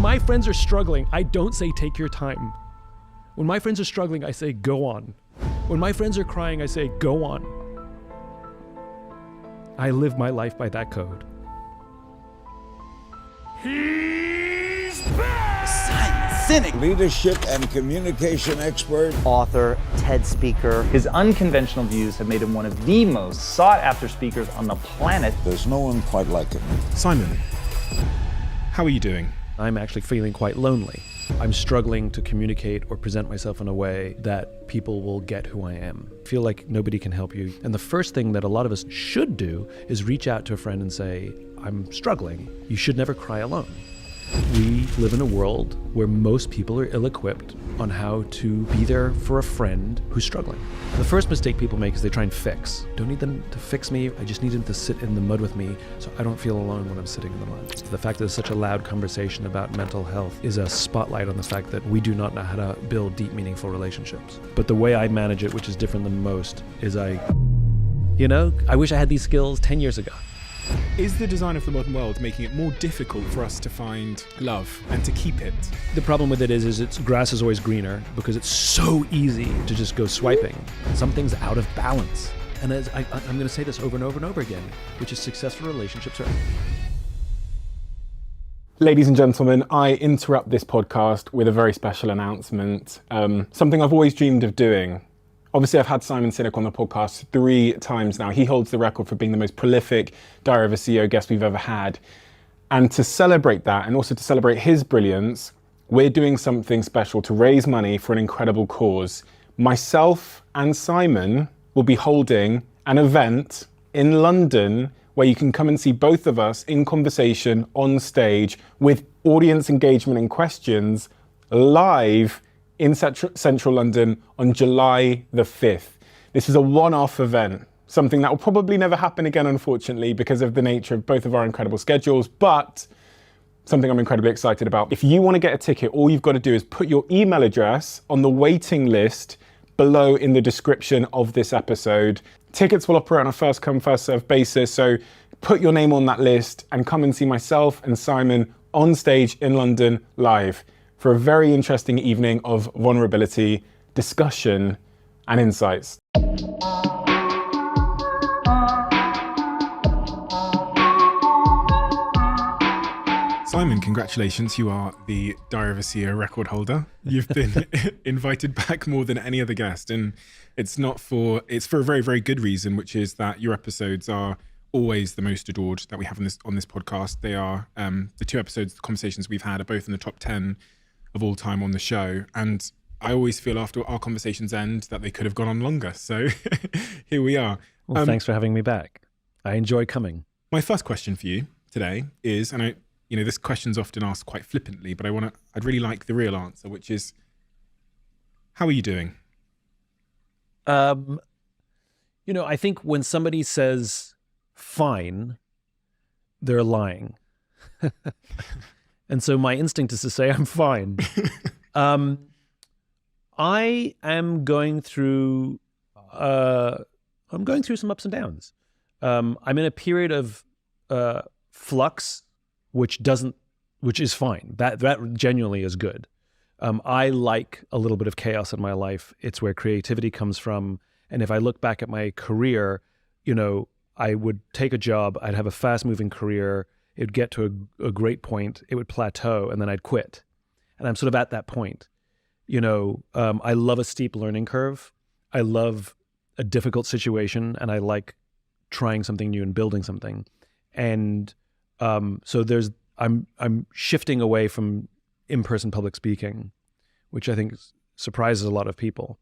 my friends are struggling, I don't say take your time. When my friends are struggling, I say go on. When my friends are crying, I say go on. I live my life by that code. He's back! Sinek, leadership and communication expert, author, TED speaker. His unconventional views have made him one of the most sought-after speakers on the planet. There's no one quite like him. Simon, how are you doing? I'm actually feeling quite lonely. I'm struggling to communicate or present myself in a way that people will get who I am. I feel like nobody can help you. And the first thing that a lot of us should do is reach out to a friend and say, I'm struggling. You should never cry alone. We live in a world where most people are ill-equipped on how to be there for a friend who's struggling. The first mistake people make is they try and fix. Don't need them to fix me, I just need them to sit in the mud with me so I don't feel alone when I'm sitting in the mud. The fact that there's such a loud conversation about mental health is a spotlight on the fact that we do not know how to build deep, meaningful relationships. But the way I manage it, which is different than most, is I wish I had these skills 10 years ago. Is the design of the modern world making it more difficult for us to find love and to keep it? The problem with it is its grass is always greener because it's so easy to just go swiping. Something's out of balance. And as I'm going to say this over and over and over again, which is successful relationships are... Ladies and gentlemen, I interrupt this podcast with a very special announcement. Something I've always dreamed of doing. Obviously, I've had Simon Sinek on the podcast 3 times now. He holds the record for being the most prolific Diary of a CEO guest we've ever had. And to celebrate that, and also to celebrate his brilliance, we're doing something special to raise money for an incredible cause. Myself and Simon will be holding an event in London where you can come and see both of us in conversation on stage with audience engagement and questions live in central London on July the 5th. This is a one-off event, something that will probably never happen again, unfortunately, because of the nature of both of our incredible schedules, but something I'm incredibly excited about. If you want to get a ticket, all you've got to do is put your email address on the waiting list below in the description of this episode. Tickets will operate on a first come, first served basis, so put your name on that list and come and see myself and Simon on stage in London live for a very interesting evening of vulnerability, discussion, and insights. Simon, congratulations. You are the Diary of a CEO record holder. You've been invited back more than any other guest, and it's for a very, very good reason, which is that your episodes are always the most adored that we have on this podcast. They are the 2 episodes, the conversations we've had are both in the top 10 of all time on the show. And I always feel after our conversations end that they could have gone on longer. So here we are. Well, thanks for having me back. I enjoy coming. My first question for you today is, and this question's often asked quite flippantly, but I'd really like the real answer, which is, how are you doing? I think when somebody says fine, they're lying. And so my instinct is to say I'm fine. I am going through some ups and downs. I'm in a period of flux, which is fine. That genuinely is good. I like a little bit of chaos in my life. It's where creativity comes from. And if I look back at my career, I would take a job, I'd have a fast-moving career, it would get to a great point, it would plateau, and then I'd quit. And I'm sort of at that point. I love a steep learning curve. I love a difficult situation, and I like trying something new and building something. And so I'm shifting away from in-person public speaking, which I think surprises a lot of people.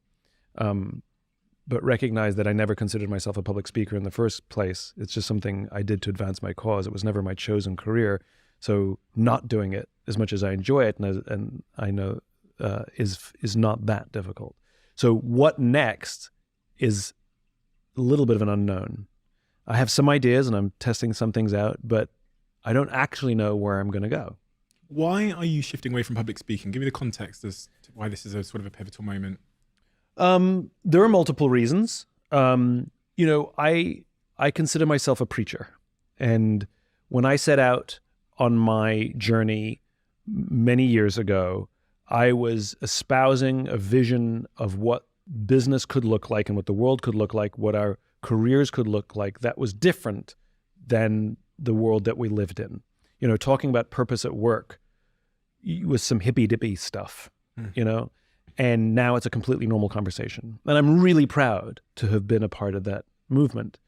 But recognize that I never considered myself a public speaker in the first place. It's just something I did to advance my cause. It was never my chosen career. So not doing it, as much as I enjoy it and I know is not that difficult. So what next is a little bit of an unknown. I have some ideas and I'm testing some things out, but I don't actually know where I'm going to go. Why are you shifting away from public speaking? Give me the context as to why this is a sort of a pivotal moment. There are multiple reasons. I consider myself a preacher. And when I set out on my journey, many years ago, I was espousing a vision of what business could look like and what the world could look like, what our careers could look like that was different than the world that we lived in. You know, talking about purpose at work was some hippy-dippy stuff, you know, and now it's a completely normal conversation. And I'm really proud to have been a part of that movement.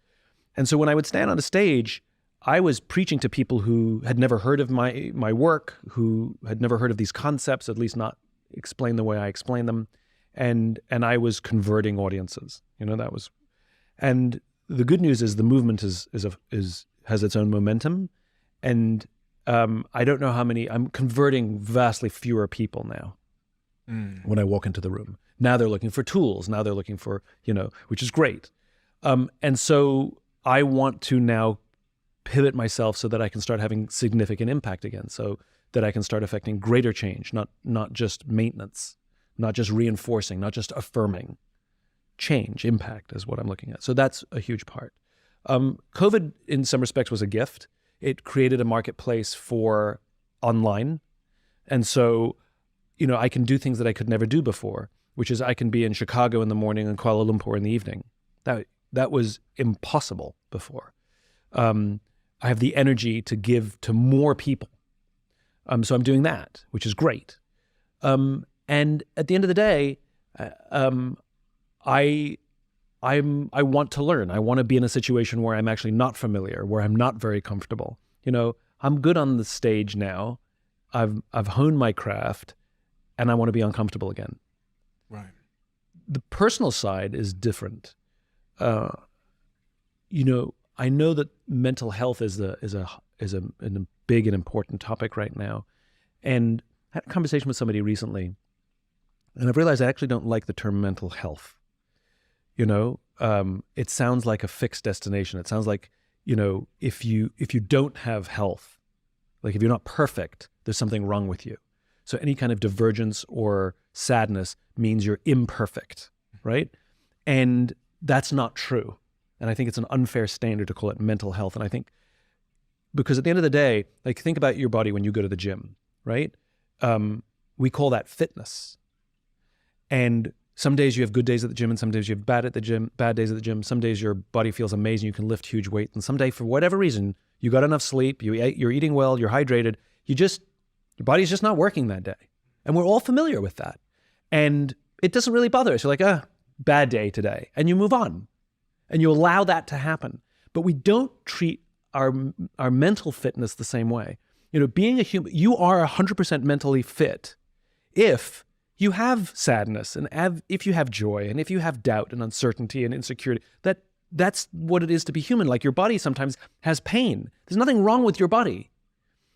And so when I would stand on a stage, I was preaching to people who had never heard of my work, who had never heard of these concepts, at least not explained the way I explain them. And I was converting audiences, you know, that was, and the good news is the movement has its own momentum. And I don't know how many, I'm converting vastly fewer people now when I walk into the room. Now they're looking for tools. Now they're looking for, you know, which is great. And so I want to now pivot myself so that I can start having significant impact again, so that I can start affecting greater change, not just maintenance, not just reinforcing, not just affirming. Change, impact is what I'm looking at. So that's a huge part. COVID, in some respects, was a gift. It created a marketplace for online. And so, you know, I can do things that I could never do before, which is I can be in Chicago in the morning and Kuala Lumpur in the evening. That was impossible before. I have the energy to give to more people. So I'm doing that, which is great. And at the end of the day, I want to learn. I want to be in a situation where I'm actually not familiar, where I'm not very comfortable. You know, I'm good on the stage now. I've honed my craft, and I want to be uncomfortable again. Right. The personal side is different. You know, I know that mental health is a big and important topic right now, and I had a conversation with somebody recently, and I've realized I actually don't like the term mental health. You know, it sounds like a fixed destination. It sounds like, you know, if you don't have health, like if you're not perfect, there's something wrong with you. So any kind of divergence or sadness means you're imperfect, right? And that's not true. And I think it's an unfair standard to call it mental health. And I think, because at the end of the day, like think about your body when you go to the gym, right? We call that fitness. And some days you have good days at the gym, and some days you have bad days at the gym. Some days your body feels amazing, you can lift huge weight. And some day, for whatever reason, you got enough sleep, you're eating well, you're hydrated, your body's just not working that day. And we're all familiar with that. And it doesn't really bother us. You're like, bad day today. And you move on. And you allow that to happen. But we don't treat our mental fitness the same way. You know, being a human, you are 100% mentally fit if you have sadness, and if you have joy, and if you have doubt and uncertainty and insecurity. That's what it is to be human. Like your body sometimes has pain. There's nothing wrong with your body.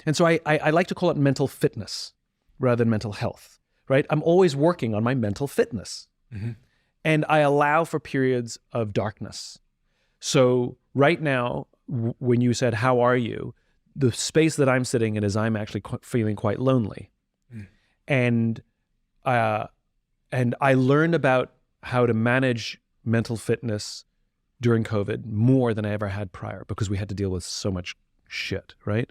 And so I like to call it mental fitness rather than mental health, right? I'm always working on my mental fitness. Mm-hmm. And I allow for periods of darkness. So right now, when you said, how are you? The space that I'm sitting in is I'm actually feeling quite lonely. Mm. And I learned about how to manage mental fitness during COVID more than I ever had prior, because we had to deal with so much shit, right?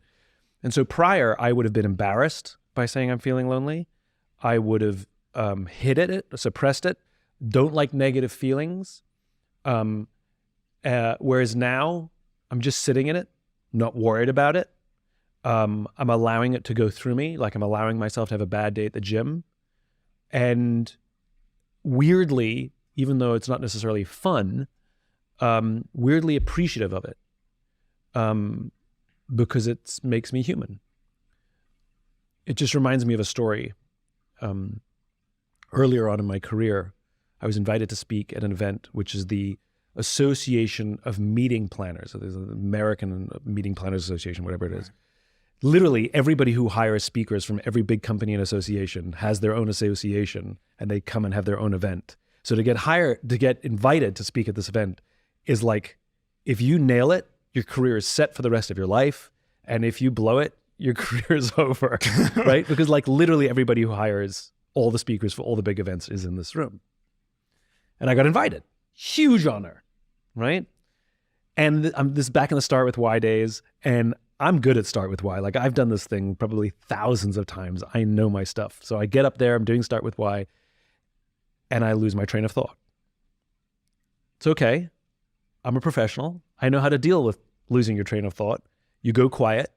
And so prior, I would have been embarrassed by saying I'm feeling lonely. I would have hid it, suppressed it, don't like negative feelings. Whereas now, I'm just sitting in it, not worried about it. I'm allowing it to go through me, like I'm allowing myself to have a bad day at the gym. And weirdly, even though it's not necessarily fun, weirdly appreciative of it, because it makes me human. It just reminds me of a story. Earlier on in my career, I was invited to speak at an event, which is the Association of Meeting Planners. So there's an American Meeting Planners Association, whatever it is. Literally everybody who hires speakers from every big company and association has their own association, and they come and have their own event. So to get invited to speak at this event is like, if you nail it, your career is set for the rest of your life. And if you blow it, your career is over, right? Because like literally everybody who hires all the speakers for all the big events is in this room. And I got invited. Huge honor, right? And this is back in the start with Y Days, and I'm good at start with why. Like I've done this thing probably thousands of times. I know my stuff. So I get up there, I'm doing start with why, and I lose my train of thought. It's okay. I'm a professional. I know how to deal with losing your train of thought. You go quiet,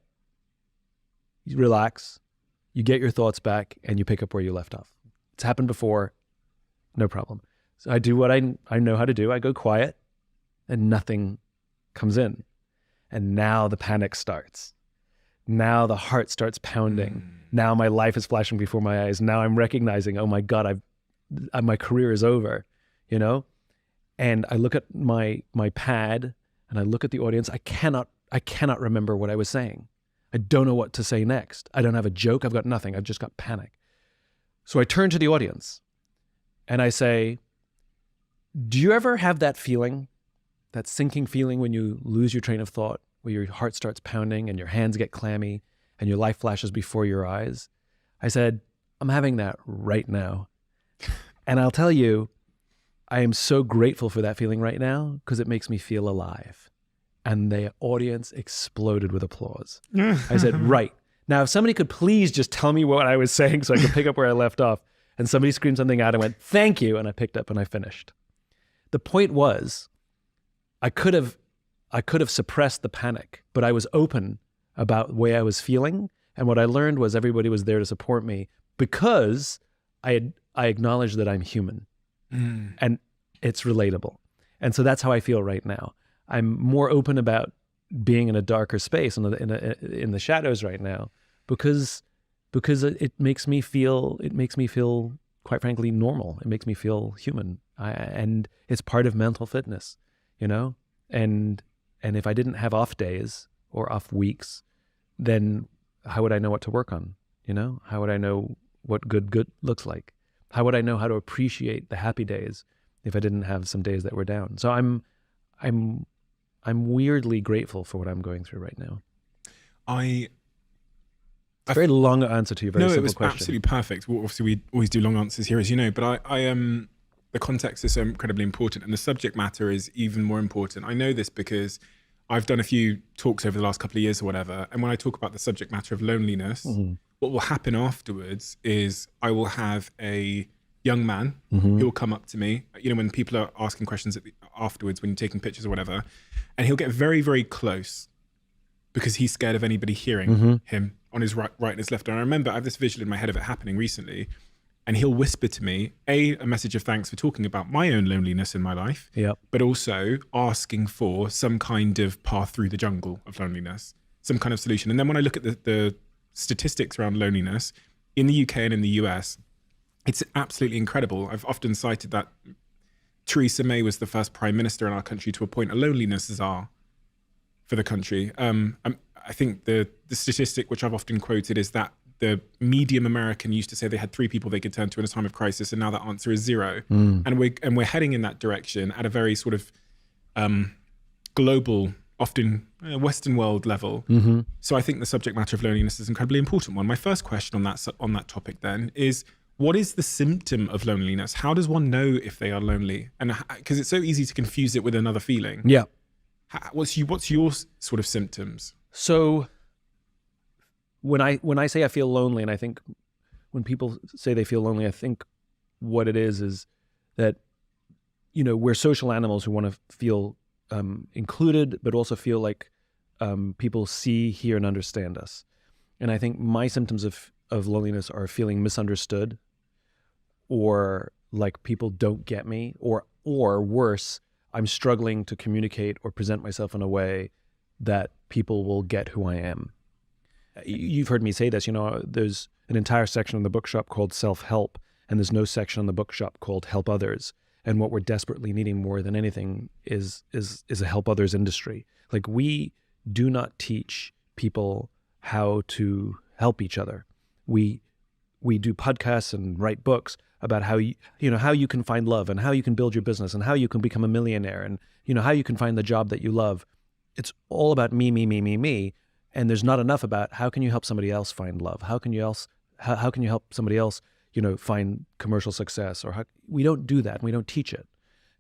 you relax, you get your thoughts back, and you pick up where you left off. It's happened before, no problem. So I do what I know how to do. I go quiet, and nothing comes in. And now the panic starts. Now the heart starts pounding. Now my life is flashing before my eyes. Now I'm recognizing, oh my God, my career is over, you know? And I look at my pad and I look at the audience. I cannot remember what I was saying. I don't know what to say next. I don't have a joke. I've got nothing. I've just got panic. So I turn to the audience and I say, do you ever have that feeling, that sinking feeling when you lose your train of thought, where your heart starts pounding and your hands get clammy and your life flashes before your eyes? I said, I'm having that right now. And I'll tell you, I am so grateful for that feeling right now because it makes me feel alive. And the audience exploded with applause. I said, right. Now, if somebody could please just tell me what I was saying so I could pick up where I left off. And somebody screamed something out and went, thank you. And I picked up and I finished. The point was, I could have suppressed the panic, but I was open about the way I was feeling. And what I learned was everybody was there to support me because I acknowledged that I'm human and it's relatable. And so that's how I feel right now. I'm more open about being in a darker space in the shadows right now because it makes me feel quite frankly normal. It makes me feel human. And it's part of mental fitness, you know? And if I didn't have off days or off weeks, then how would I know what to work on? You know, how would I know what good looks like? How would I know how to appreciate the happy days if I didn't have some days that were down? So I'm weirdly grateful for what I'm going through right now. It's a very long answer to your very simple question. No, it was absolutely perfect. Well, obviously, we always do long answers here, as you know, but the context is so incredibly important and the subject matter is even more important. I know this because I've done a few talks over the last couple of years or whatever. And when I talk about the subject matter of loneliness, what will happen afterwards is I will have a young man who will come up to me, you know, when people are asking questions afterwards, when you're taking pictures or whatever, and he'll get very, very close because he's scared of anybody hearing him on his right and his left. And I remember I have this visual in my head of it happening recently. And he'll whisper to me, a message of thanks for talking about my own loneliness in my life, but also asking for some kind of path through the jungle of loneliness, some kind of solution. And then when I look at the statistics around loneliness in the UK and in the US, it's absolutely incredible. I've often cited that Theresa May was the first prime minister in our country to appoint a loneliness czar for the country. I think the statistic which I've often quoted is that the medium American used to say they had 3 people they could turn to in a time of crisis, and now that answer is 0. And we're heading in that direction at a very sort of global, often Western world level. So I think the subject matter of loneliness is an incredibly important one. My first question on that topic then is, what is the symptom of loneliness? How does one know if they are lonely? And because it's so easy to confuse it with another feeling. Yeah. What's your sort of symptoms? So when I say I feel lonely, and I think when people say they feel lonely, I think what it is that, you know, we're social animals who want to feel included, but also feel like people see, hear, and understand us. And I think my symptoms of loneliness are feeling misunderstood, or like people don't get me, or worse, I'm struggling to communicate or present myself in a way that people will get who I am. You've heard me say this, you know, there's an entire section in the bookshop called self-help, and there's no section in the bookshop called help others. And what we're desperately needing more than anything is a help others industry. Like, we do not teach people how to help each other. We do podcasts and write books about how how you can find love, and how you can build your business, and how you can become a millionaire, and how you can find the job that you love. It's all about me. And there's not enough about how can you help somebody else find love? How can you help somebody else, find commercial success? Or we don't do that. We don't teach it.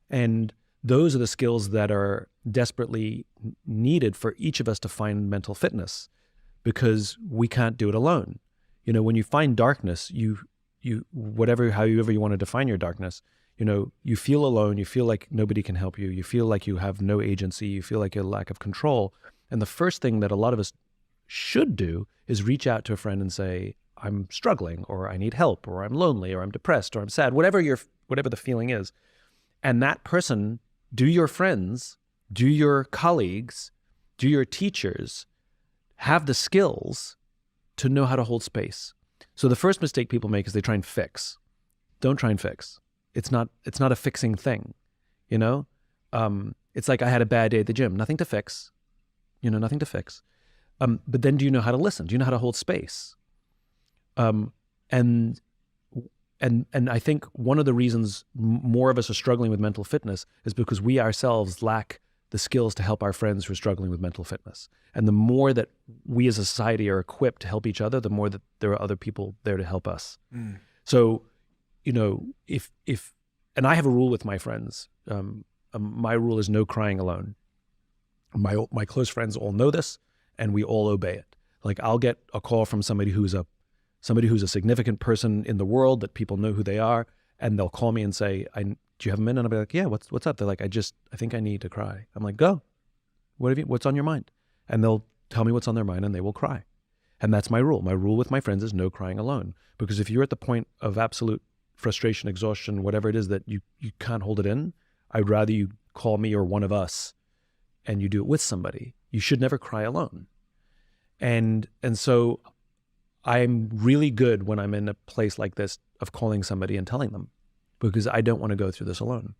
And those are the skills that are desperately needed for each of us to find mental fitness, because we can't do it alone. You know, when you find darkness, however you want to define your darkness, you know, you feel alone, you feel like nobody can help you, you feel like you have no agency, you feel like you have a lack of control. And the first thing that a lot of us should do is reach out to a friend and say, I'm struggling, or I need help, or I'm lonely, or I'm depressed, or I'm sad, whatever the feeling is. And that person, do your friends, do your colleagues, do your teachers have the skills to know how to hold space? So the first mistake people make is they try and fix. Don't try and fix. It's not a fixing thing, you know? It's like I had a bad day at the gym. Nothing to fix, nothing to fix. But then do you know how to listen? Do you know how to hold space? And I think one of the reasons more of us are struggling with mental fitness is because we ourselves lack the skills to help our friends who are struggling with mental fitness. And the more that we as a society are equipped to help each other, the more that there are other people there to help us. So, you know, and I have a rule with my friends. My rule is no crying alone. My close friends all know this, and we all obey it. Like, I'll get a call from somebody who's a significant person in the world that people know who they are, and they'll call me and say, do you have a minute? And I'll be like, yeah, what's up? They're like, I think I need to cry. I'm like, go. What's on your mind? And they'll tell me what's on their mind, and they will cry. And that's my rule. My rule with my friends is no crying alone. Because if you're at the point of absolute frustration, exhaustion, whatever it is that you can't hold it in, I'd rather you call me or one of us and you do it with somebody. You should never cry alone. And so I'm really good when I'm in a place like this of calling somebody and telling them, because I don't want to go through this alone.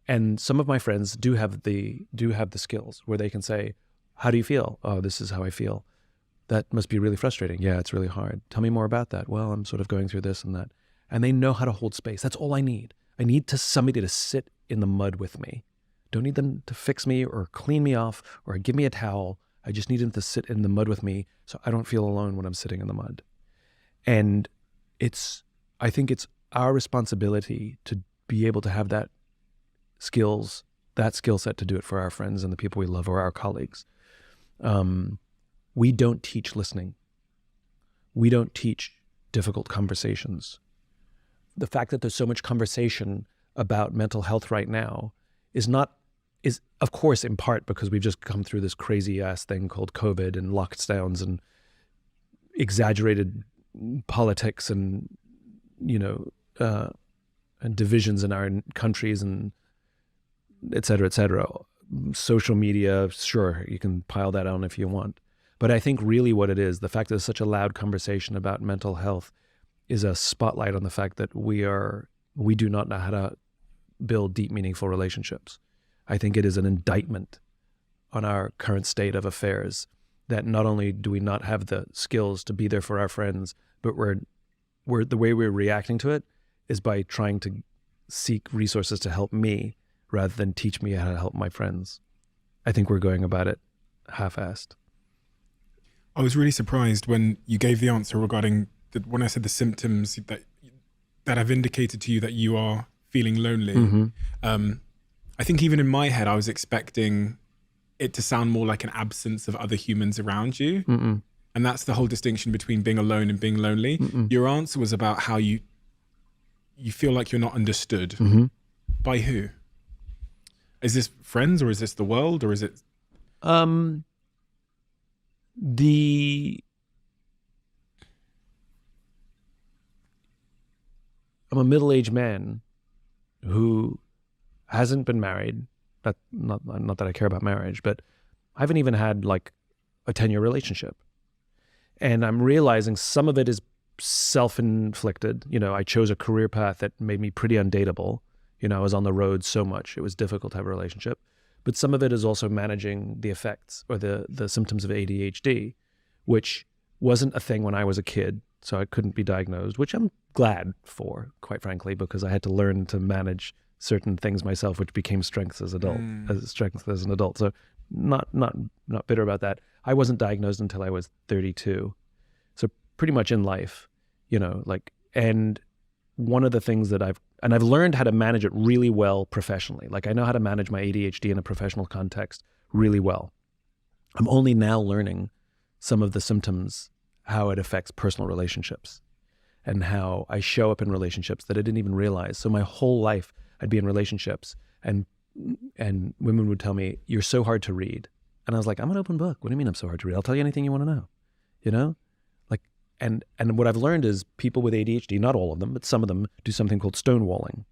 And some of my friends do have the skills where they can say, how do you feel? Oh, this is how I feel. That must be really frustrating. Yeah, it's really hard. Tell me more about that. Well, I'm sort of going through this and that. And they know how to hold space. That's all I need. I need somebody to sit in the mud with me. Don't need them to fix me or clean me off or give me a towel. I just need them to sit in the mud with me so I don't feel alone when I'm sitting in the mud. And I think it's our responsibility to be able to have that skill set to do it for our friends and the people we love or our colleagues. We don't teach listening. We don't teach difficult conversations. The fact that there's so much conversation about mental health right now is of course in part because we've just come through this crazy ass thing called COVID and lockdowns and exaggerated politics and, and divisions in our countries and et cetera, et cetera. Social media, sure, you can pile that on if you want. But I think really what it is, the fact that there's such a loud conversation about mental health is a spotlight on the fact that we do not know how to build deep, meaningful relationships. I think it is an indictment on our current state of affairs that not only do we not have the skills to be there for our friends, but the way we're reacting to it is by trying to seek resources to help me rather than teach me how to help my friends. I think we're going about it half-assed. I was really surprised when you gave the answer regarding when I said the symptoms that have indicated to you that you are feeling lonely. Mm-hmm. I think even in my head, I was expecting it to sound more like an absence of other humans around you. Mm-mm. And that's the whole distinction between being alone and being lonely. Mm-mm. Your answer was about how you feel like you're not understood. Mm-hmm. By who? Is this friends or is this the world or is it? I'm a middle-aged man who hasn't been married. Not that I care about marriage, but I haven't even had like a 10-year relationship. And I'm realizing some of it is self-inflicted. I chose a career path that made me pretty undateable. I was on the road so much, it was difficult to have a relationship. But some of it is also managing the effects or the symptoms of ADHD, which wasn't a thing when I was a kid, so I couldn't be diagnosed, which I'm glad for, quite frankly, because I had to learn to manage certain things myself, which became strengths as an adult. So not bitter about that. I wasn't diagnosed until I was 32. So pretty much in life, and one of the things that And I've learned how to manage it really well professionally. Like I know how to manage my ADHD in a professional context really well. I'm only now learning some of the symptoms, how it affects personal relationships and how I show up in relationships that I didn't even realize. So my whole life I'd be in relationships and women would tell me, you're so hard to read. And I was like, I'm an open book. What do you mean I'm so hard to read? I'll tell you anything you want to know, you know? Like, and what I've learned is people with ADHD, not all of them, but some of them do something called stonewalling,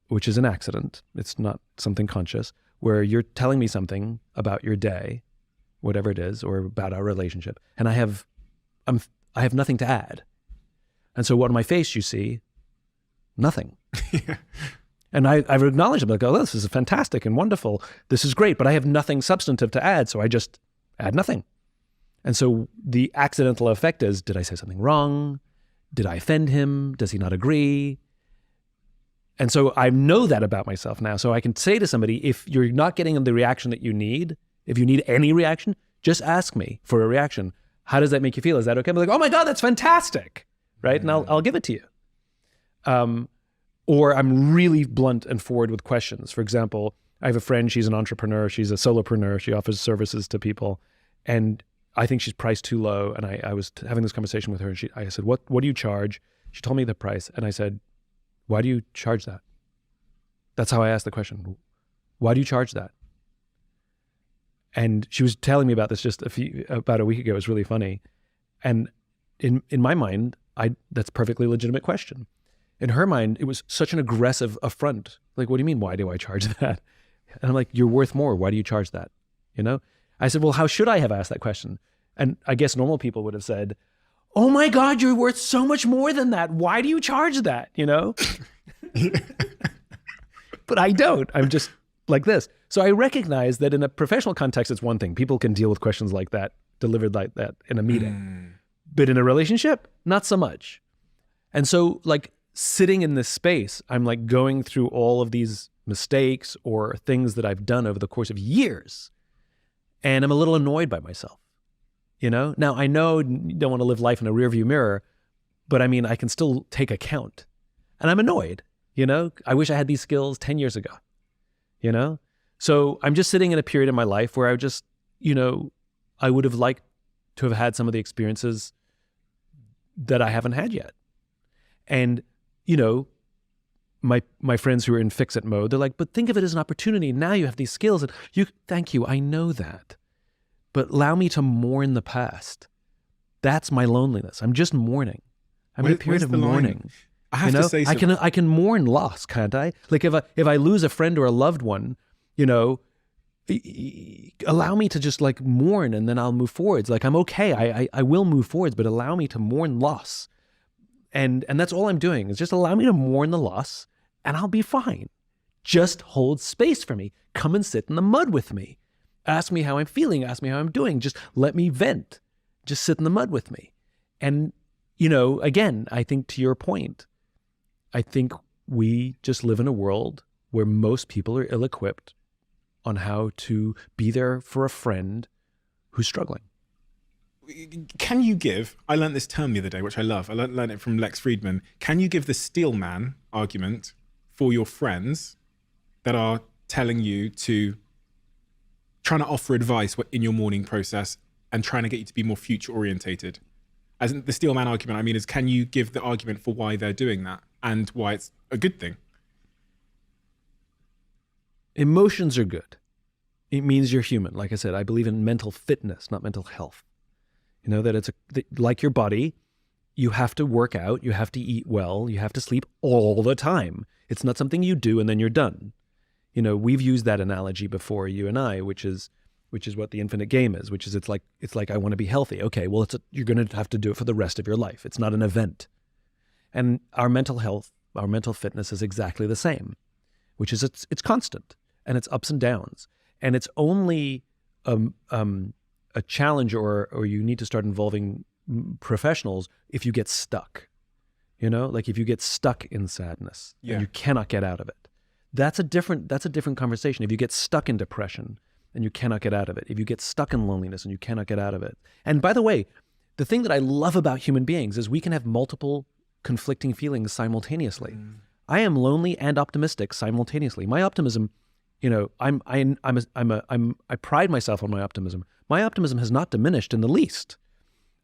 which is an accident. It's not something conscious, where you're telling me something about your day, whatever it is, or about our relationship, and I have nothing to add. And so what on my face you see? Nothing. Yeah. And I've acknowledged it, like, oh, this is fantastic and wonderful. This is great, but I have nothing substantive to add, so I just add nothing. And so the accidental effect is, did I say something wrong? Did I offend him? Does he not agree? And so I know that about myself now. So I can say to somebody, if you're not getting the reaction that you need, if you need any reaction, just ask me for a reaction. How does that make you feel? Is that okay? I'm like, oh my God, that's fantastic, right? And I'll give it to you. Or I'm really blunt and forward with questions. For example, I have a friend, she's an entrepreneur, she's a solopreneur, she offers services to people, and I think she's priced too low. And I was having this conversation with her, and I said, what do you charge? She told me the price, and I said, why do you charge that? That's how I asked the question. Why do you charge that? And she was telling me about this just about a week ago. It was really funny. And in my mind, that's a perfectly legitimate question. In her mind, it was such an aggressive affront. Like, what do you mean, why do I charge that? And I'm like, you're worth more. Why do you charge that? You know? I said, well, how should I have asked that question? And I guess normal people would have said, oh my God, you're worth so much more than that. Why do you charge that? You know? But I don't. I'm just like this. So I recognize that in a professional context, it's one thing. People can deal with questions like that, delivered like that in a meeting. But in a relationship, not so much. And so like sitting in this space, I'm like going through all of these mistakes or things that I've done over the course of years. And I'm a little annoyed by myself, you know? Now I know you don't want to live life in a rearview mirror, but I mean, I can still take account. And I'm annoyed, you know? I wish I had these skills 10 years ago, you know? So I'm just sitting in a period in my life where I just, you know, I would have liked to have had some of the experiences that I haven't had yet. And, you know, my friends who are in fix-it mode, they're like, but think of it as an opportunity. Now you have these skills. And thank you, I know that. But allow me to mourn the past. That's my loneliness. I'm just mourning. I'm in a period of mourning. I have to say something. I can mourn loss, can't I? Like if I lose a friend or a loved one, you know, allow me to just like mourn and then I'll move forwards. Like I'm okay. I will move forwards, but allow me to mourn loss. And that's all I'm doing is just allow me to mourn the loss and I'll be fine. Just hold space for me. Come and sit in the mud with me. Ask me how I'm feeling. Ask me how I'm doing. Just let me vent. Just sit in the mud with me. And, you know, again, I think to your point, I think we just live in a world where most people are ill-equipped on how to be there for a friend who's struggling. Can you give, I learned this term the other day, which I love. I learned it from Lex Friedman. Can you give the steel man argument for your friends that are telling you to, trying to offer advice in your mourning process and trying to get you to be more future orientated? As in the steel man argument, I mean, is can you give the argument for why they're doing that and why it's a good thing? Emotions are good. It means you're human. Like I said, I believe in mental fitness, not mental health. You know, that like your body, you have to work out, you have to eat well, you have to sleep all the time. It's not something you do and then you're done. You know, we've used that analogy before, you and I, which is what the infinite game is, which is it's like I want to be healthy. Okay, well, you're going to have to do it for the rest of your life. It's not an event. And our mental health, our mental fitness is exactly the same, which is it's constant and it's ups and downs. And it's only a challenge or you need to start involving professionals if you get stuck, you know, like if you get stuck in sadness and you cannot get out of it. That's a different conversation. If you get stuck in depression and you cannot get out of it, if you get stuck in loneliness and you cannot get out of it. And by the way, the thing that I love about human beings is we can have multiple conflicting feelings simultaneously. I am lonely and optimistic simultaneously. My optimism, I pride myself on my optimism. My optimism has not diminished in the least.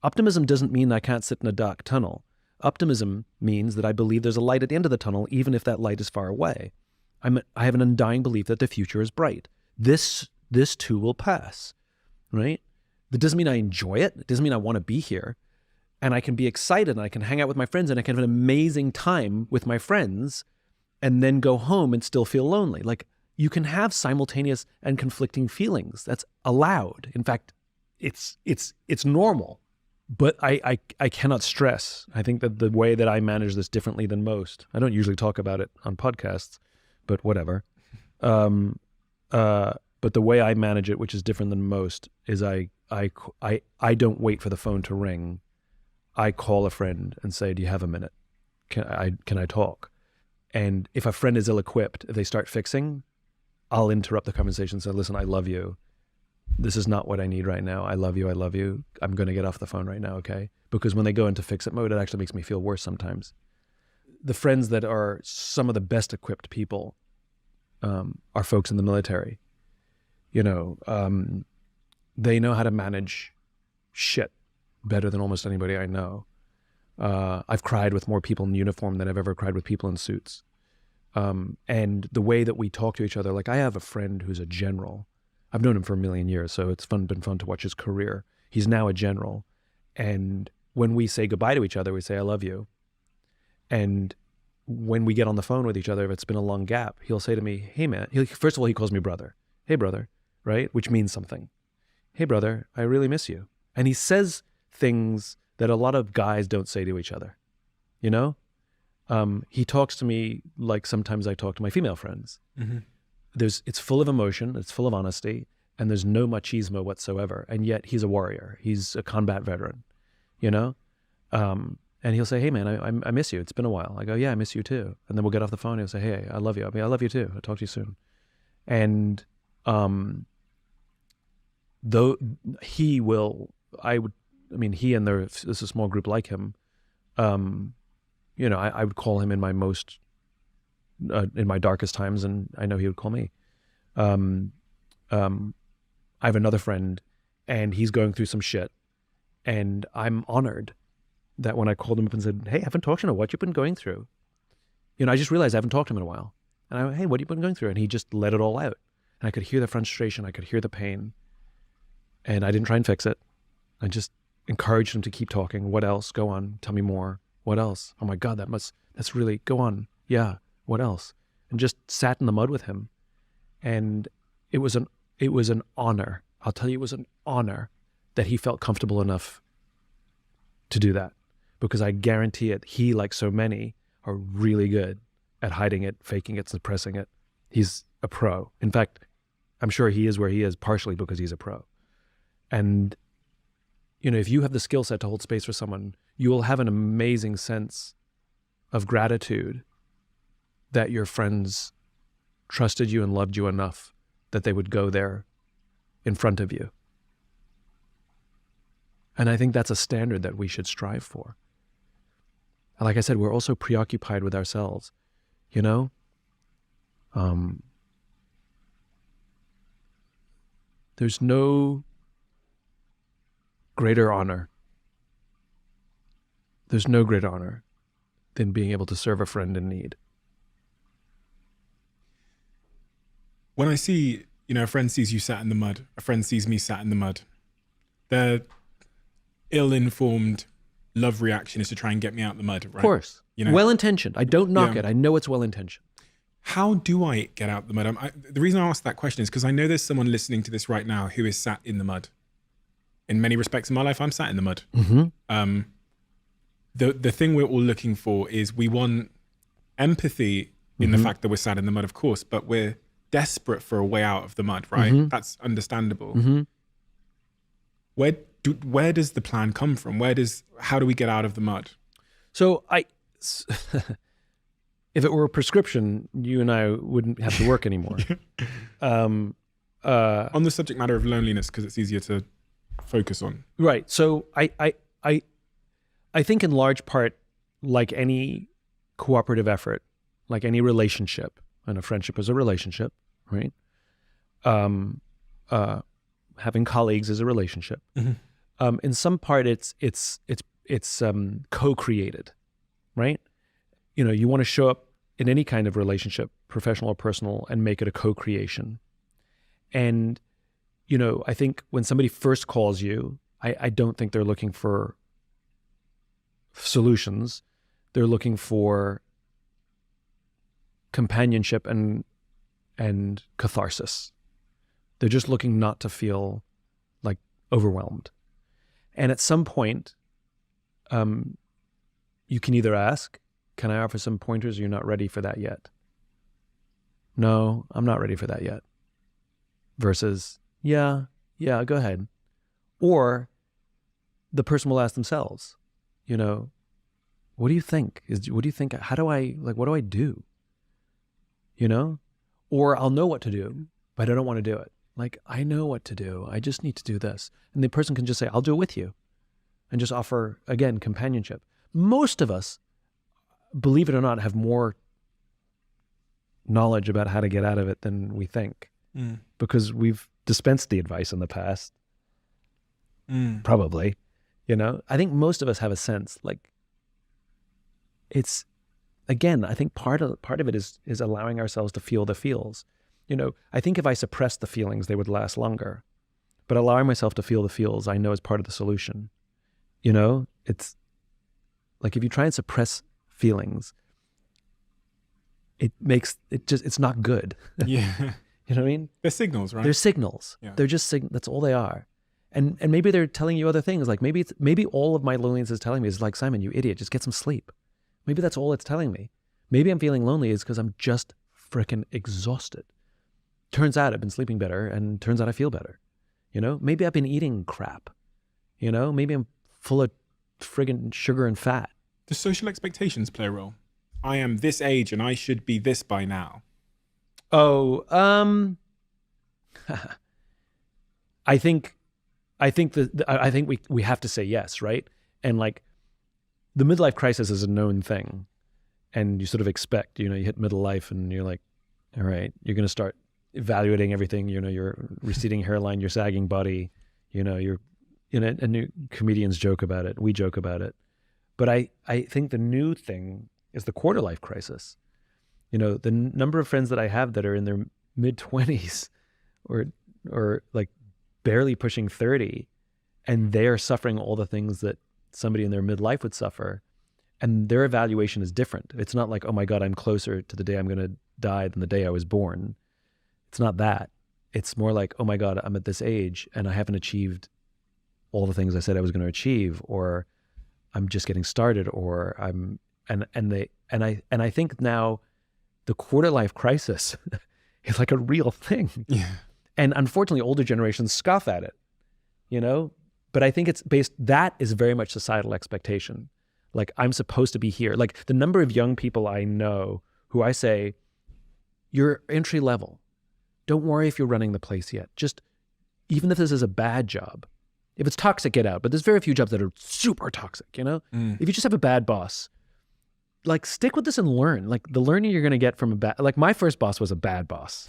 Optimism doesn't mean I can't sit in a dark tunnel. Optimism means that I believe there's a light at the end of the tunnel, even if that light is far away. I have an undying belief that the future is bright. This too will pass, right? That doesn't mean I enjoy it. It doesn't mean I want to be here. And I can be excited and I can hang out with my friends and I can have an amazing time with my friends and then go home and still feel lonely. Like, you can have simultaneous and conflicting feelings. That's allowed. In fact, it's normal. But I cannot stress. I think that the way that I manage this differently than most, I don't usually talk about it on podcasts, but whatever. But the way I manage it, which is different than most, is I don't wait for the phone to ring. I call a friend and say, do you have a minute? Can I talk? And if a friend is ill-equipped, if they start fixing, I'll interrupt the conversation and say, listen, I love you. This is not what I need right now. I love you. I'm going to get off the phone right now, okay? Because when they go into fix-it mode, it actually makes me feel worse sometimes. The friends that are some of the best equipped people are folks in the military. They know how to manage shit better than almost anybody I know. I've cried with more people in uniform than I've ever cried with people in suits. And the way that we talk to each other, like I have a friend who's a general. I've known him for a million years, so it's been fun to watch his career. He's now a general. And when we say goodbye to each other, we say, I love you. And when we get on the phone with each other, if it's been a long gap, he'll say to me, hey man, first of all, he calls me brother. Hey brother, right? Which means something. Hey brother, I really miss you. And he says things that a lot of guys don't say to each other, He talks to me like sometimes I talk to my female friends. Mm-hmm. It's full of emotion, it's full of honesty, and there's no machismo whatsoever. And yet he's a warrior. He's a combat veteran, And he'll say, hey man, I miss you. It's been a while. I go, yeah, I miss you too. And then we'll get off the phone. He'll say, hey, I love you. I love you too. I'll talk to you soon. And though he and there's a small group like him, I would call him in my most, in my darkest times, and I know he would call me. I have another friend, and he's going through some shit, and I'm honored that when I called him up and said, hey, I haven't talked to you in a while, what you've been going through? I just realized I haven't talked to him in a while. And I went, hey, what have you been going through? And he just let it all out. And I could hear the frustration, I could hear the pain, and I didn't try and fix it. I just encouraged him to keep talking. What else? Go on, tell me more. What else? Oh my God, that's really, go on. Yeah, what else? And just sat in the mud with him. And it was an honor. I'll tell you, it was an honor that he felt comfortable enough to do that. Because I guarantee it, he, like so many, are really good at hiding it, faking it, suppressing it. He's a pro. In fact, I'm sure he is where he is partially because he's a pro. And, if you have the skill set to hold space for someone, you will have an amazing sense of gratitude that your friends trusted you and loved you enough that they would go there in front of you. And I think that's a standard that we should strive for. And like I said, we're also preoccupied with ourselves, There's no greater honor. There's no greater honor than being able to serve a friend in need. When I see, a friend sees you sat in the mud, a friend sees me sat in the mud, their ill-informed love reaction is to try and get me out of the mud, right? Of course. Well-intentioned. I don't knock it. I know it's well-intentioned. How do I get out the mud? The reason I ask that question is because I know there's someone listening to this right now who is sat in the mud. In many respects in my life, I'm sat in the mud. Mm-hmm. The thing we're all looking for is we want empathy in the fact that we're sat in the mud, of course, but we're desperate for a way out of the mud, right? Mm-hmm. That's understandable. Mm-hmm. Where does the plan come from? How do we get out of the mud? So if it were a prescription, you and I wouldn't have to work anymore. On the subject matter of loneliness, because it's easier to focus on. Right. So I think in large part, like any cooperative effort, like any relationship, and a friendship is a relationship, right? Having colleagues is a relationship. In some part, it's co-created, right? You know, you want to show up in any kind of relationship, professional or personal, and make it a co-creation. And, you know, I think when somebody first calls you, I don't think they're looking for solutions. They're looking for companionship and catharsis. They're just looking not to feel like overwhelmed. And at some point, you can either ask, can I offer some pointers? You're not ready for that yet. No, I'm not ready for that yet. Versus, yeah, go ahead. Or the person will ask themselves, you know, what do you think? What do you think? How do I, like, what do I do? You know? Or I'll know what to do, but I don't want to do it. Like, I know what to do. I just need to do this. And the person can just say, I'll do it with you. And just offer, again, companionship. Most of us, believe it or not, have more knowledge about how to get out of it than we think. Because we've dispensed the advice in the past. Probably. You know, I think most of us have a sense, like, it's, again, I think part of it is allowing ourselves to feel the feels. You know, I think if I suppressed the feelings, they would last longer. But allowing myself to feel the feels, I know, is part of the solution. You know, it's like if you try and suppress feelings, it's not good. Yeah. You know what I mean? They're signals, right? They're signals. Yeah. They're just that's all they are. And maybe they're telling you other things. Like maybe all of my loneliness is telling me is like, Simon, you idiot, just get some sleep. Maybe that's all it's telling me. Maybe I'm feeling lonely is because I'm just freaking exhausted. Turns out I've been sleeping better, and turns out I feel better. You know, maybe I've been eating crap. You know, maybe I'm full of friggin' sugar and fat. Do social expectations play a role? I am this age and I should be this by now. Oh, I think we have to say yes, right? And like, the midlife crisis is a known thing, and you sort of expect, you know, you hit middle life and you're like, all right, you're going to start evaluating everything, you know, your receding hairline, your sagging body, you know, and new comedians joke about it. We joke about it. But I think the new thing is the quarter life crisis. You know, the number of friends that I have that are in their mid-20s or like barely pushing 30, and they're suffering all the things that somebody in their midlife would suffer, and their evaluation is different. It's not like, oh my God, I'm closer to the day I'm going to die than the day I was born. It's not that. It's more like, oh my God, I'm at this age and I haven't achieved all the things I said I was going to achieve, or I'm just getting started, or I think now the quarter life crisis is like a real thing. Yeah. And unfortunately, older generations scoff at it, you know? But I think that is very much societal expectation. Like, I'm supposed to be here. Like, the number of young people I know who I say, you're entry level. Don't worry if you're running the place yet. Just, even if this is a bad job, if it's toxic, get out. But there's very few jobs that are super toxic, you know? If you just have a bad boss, like, stick with this and learn. Like, the learning you're going to get from like, my first boss was a bad boss.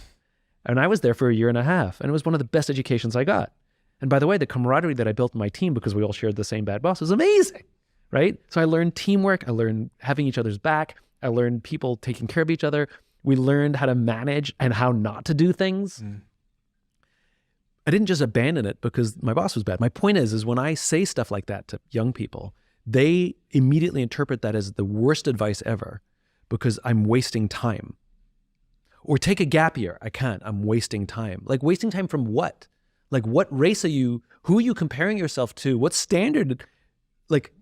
And I was there for 1.5 years, and it was one of the best educations I got. And by the way, the camaraderie that I built in my team, because we all shared the same bad boss, was amazing, right? So I learned teamwork. I learned having each other's back. I learned people taking care of each other. We learned how to manage and how not to do things. I didn't just abandon it because my boss was bad. My point is when I say stuff like that to young people, they immediately interpret that as the worst advice ever because I'm wasting time. Or take a gap year. I can't. I'm wasting time. Like, wasting time from what? Like, what race are you? Who are you comparing yourself to? What standard? Like,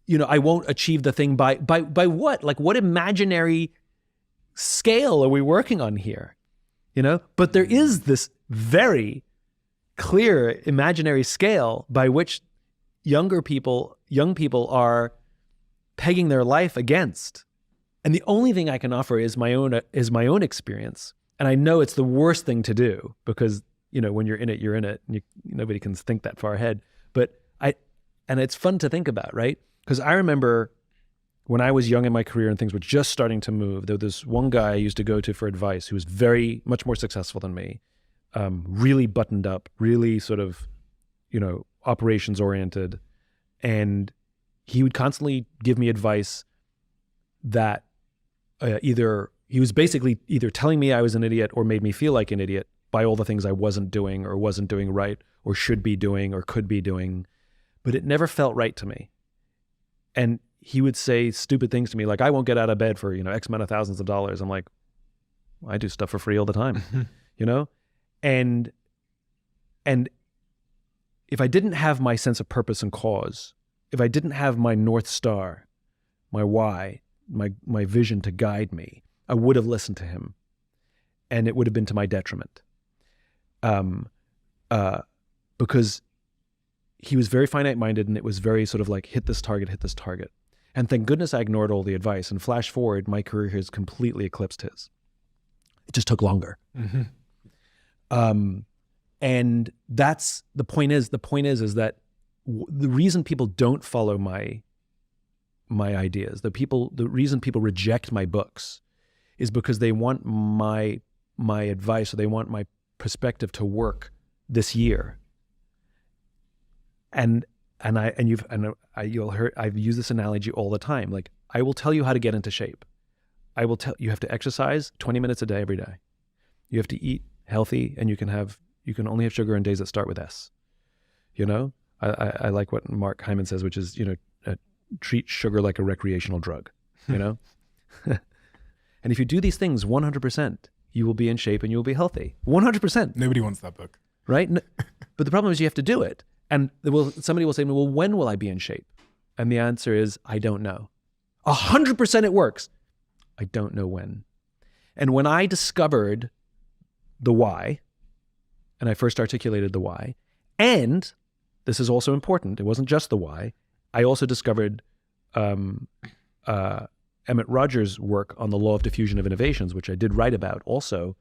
you know, I won't achieve the thing by what? Like, what imaginary scale are we working on here? You know? But there is this very clear imaginary scale by which young people are pegging their life against. And the only thing I can offer is my own experience. And I know it's the worst thing to do because, you know, when you're in it, you're in it. And nobody can think that far ahead. But and it's fun to think about, right? Because I remember when I was young in my career and things were just starting to move, there was this one guy I used to go to for advice who was very much more successful than me, really buttoned up, really sort of, operations oriented. And he would constantly give me advice that he was basically either telling me I was an idiot or made me feel like an idiot by all the things I wasn't doing right or should be doing or could be doing, but it never felt right to me. And he would say stupid things to me like, I won't get out of bed for, X amount of thousands of dollars. I'm like, I do stuff for free all the time, And if I didn't have my sense of purpose and cause, if I didn't have my North Star, my why, my vision to guide me, I would have listened to him, and it would have been to my detriment. Because he was very finite-minded, and it was very sort of like, hit this target. And thank goodness I ignored all the advice. And flash forward, my career has completely eclipsed his. It just took longer. And that's the point is that the reason people don't follow my ideas, the reason people reject my books is because they want my advice, or they want my perspective to work this year. And you'll hear, I've used this analogy all the time. Like, I will tell you how to get into shape. I will tell you have to exercise 20 minutes a day every day. You have to eat healthy, and you can only have sugar on days that start with S. I like what Mark Hyman says, which is, treat sugar like a recreational drug, And if you do these things 100%, you will be in shape and you will be healthy. 100%. Nobody wants that book. Right? But the problem is you have to do it. And somebody will say to me, well, when will I be in shape? And the answer is, I don't know. 100% it works. I don't know when. And when I discovered the why, and I first articulated the why, and this is also important, it wasn't just the why, I also discovered Emmett Rogers' work on the law of diffusion of innovations, which I did write about also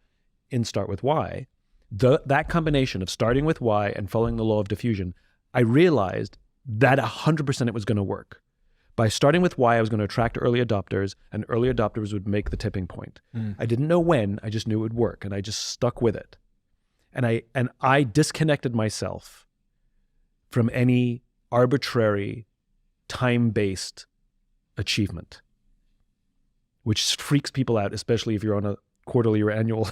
in Start With Why. That combination of starting with why and following the law of diffusion, I realized that 100% it was going to work. By starting with why, I was going to attract early adopters, and early adopters would make the tipping point. I didn't know when, I just knew it would work, and I just stuck with it. And I disconnected myself from any arbitrary, time-based achievement, which freaks people out, especially if you're on a quarterly or annual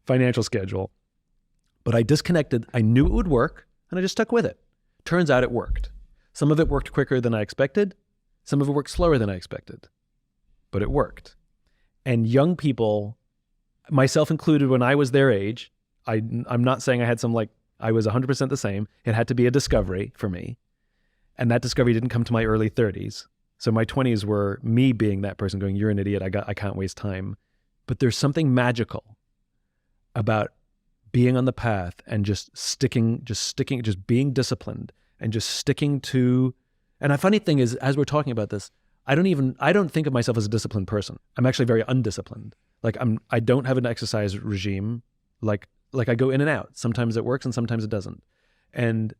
financial schedule. But I disconnected. I knew it would work, and I just stuck with it. Turns out it worked. Some of it worked quicker than I expected. Some of it worked slower than I expected. But it worked. And young people, myself included, when I was their age, I'm not saying I had I was 100% the same. It had to be a discovery for me. And that discovery didn't come to my early 30s. So my 20s were me being that person going, you're an idiot, I can't waste time. But there's something magical about being on the path and just being disciplined and just sticking to. And a funny thing is, as we're talking about this, I don't think of myself as a disciplined person. I'm actually very undisciplined. Like I don't have an exercise regime. Like I go in and out. Sometimes it works and sometimes it doesn't. And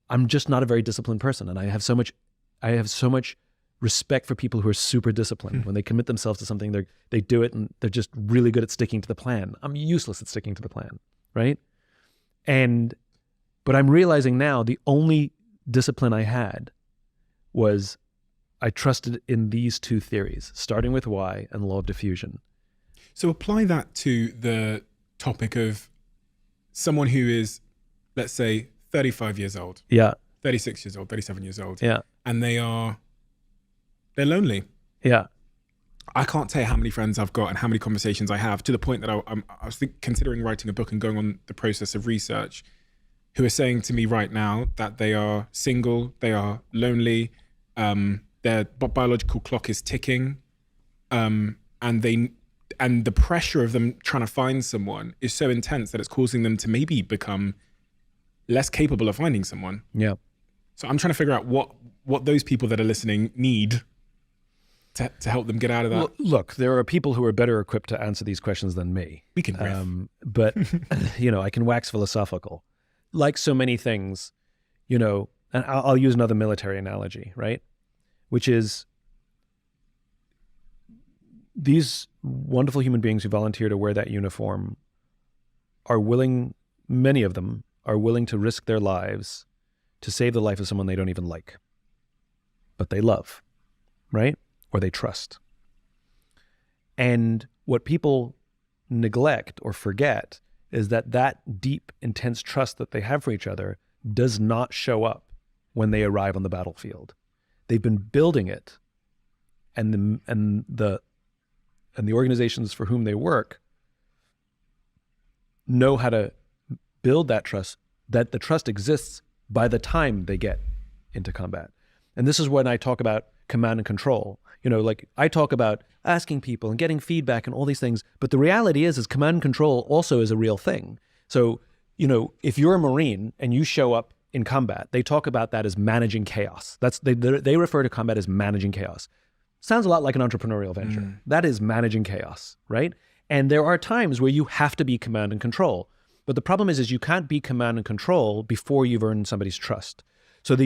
I'm just not a very disciplined person. And I have so much respect for people who are super disciplined. When they commit themselves to something, they do it, and they're just really good at sticking to the plan. I'm useless at sticking to the plan, right? But I'm realizing now the only discipline I had was I trusted in these two theories, starting with why and law of diffusion. So apply that to the topic of someone who is, let's say, 35 years old. Yeah. 36 years old, 37 years old. Yeah. And they're lonely. Yeah. I can't tell you how many friends I've got and how many conversations I have, to the point that I was considering writing a book and going on the process of research, who are saying to me right now that they are single, they are lonely, their biological clock is ticking, and the pressure of them trying to find someone is so intense that it's causing them to maybe become less capable of finding someone. Yeah. So I'm trying to figure out what those people that are listening need to help them get out of that. Look, there are people who are better equipped to answer these questions than me. We can riff. But, I can wax philosophical. Like so many things, and I'll use another military analogy, right? which is these wonderful human beings who volunteer to wear that uniform are willing, many of them are willing to risk their lives to save the life of someone they don't even like, but they love, right? Or they trust. And what people neglect or forget is that that deep, intense trust that they have for each other does not show up when they arrive on the battlefield. They've been building it, and the organizations for whom they work know how to build that trust, that the trust exists by the time they get into combat. And this is when I talk about command and control. You know, like I talk about asking people and getting feedback and all these things, but the reality is command and control also is a real thing. So, you know, if you're a Marine and you show up in combat, they talk about that as managing chaos. They refer to combat as managing chaos. Sounds a lot like an entrepreneurial venture. That is managing chaos, right? And there are times where you have to be command and control. But the problem is you can't be command and control before you've earned somebody's trust. So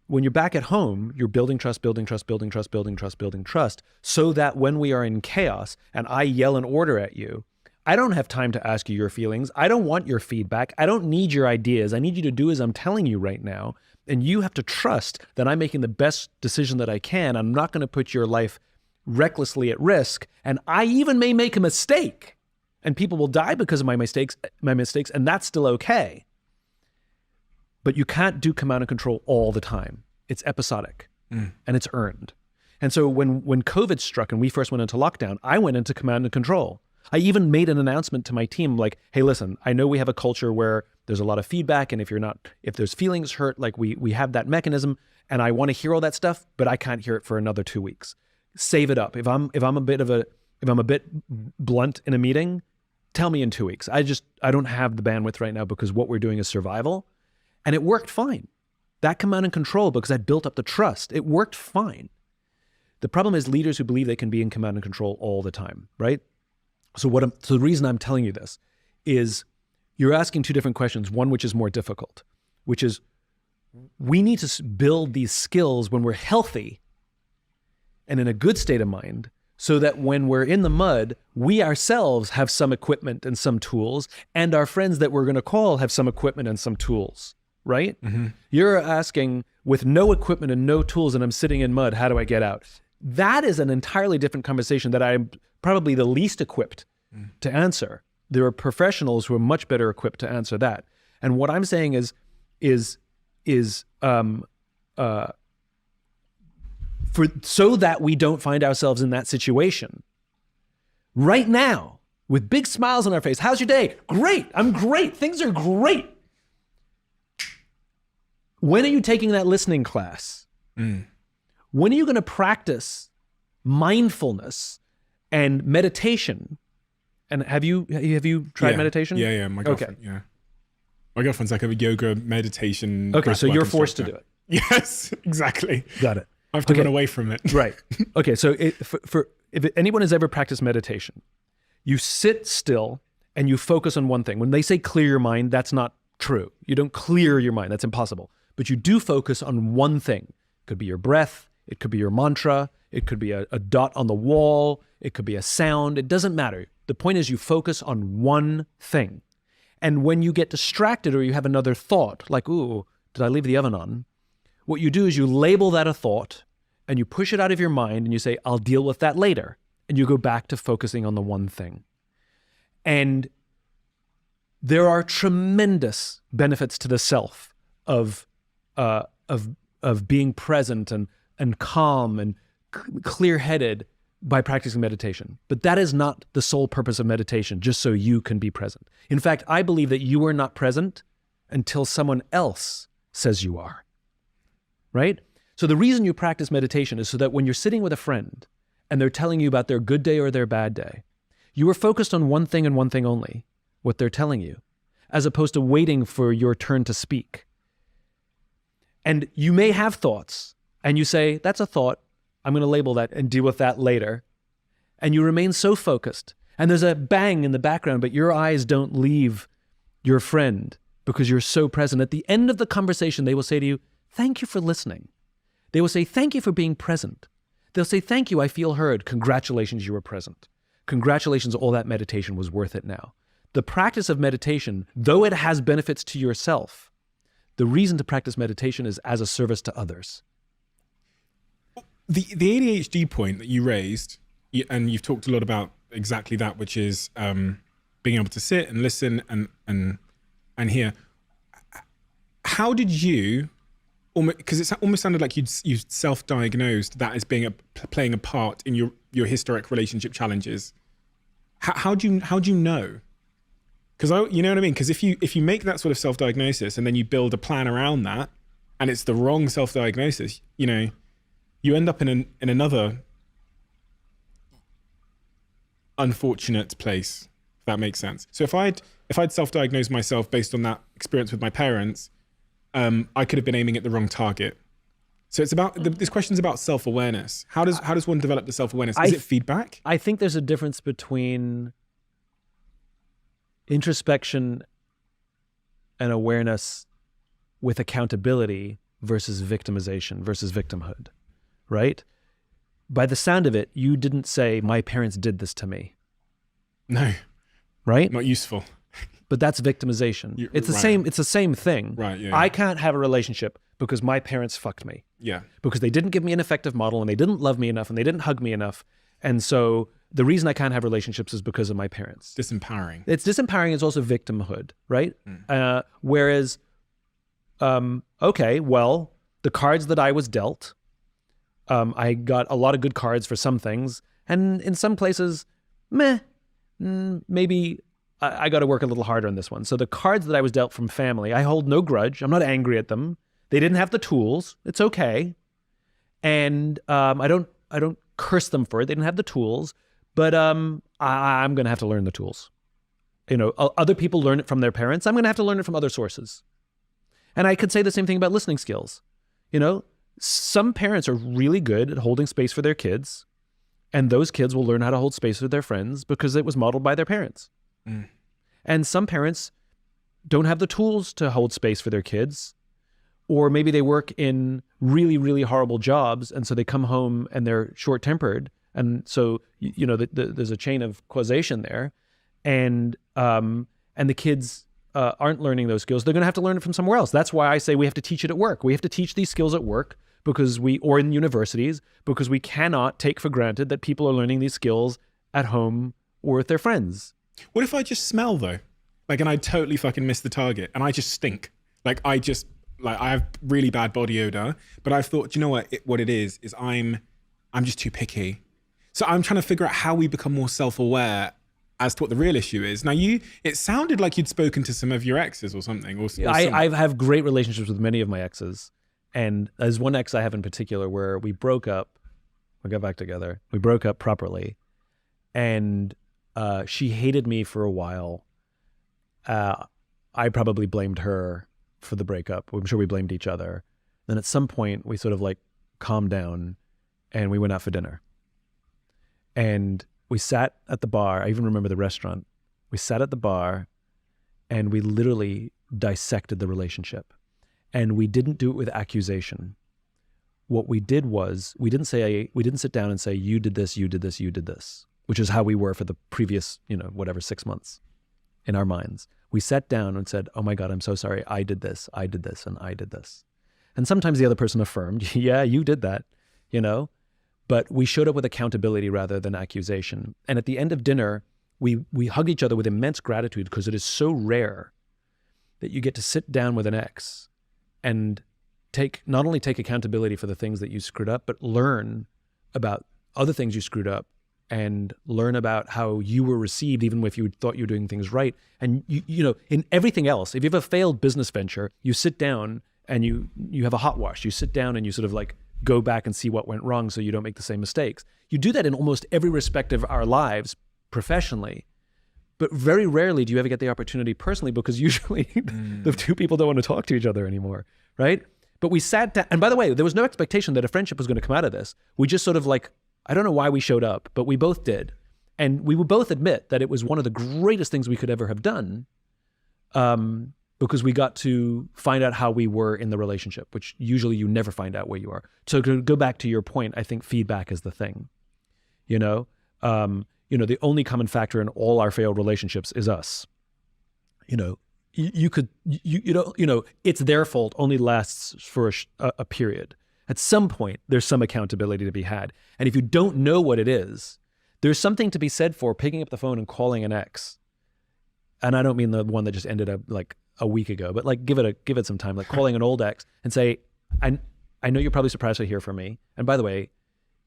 when you're back at home, you're building trust, building trust, building trust, building trust, building trust, so that when we are in chaos and I yell an order at you, I don't have time to ask you your feelings. I don't want your feedback. I don't need your ideas. I need you to do as I'm telling you right now. And you have to trust that I'm making the best decision that I can. I'm not going to put your life recklessly at risk. And I even may make a mistake. And people will die because of my mistakes, and that's still okay. But you can't do command and control all the time. It's episodic and it's earned. And so when COVID struck and we first went into lockdown, I went into command and control. I even made an announcement to my team like, hey, listen, I know we have a culture where there's a lot of feedback, and if there's feelings hurt, like we have that mechanism, and I want to hear all that stuff, but I can't hear it for another 2 weeks. Save it up. If I'm a bit blunt in a meeting, tell me in 2 weeks. I don't have the bandwidth right now because what we're doing is survival. And it worked fine. That command and control, because I built up the trust, it worked fine. The problem is leaders who believe they can be in command and control all the time, right? So the reason I'm telling you this is you're asking two different questions, one which is more difficult, which is we need to build these skills when we're healthy and in a good state of mind, so that when we're in the mud, we ourselves have some equipment and some tools, and our friends that we're going to call have some equipment and some tools, right? Mm-hmm. You're asking, with no equipment and no tools, and I'm sitting in mud, how do I get out? That is an entirely different conversation that I'm probably the least equipped to answer. There are professionals who are much better equipped to answer that. And what I'm saying is so that we don't find ourselves in that situation. Right now, with big smiles on our face, how's your day? Great, I'm great, things are great. When are you taking that listening class? When are you going to practice mindfulness and meditation? And have you tried meditation? Yeah, my girlfriend, yeah. My girlfriend's like a yoga meditation. Okay, so you're forced to do it. Yes, exactly. Got it. I have to run away from it. Right. Okay, so if anyone has ever practiced meditation, you sit still and you focus on one thing. When they say clear your mind, that's not true. You don't clear your mind. That's impossible. But you do focus on one thing. It could be your breath. It could be your mantra. It could be a dot on the wall. It could be a sound. It doesn't matter. The point is you focus on one thing. And when you get distracted or you have another thought, like, ooh, did I leave the oven on? What you do is you label that a thought and you push it out of your mind and you say, I'll deal with that later. And you go back to focusing on the one thing. And there are tremendous benefits to the self of being present and calm and clear-headed by practicing meditation. But that is not the sole purpose of meditation, just so you can be present. In fact, I believe that you are not present until someone else says you are, right? So the reason you practice meditation is so that when you're sitting with a friend and they're telling you about their good day or their bad day, you are focused on one thing and one thing only, what they're telling you, as opposed to waiting for your turn to speak. And you may have thoughts, and you say, that's a thought, I'm going to label that and deal with that later. And you remain so focused. And there's a bang in the background, but your eyes don't leave your friend because you're so present. At the end of the conversation, they will say to you, thank you for listening. They will say, thank you for being present. They'll say, thank you, I feel heard. Congratulations, you were present. Congratulations, all that meditation was worth it now. The practice of meditation, though it has benefits to yourself, the reason to practice meditation is as a service to others. The ADHD point that you raised, and you've talked a lot about exactly that, which is being able to sit and listen and hear. How did you, because it almost sounded like you self-diagnosed that as being playing a part in your historic relationship challenges. How do you know? Because you know what I mean? Because if you make that sort of self-diagnosis and then you build a plan around that, and it's the wrong self-diagnosis, you know, you end up in another unfortunate place. If that makes sense. So if I'd self-diagnosed myself based on that experience with my parents, I could have been aiming at the wrong target. So it's about this question's about self-awareness. How does one develop the self-awareness? Is it feedback? I think there's a difference between introspection and awareness with accountability versus victimization versus victimhood, right? By the sound of it, you didn't say, my parents did this to me. No. Right? Not useful. But that's victimization. It's the same thing. Right, yeah. I can't have a relationship because my parents fucked me. Yeah. Because they didn't give me an effective model and they didn't love me enough and they didn't hug me enough. And so the reason I can't have relationships is because of my parents. Disempowering. It's disempowering. It's also victimhood, right? Whereas, okay, well, the cards that I was dealt, I got a lot of good cards for some things. And in some places, maybe I got to work a little harder on this one. So the cards that I was dealt from family, I hold no grudge. I'm not angry at them. They didn't have the tools. It's okay. And I don't curse them for it. They didn't have the tools. But I'm going to have to learn the tools. You know, other people learn it from their parents. I'm going to have to learn it from other sources. And I could say the same thing about listening skills. You know, some parents are really good at holding space for their kids. And those kids will learn how to hold space with their friends because it was modeled by their parents. And some parents don't have the tools to hold space for their kids, or maybe they work in really, really horrible jobs, and so they come home and they're short-tempered, and so you know there's a chain of causation there, and the kids aren't learning those skills. They're going to have to learn it from somewhere else. That's why I say we have to teach it at work. We have to teach these skills at work or in universities, because we cannot take for granted that people are learning these skills at home or with their friends. What if I just smell though? Like, and I totally fucking miss the target and I just stink. I have really bad body odor, but I've thought, you know what it is I'm just too picky. So I'm trying to figure out how we become more self-aware as to what the real issue is. Now it sounded like you'd spoken to some of your exes or something. I have great relationships with many of my exes. And there's one ex I have in particular where we broke up, we got back together, we broke up properly. And she hated me for a while. I probably blamed her for the breakup. I'm sure we blamed each other. Then at some point we sort of like calmed down and we went out for dinner. And we sat at the bar. I even remember the restaurant. We sat at the bar and we literally dissected the relationship. And we didn't do it with accusation. What we did was we didn't sit down and say, you did this, you did this, you did this, which is how we were for the previous, 6 months in our minds. We sat down and said, oh my God, I'm so sorry. I did this, and I did this. And sometimes the other person affirmed, yeah, you did that, but we showed up with accountability rather than accusation. And at the end of dinner, we hugged each other with immense gratitude, because it is so rare that you get to sit down with an ex and not only take accountability for the things that you screwed up, but learn about other things you screwed up and learn about how you were received, even if you thought you were doing things right. And in everything else, if you have a failed business venture, you sit down and you have a hot wash. You sit down and you sort of like go back and see what went wrong so you don't make the same mistakes. You do that in almost every respect of our lives professionally. But very rarely do you ever get the opportunity personally, because usually the two people don't want to talk to each other anymore, right? But we sat down, and by the way, there was no expectation that a friendship was going to come out of this. We just sort of like, I don't know why we showed up, but we both did. And we would both admit that it was one of the greatest things we could ever have done. because we got to find out how we were in the relationship, which usually you never find out where you are. So to go back to your point, I think feedback is the thing. The only common factor in all our failed relationships is us. It's their fault only lasts for a period. At some point, there's some accountability to be had. And if you don't know what it is, there's something to be said for picking up the phone and calling an ex. And I don't mean the one that just ended up like a week ago, but like give it some time, like calling an old ex and say, I know you're probably surprised to hear from me. And by the way,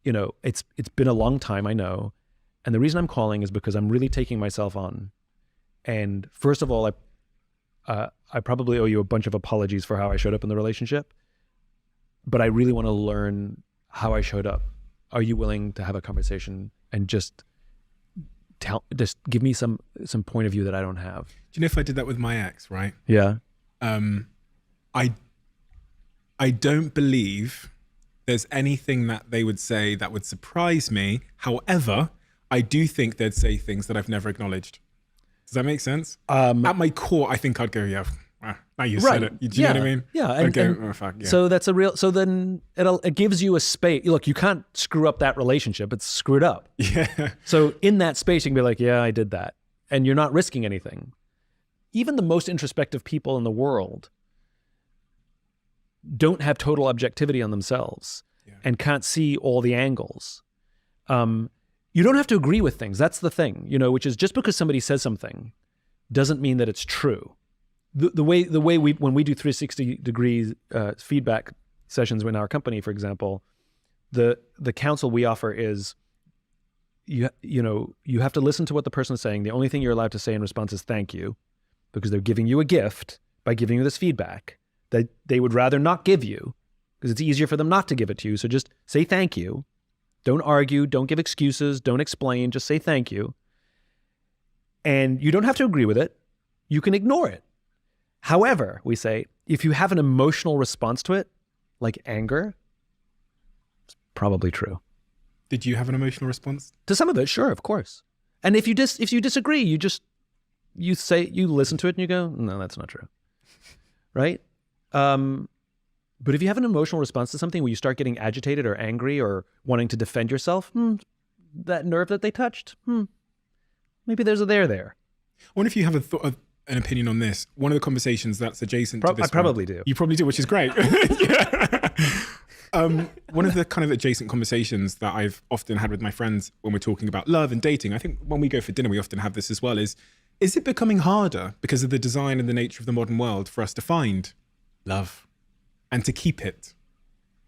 it's been a long time, I know. And the reason I'm calling is because I'm really taking myself on. And first of all, I probably owe you a bunch of apologies for how I showed up in the relationship, but I really want to learn how I showed up. Are you willing to have a conversation and just give me some point of view that I don't have? Do you know, if I did that with my ex, right? Yeah. I don't believe there's anything that they would say that would surprise me. However, I do think they'd say things that I've never acknowledged. Does that make sense? At my core, I think I'd go, yeah, now you said it. Do you know what I mean? Yeah. Oh, fuck, yeah. So then it gives you a space. Look, you can't screw up that relationship. It's screwed up. Yeah. So in that space, you can be like, yeah, I did that. And you're not risking anything. Even the most introspective people in the world don't have total objectivity on themselves and can't see all the angles. You don't have to agree with things. That's the thing, which is just because somebody says something doesn't mean that it's true. The way when we do 360 degrees feedback sessions in our company, for example, the counsel we offer is you have to listen to what the person is saying. The only thing you're allowed to say in response is thank you, because they're giving you a gift by giving you this feedback that they would rather not give you because it's easier for them not to give it to you. So just say thank you. Don't argue, don't give excuses, don't explain, just say thank you. And you don't have to agree with it. You can ignore it. However, we say, if you have an emotional response to it, like anger, it's probably true. Did you have an emotional response? To some of it, sure, of course. And if you disagree, you listen to it and you go, no, that's not true. Right? But if you have an emotional response to something where you start getting agitated or angry or wanting to defend yourself, that nerve that they touched, maybe there's a there. I wonder if you have an opinion on this. One of the conversations that's adjacent to this I probably do. You probably do, which is great. One of the kind of adjacent conversations that I've often had with my friends when we're talking about love and dating, I think when we go for dinner, we often have this as well, is it becoming harder because of the design and the nature of the modern world for us to find love and to keep it?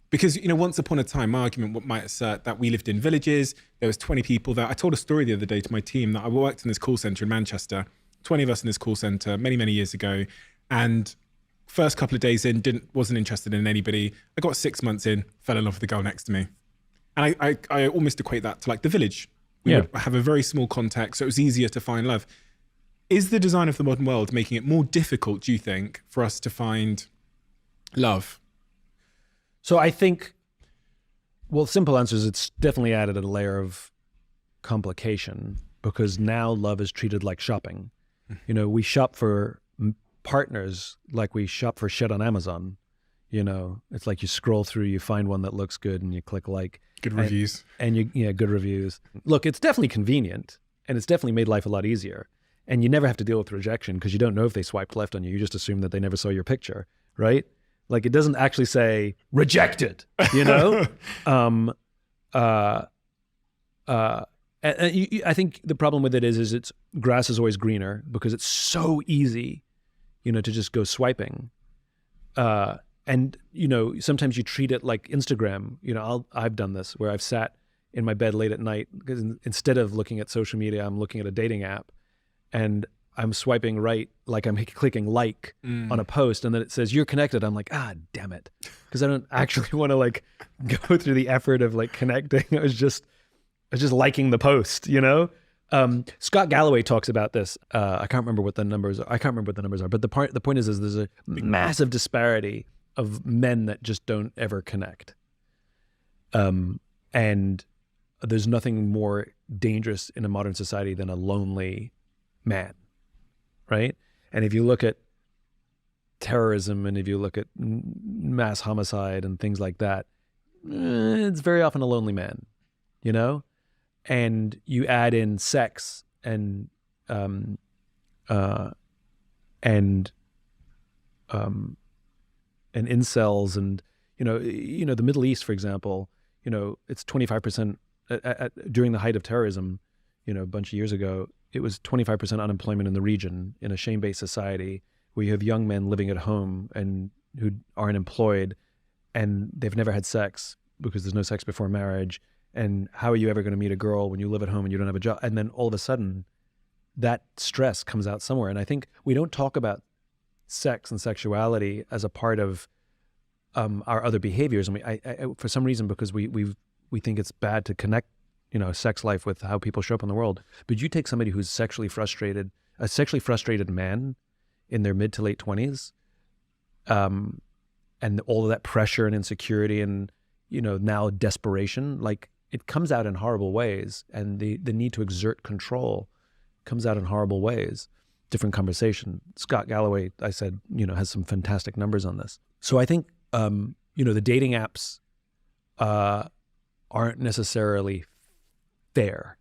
Because, once upon a time, my argument might assert that we lived in villages. There was 20 people there. I told a story the other day to my team that I worked in this call center in Manchester, 20 of us in this call center many, many years ago. And first couple of days in, wasn't interested in anybody. I got 6 months in, fell in love with the girl next to me. And I almost equate that to like the village. We would have a very small context, so it was easier to find love. Is the design of the modern world making it more difficult, do you think, for us to find love? So I think, simple answer is it's definitely added a layer of complication because now love is treated like shopping. We shop for partners like we shop for shit on Amazon. It's like you scroll through, you find one that looks good and you click like. Good reviews. Good reviews. Look, it's definitely convenient and it's definitely made life a lot easier. And you never have to deal with rejection because you don't know if they swiped left on you. You just assume that they never saw your picture, right? Like it doesn't actually say rejected, And I think the problem with it is it's grass is always greener because it's so easy, to just go swiping. And sometimes you treat it like Instagram. I've done this where I've sat in my bed late at night because instead of looking at social media, I'm looking at a dating app and I'm swiping right, like I'm clicking like on a post, and then it says you're connected. I'm like, damn it, because I don't actually want to like go through the effort of like connecting. I was just liking the post, Scott Galloway talks about this. I can't remember what the numbers are. But the point is there's a massive disparity of men that just don't ever connect. And there's nothing more dangerous in a modern society than a lonely man. Right? And if you look at terrorism and if you look at mass homicide and things like that, it's very often a lonely man, you know? And you add in sex and incels and, the Middle East, for example, it's 25% during the height of terrorism, a bunch of years ago, it was 25% unemployment in the region in a shame-based society where you have young men living at home and who aren't employed and they've never had sex because there's no sex before marriage. And how are you ever going to meet a girl when you live at home and you don't have a job? And then all of a sudden that stress comes out somewhere. And I think we don't talk about sex and sexuality as a part of our other behaviors. And I for some reason, because we think it's bad to connect, sex life with how people show up in the world. But you take somebody who's sexually frustrated, a sexually frustrated man in their mid to late 20s, and all of that pressure and insecurity and, now desperation, like it comes out in horrible ways. And the need to exert control comes out in horrible ways. Different conversation. Scott Galloway, I said, has some fantastic numbers on this. So I think, the dating apps aren't necessarily fair.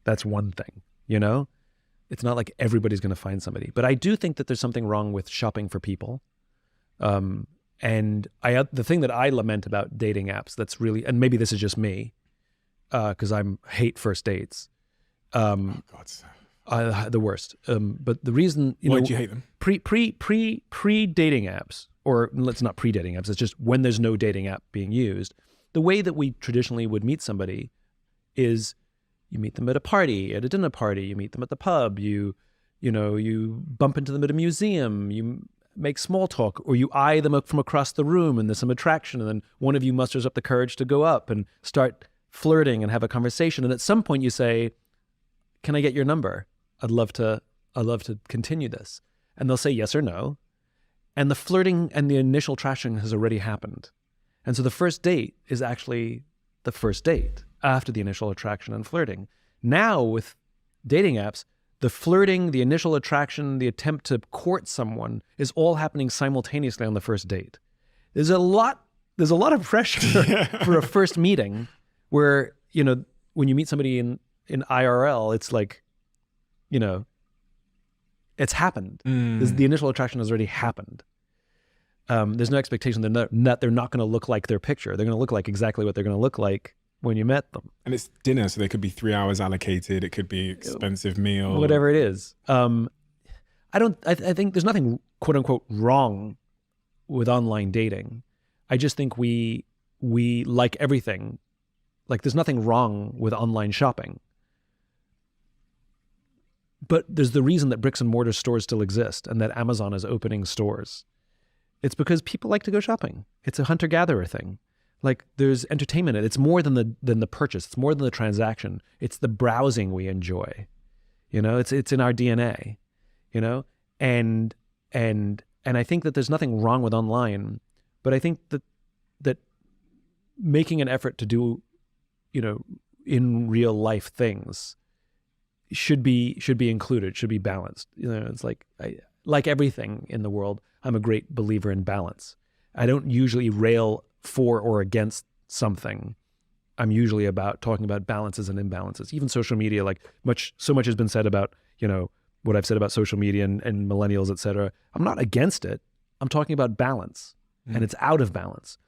That's one thing, It's not like everybody's going to find somebody. But I do think that there's something wrong with shopping for people. And the thing that I lament about dating apps that's really, and maybe this is just me, because hate first dates. Oh, God. The worst. But the reason, why do you hate them? Pre-dating apps, or let's not pre-dating apps, it's just when there's no dating app being used, the way that we traditionally would meet somebody is you meet them at a party, at a dinner party, you meet them at the pub, you bump into them at a museum, you make small talk, or you eye them up from across the room and there's some attraction, and then one of you musters up the courage to go up and start flirting and have a conversation. And at some point you say, can I get your number? I'd love to continue this. And they'll say yes or no. And the flirting and the initial attraction has already happened. And so the first date is actually the first date after the initial attraction and flirting. Now with dating apps, the flirting, the initial attraction, the attempt to court someone is all happening simultaneously on the first date. There's a lot of pressure for a first meeting where, when you meet somebody in IRL, it's like, it's happened. The initial attraction has already happened. There's no expectation that they're not going to look like their picture. They're going to look like exactly what they're going to look like when you met them. And it's dinner, so there could be 3 hours allocated. It could be expensive meal. Whatever it is. I think there's nothing quote unquote wrong with online dating. I just think we like everything. Like there's nothing wrong with online shopping. But there's the reason that bricks and mortar stores still exist and that Amazon is opening stores. It's because people like to go shopping. It's a hunter-gatherer thing. Like there's entertainment in it. It's more than the purchase. It's more than the transaction. It's the browsing we enjoy. It's in our DNA. And I think that there's nothing wrong with online, but I think that making an effort to do, in real life things should be included, should be balanced. It's like everything in the world, I'm a great believer in balance. I don't usually rail for or against something. I'm usually about talking about balances and imbalances. Even social media, so much has been said about, what I've said about social media and millennials, et cetera. I'm not against it. I'm talking about balance, and it's out of balance.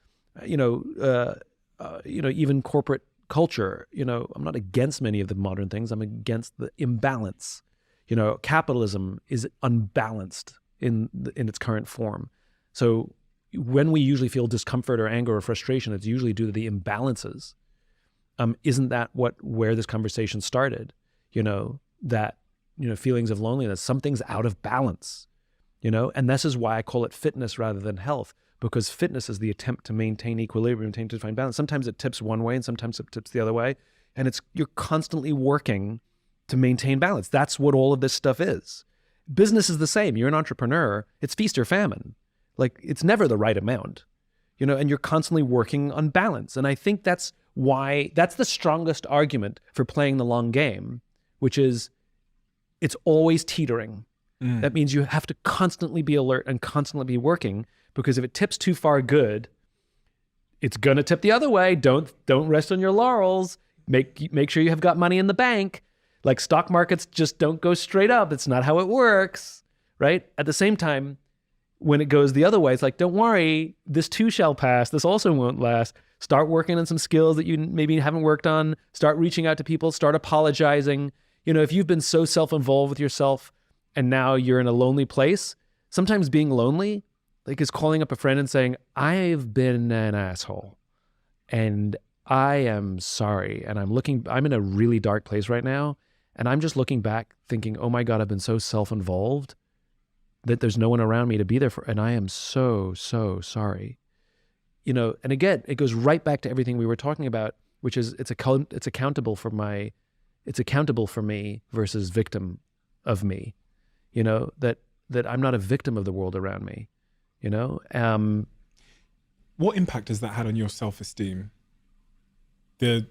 Even corporate culture, I'm not against many of the modern things. I'm against the imbalance. Capitalism is unbalanced in its current form. So when we usually feel discomfort or anger or frustration, it's usually due to the imbalances. Isn't that where this conversation started? That feelings of loneliness, something's out of balance. And this is why I call it fitness rather than health, because fitness is the attempt to maintain equilibrium, to find balance. Sometimes it tips one way and sometimes it tips the other way. And you're constantly working to maintain balance. That's what all of this stuff is. Business is the same. You're an entrepreneur. It's feast or famine. Like it's never the right amount, and you're constantly working on balance. And I think that's the strongest argument for playing the long game, which is it's always teetering. That means you have to constantly be alert and constantly be working, because if it tips too far good, it's gonna tip the other way. Don't rest on your laurels. Make sure you have got money in the bank. Like stock markets just don't go straight up. It's not how it works, right? At the same time, when it goes the other way, it's like, don't worry, this too shall pass. This also won't last. Start working on some skills that you maybe haven't worked on. Start reaching out to people. Start apologizing. You know, if you've been so self-involved with yourself and now you're in a lonely place, sometimes being lonely, like, is calling up a friend and saying, I've been an asshole and I am sorry. And I'm in a really dark place right now. And I'm just looking back thinking, oh my God, I've been so self-involved that there's no one around me to be there for, and I am so, so sorry. You know, and again, it goes right back to everything we were talking about, which is it's accountable for me versus victim of me. You know, that I'm not a victim of the world around me. You know, what impact has that had on your self-esteem? The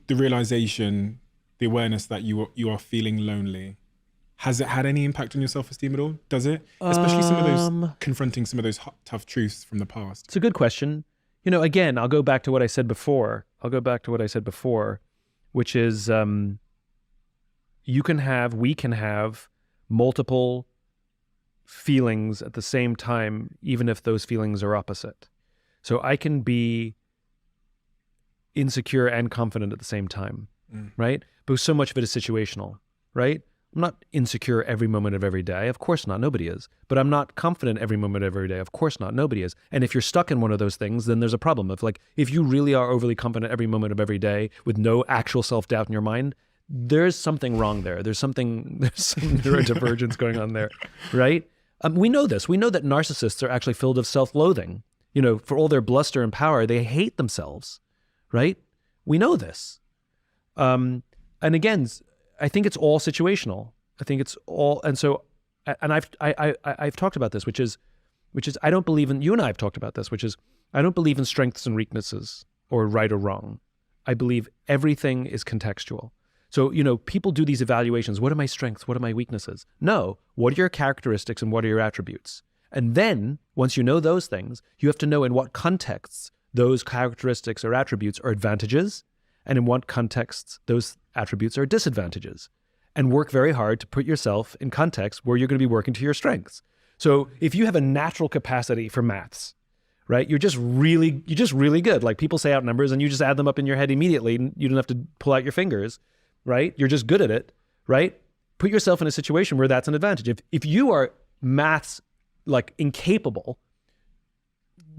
realization, the awareness that you are feeling lonely. Has it had any impact on your self-esteem at all? Does it? Especially some of those, confronting some of those tough truths from the past. It's a good question. You know, again, I'll go back to what I said before, which is we can have multiple feelings at the same time, even if those feelings are opposite. So I can be insecure and confident at the same time, right? Because so much of it is situational, right? I'm not insecure every moment of every day. Of course not. Nobody is. But I'm not confident every moment of every day. Of course not. Nobody is. And if you're stuck in one of those things, then there's a problem. If you really are overly confident every moment of every day with no actual self-doubt in your mind, there's something wrong there. There's some neurodivergence going on there, right? We know this. We know that narcissists are actually filled with self-loathing. You know, for all their bluster and power, they hate themselves, right? We know this. And again, I think it's all situational. I think it's all, and so, and I've talked about this, which is I don't believe in, you and I have talked about this, which is I don't believe in strengths and weaknesses or right or wrong. I believe everything is contextual. So, you know, people do these evaluations. What are my strengths? What are my weaknesses? No. What are your characteristics and what are your attributes? And then once you know those things, you have to know in what contexts those characteristics or attributes are advantages, and in what contexts those attributes are disadvantages, and work very hard to put yourself in context where you're going to be working to your strengths. So if you have a natural capacity for maths, right, you're just really good. Like, people say out numbers and you just add them up in your head immediately. And you don't have to pull out your fingers, right? You're just good at it, right? Put yourself in a situation where that's an advantage. If you are maths like incapable,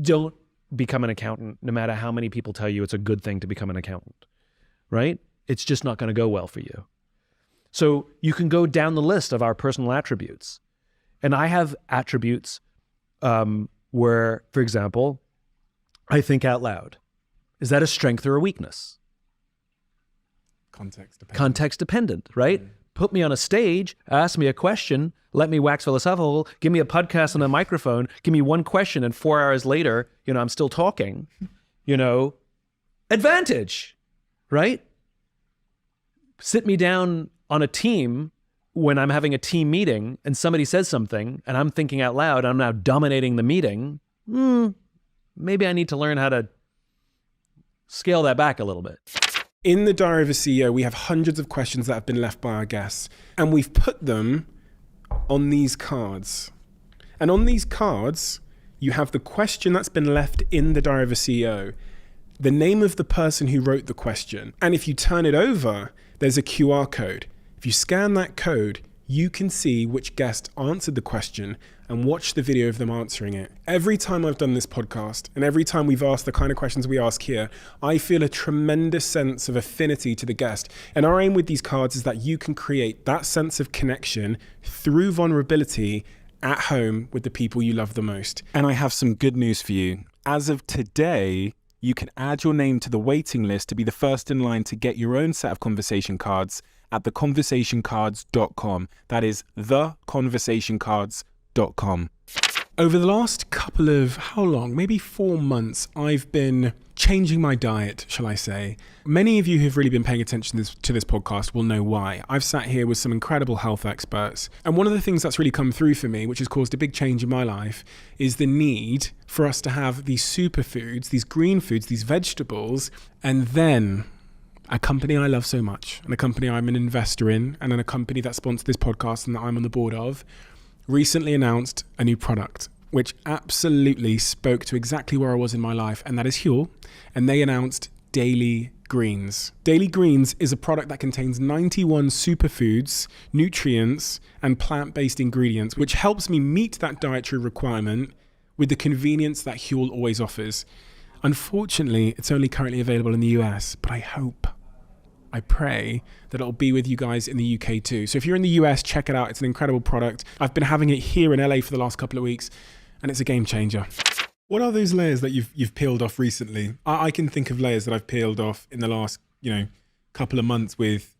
don't become an accountant, no matter how many people tell you it's a good thing to become an accountant, right? It's just not going to go well for you. So you can go down the list of our personal attributes. And I have attributes where, for example, I think out loud. Is that a strength or a weakness? Context dependent, right? Put me on a stage, ask me a question, let me wax philosophical, give me a podcast and a microphone, give me one question, and 4 hours later, you know, I'm still talking, you know, advantage, right? Sit me down on a team when I'm having a team meeting and somebody says something and I'm thinking out loud, I'm now dominating the meeting. Maybe I need to learn how to scale that back a little bit. In the Diary of a CEO, we have hundreds of questions that have been left by our guests, and we've put them on these cards. And on these cards, you have the question that's been left in the Diary of a CEO, the name of the person who wrote the question. And if you turn it over, there's a QR code. If you scan that code, you can see which guest answered the question and watch the video of them answering it. Every time I've done this podcast and every time we've asked the kind of questions we ask here, I feel a tremendous sense of affinity to the guest. And our aim with these cards is that you can create that sense of connection through vulnerability at home with the people you love the most. And I have some good news for you. As of today, you can add your name to the waiting list to be the first in line to get your own set of conversation cards at theconversationcards.com. That is theconversationcards.com. Over the last couple of, how long? Maybe 4 months, I've been changing my diet, shall I say. Many of you who've really been paying attention to this podcast will know why. I've sat here with some incredible health experts. And one of the things that's really come through for me, which has caused a big change in my life, is the need for us to have these superfoods, these green foods, these vegetables, and then a company I love so much, and a company I'm an investor in, and then a company that sponsored this podcast and that I'm on the board of, recently announced a new product which absolutely spoke to exactly where I was in my life, and that is Huel. And they announced Daily Greens. Daily Greens is a product that contains 91 superfoods, nutrients, and plant-based ingredients, which helps me meet that dietary requirement with the convenience that Huel always offers. Unfortunately, it's only currently available in the US, but I pray that it'll be with you guys in the UK too. So if you're in the US, check it out. It's an incredible product. I've been having it here in LA for the last couple of weeks, and it's a game changer. What are those layers that you've peeled off recently? I can think of layers that I've peeled off in the last, couple of months with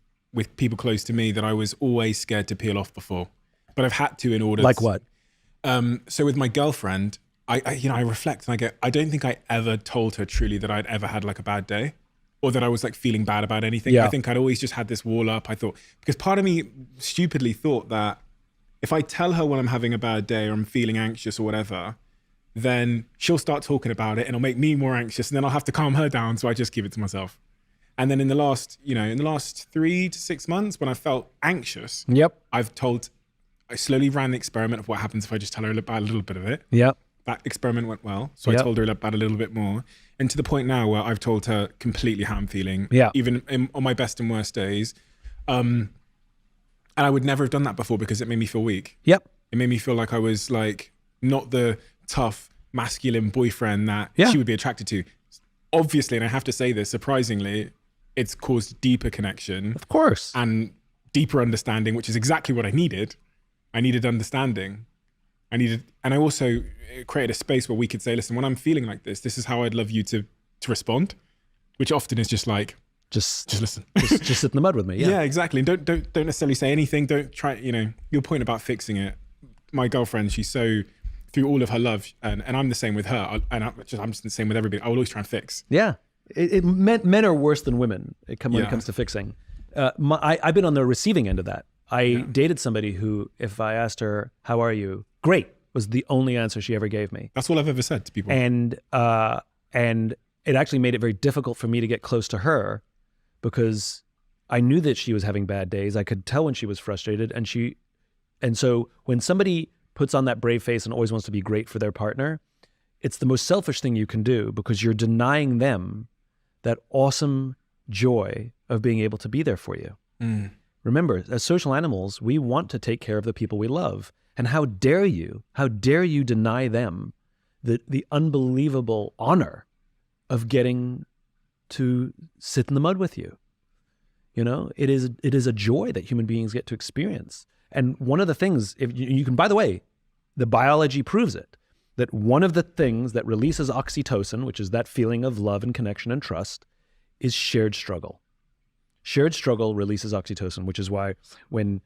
people close to me that I was always scared to peel off before, but I've had to in order. Like what? So with my girlfriend, I reflect and I go, I don't think I ever told her truly that I'd ever had like a bad day, or that I was like feeling bad about anything. Yeah. I think I'd always just had this wall up. I thought, because part of me stupidly thought that if I tell her when I'm having a bad day or I'm feeling anxious or whatever, then she'll start talking about it and it'll make me more anxious, and then I'll have to calm her down. So I just keep it to myself. And then in the last 3 to 6 months when I felt anxious, Yep. I slowly ran the experiment of what happens if I just tell her about a little bit of it. Yep. That experiment went well. So Yep. I told her about a little bit more. And to the point now where I've told her completely how I'm feeling, Yeah. even on my best and worst days. And I would never have done that before because it made me feel weak. Yep. It made me feel like I was like not the tough, masculine boyfriend that Yeah. she would be attracted to. Obviously, and I have to say this, surprisingly, it's caused deeper connection Of course. and deeper understanding, which is exactly what I needed. I needed understanding. And I also created a space where we could say, listen, when I'm feeling like this is how I'd love you to respond, which often is just like, Just listen. just sit in the mud with me. Yeah. Yeah, exactly. And don't necessarily say anything. Don't try, your point about fixing it. My girlfriend, she's so, through all of her love, and I'm the same with her, I'm just the same with everybody. I will always try and fix. Yeah. Men are worse than women when Yeah. it comes to fixing. I've been on the receiving end of that. I dated somebody who, if I asked her, how are you? Great, was the only answer she ever gave me. That's all I've ever said to people. And it actually made it very difficult for me to get close to her because I knew that she was having bad days. I could tell when she was frustrated, and so when somebody puts on that brave face and always wants to be great for their partner, it's the most selfish thing you can do because you're denying them that awesome joy of being able to be there for you. Remember, as social animals, we want to take care of the people we love. And how dare you deny them the unbelievable honor of getting to sit in the mud with you? It is a joy that human beings get to experience. And one of the things, if you can, by the way, the biology proves it, that one of the things that releases oxytocin, which is that feeling of love and connection and trust, is shared struggle. Shared struggle releases oxytocin, which is why when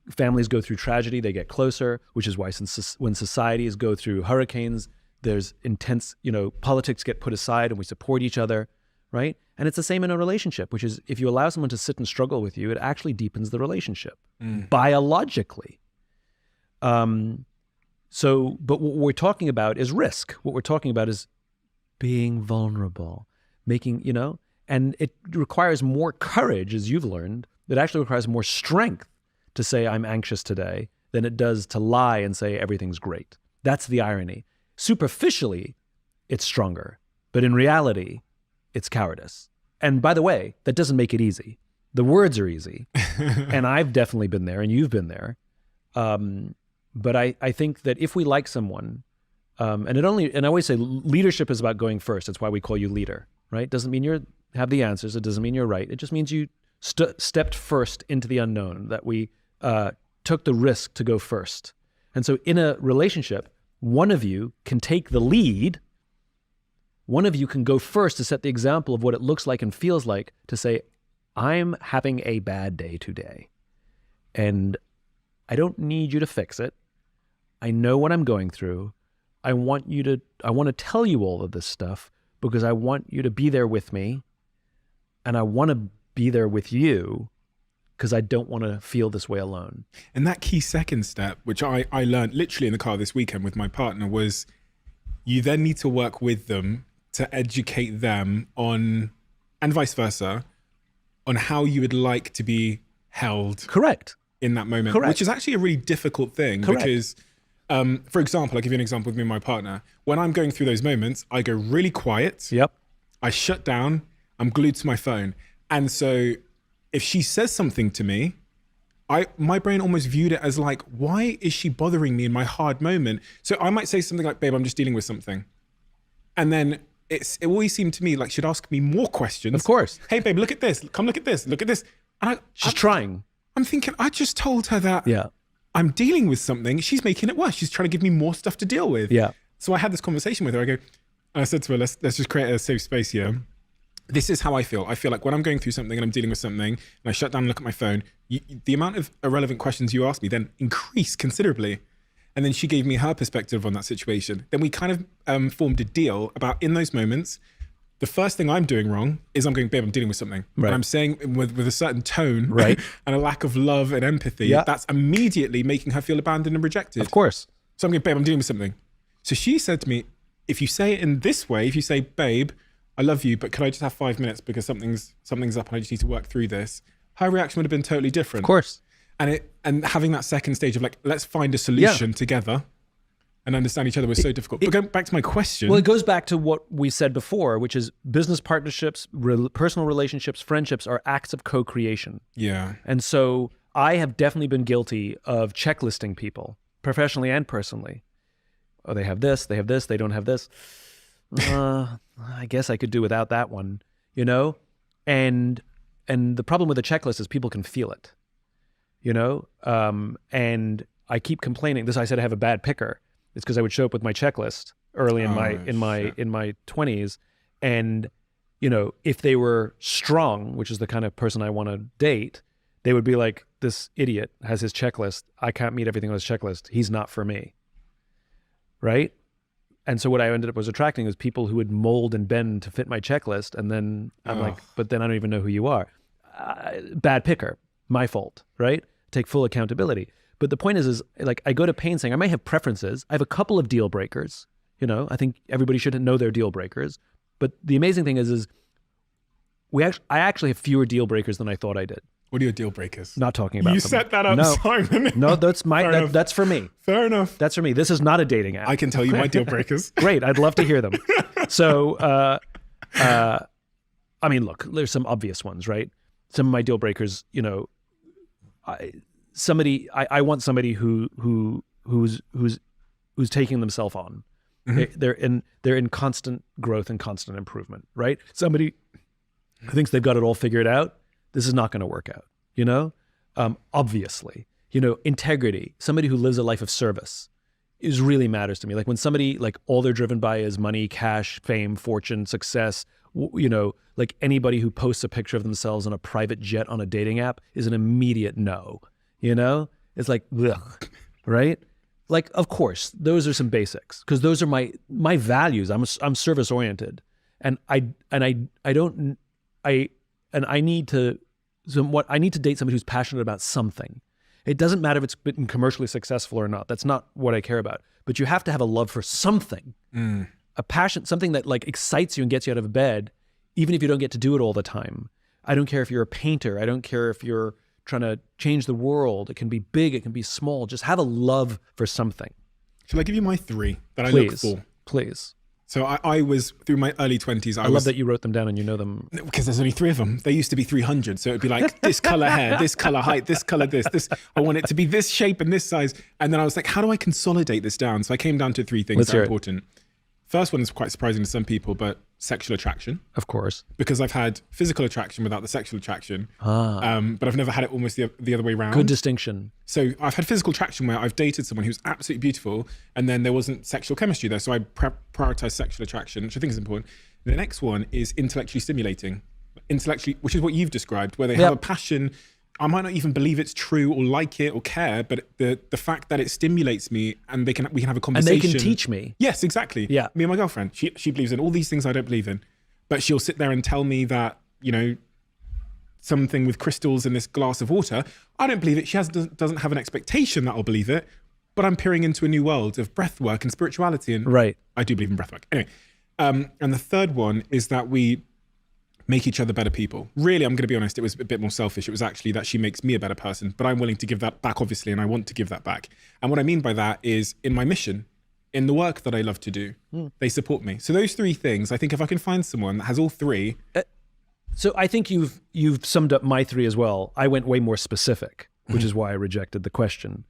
families go through tragedy, they get closer, which is why when societies go through hurricanes, there's intense, politics get put aside and we support each other, right? And it's the same in a relationship, which is if you allow someone to sit and struggle with you, it actually deepens the relationship biologically. But what we're talking about is risk. What we're talking about is being vulnerable, making, and it requires more courage, as you've learned. It actually requires more strength to say I'm anxious today than it does to lie and say everything's great. That's the irony. Superficially, it's stronger, but in reality, it's cowardice. And by the way, that doesn't make it easy. The words are easy, and I've definitely been there, and you've been there. But I think that if we like someone, and I always say leadership is about going first. That's why we call you leader, right? Doesn't mean you have the answers. It doesn't mean you're right. It just means you stepped first into the unknown, that we took the risk to go first. And so in a relationship, one of you can take the lead. One of you can go first to set the example of what it looks like and feels like to say, I'm having a bad day today, and I don't need you to fix it. I know what I'm going through, I want to tell you all of this stuff because I want you to be there with me, and I want to be there with you because I don't want to feel this way alone. And that key second step, which I learned literally in the car this weekend with my partner, was you then need to work with them to educate them on, and vice versa, on how you would like to be held. Correct. In that moment, Correct. which is actually a really difficult thing. Correct. Because, for example, I'll give you an example with me and my partner. When I'm going through those moments, I go really quiet. Yep. I shut down. I'm glued to my phone. And so if she says something to me, my brain almost viewed it as like, why is she bothering me in my hard moment? So I might say something like, babe, I'm just dealing with something. And then it always seemed to me like she'd ask me more questions. Of course. Hey, babe, look at this. Come look at this. Look at this. And She's trying. I'm thinking, I just told her that Yeah. I'm dealing with something. She's making it worse. She's trying to give me more stuff to deal with. Yeah. So I had this conversation with her. I said to her, let's just create a safe space here. This is how I feel. I feel like when I'm going through something and I'm dealing with something and I shut down and look at my phone, the amount of irrelevant questions you ask me then increase considerably. And then she gave me her perspective on that situation. Then we kind of formed a deal about in those moments, the first thing I'm doing wrong is I'm going, babe, I'm dealing with something. Right. And I'm saying with a certain tone Right. and a lack of love and empathy, Yeah. that's immediately making her feel abandoned and rejected. Of course. So I'm going, babe, I'm dealing with something. So she said to me, if you say it in this way, if you say, babe, I love you, but could I just have 5 minutes because something's up and I just need to work through this, her reaction would have been totally different. Of course. And having that second stage of like, let's find a solution together and understand each other was so difficult. But going back to my question. Well, it goes back to what we said before, which is business partnerships, personal relationships, friendships are acts of co-creation. Yeah. And so I have definitely been guilty of checklisting people, professionally and personally. Oh, they have this, they don't have this. I guess I could do without that one, you know? And the problem with a checklist is people can feel it, you know? And I keep complaining. I said I have a bad picker. It's because I would show up with my checklist early in my 20s, and you know, if they were strong, which is the kind of person I want to date, they would be like, this idiot has his checklist. I can't meet everything on his checklist. He's not for me, right? And so what I ended up was attracting was people who would mold and bend to fit my checklist, and then I'm like, but then I don't even know who you are. Bad picker, my fault, right? Take full accountability. But the point is like, I go to pain saying I may have preferences. I have a couple of deal breakers. You know, I think everybody should know their deal breakers. But the amazing thing is I actually have fewer deal breakers than I thought I did. What are your deal breakers? Not talking about You them. set that up, No. Simon. No, that's that's for me. Fair enough. That's for me. This is not a dating app. I can tell you my deal breakers. Great. I'd love to hear them. So, I mean, look, there's some obvious ones, right? Some of my deal breakers, you know, I want somebody who's taking themselves on. Mm-hmm. They're in constant growth and constant improvement, right? Somebody who thinks they've got it all figured out, this is not going to work out, you know? Obviously, you know, integrity, somebody who lives a life of service really matters to me. Like when somebody, like all they're driven by is money, cash, fame, fortune, success, you know, like anybody who posts a picture of themselves on a private jet on a dating app is an immediate no, you know? It's like, ugh, right? Like, of course, those are some basics because those are my values. I'm service oriented, and I need to date somebody who's passionate about something. It doesn't matter if it's been commercially successful or not. That's not what I care about. But you have to have a love for something, a passion, something that like excites you and gets you out of bed, even if you don't get to do it all the time. I don't care if you're a painter. I don't care if you're trying to change the world. It can be big. It can be small. Just have a love for something. Shall I give you my 3 that I look for? Please. So I was, through my early 20s, I love that you wrote them down and you know them. Because there's only 3 of them. There used to be 300. So it'd be like this color hair, this color height, this color this. I want it to be this shape and this size. And then I was like, how do I consolidate this down? So I came down to 3 things that are important. First one is quite surprising to some people, but sexual attraction. Of course. Because I've had physical attraction without the sexual attraction. But I've never had it almost the other way around. Good distinction. So I've had physical attraction where I've dated someone who's absolutely beautiful and then there wasn't sexual chemistry there. So I prioritize sexual attraction, which I think is important. The next one is intellectually stimulating. Which is what you've described, where they have a passion. I might not even believe it's true or like it or care, but the fact that it stimulates me and we can have a And conversation. they can teach me. Yes, exactly. Yeah. Me and my girlfriend, she believes in all these things I don't believe in, but she'll sit there and tell me that, you know, something with crystals in this glass of water. I don't believe it. She doesn't have an expectation that I'll believe it, but I'm peering into a new world of breath work and spirituality. And Right. I do believe in breath work. Anyway, and the third one is that we make each other better people. Really, I'm going to be honest, it was a bit more selfish. It was actually that she makes me a better person, but I'm willing to give that back, obviously, and I want to give that back. And what I mean by that is in my mission, in the work that I love to do, they support me. So those three things, I think if I can find someone that has all three. So I think you've summed up my three as well. I went way more specific, which is why I rejected the question.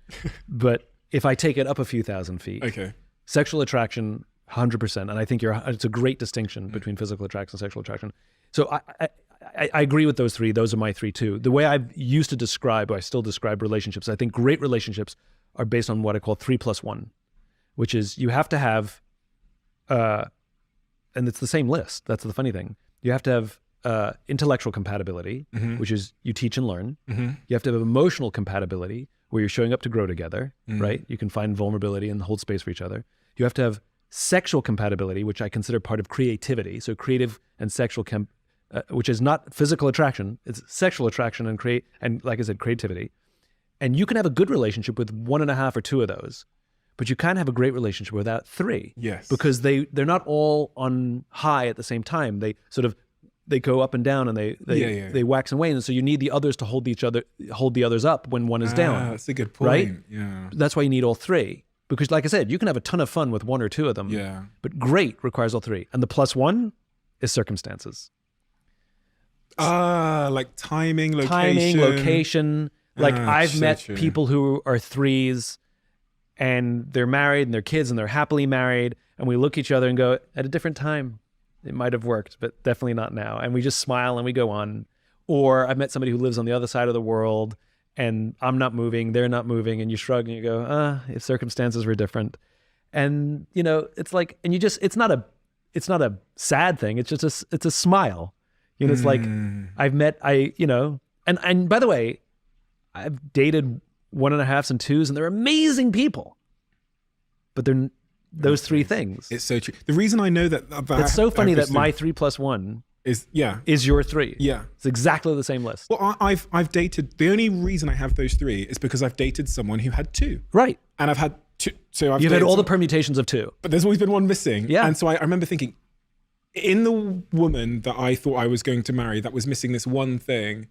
But if I take it up a few thousand feet, Okay. sexual attraction, 100%. And I think it's a great distinction between physical attraction and sexual attraction. So I agree with those three. Those are my three too. The way I used to describe, or I still describe relationships, I think great relationships are based on what I call 3+1, which is you have to have, and it's the same list. That's the funny thing. You have to have intellectual compatibility, which is you teach and learn. You have to have emotional compatibility, where you're showing up to grow together, right? You can find vulnerability and hold space for each other. You have to have sexual compatibility, which I consider part of creativity. So creative and sexual, which is not physical attraction, it's sexual attraction and like I said, creativity. And you can have a good relationship with 1.5 or 2 of those, but you can't have a great relationship without 3. Yes. Because they're not all on high at the same time. They go up and down, and they wax and wane. And so you need the others to hold the others up when one is down. That's a good point. Right? Yeah. That's why you need all 3. Because like I said, you can have a ton of fun with 1 or 2 of them. Yeah. But great requires all 3. And the +1 is circumstances. Like timing, location. Like I've so met true. people who are 3s and they're married and they're kids and they're happily married. And we look at each other and go, at a different time, it might have worked, but definitely not now. And we just smile and we go on. Or I've met somebody who lives on the other side of the world and I'm not moving, they're not moving, and you shrug and you go, if circumstances were different. And you know, it's like, and you just, it's not a sad thing. It's just it's a smile. You know, it's like and by the way, I've dated 1.5s and 2s and they're amazing people, but they're those 3 things. It's so true. The reason I know that It's so funny that my 3+1 is your 3. Yeah. It's exactly the same list. Well, I've dated. The only reason I have those 3 is because I've dated someone who had 2. Right. And I've had 2. So You've had all the permutations of 2. but there's always been one missing. Yeah. And so I remember thinking, in the woman that I thought I was going to marry, that was missing this one thing.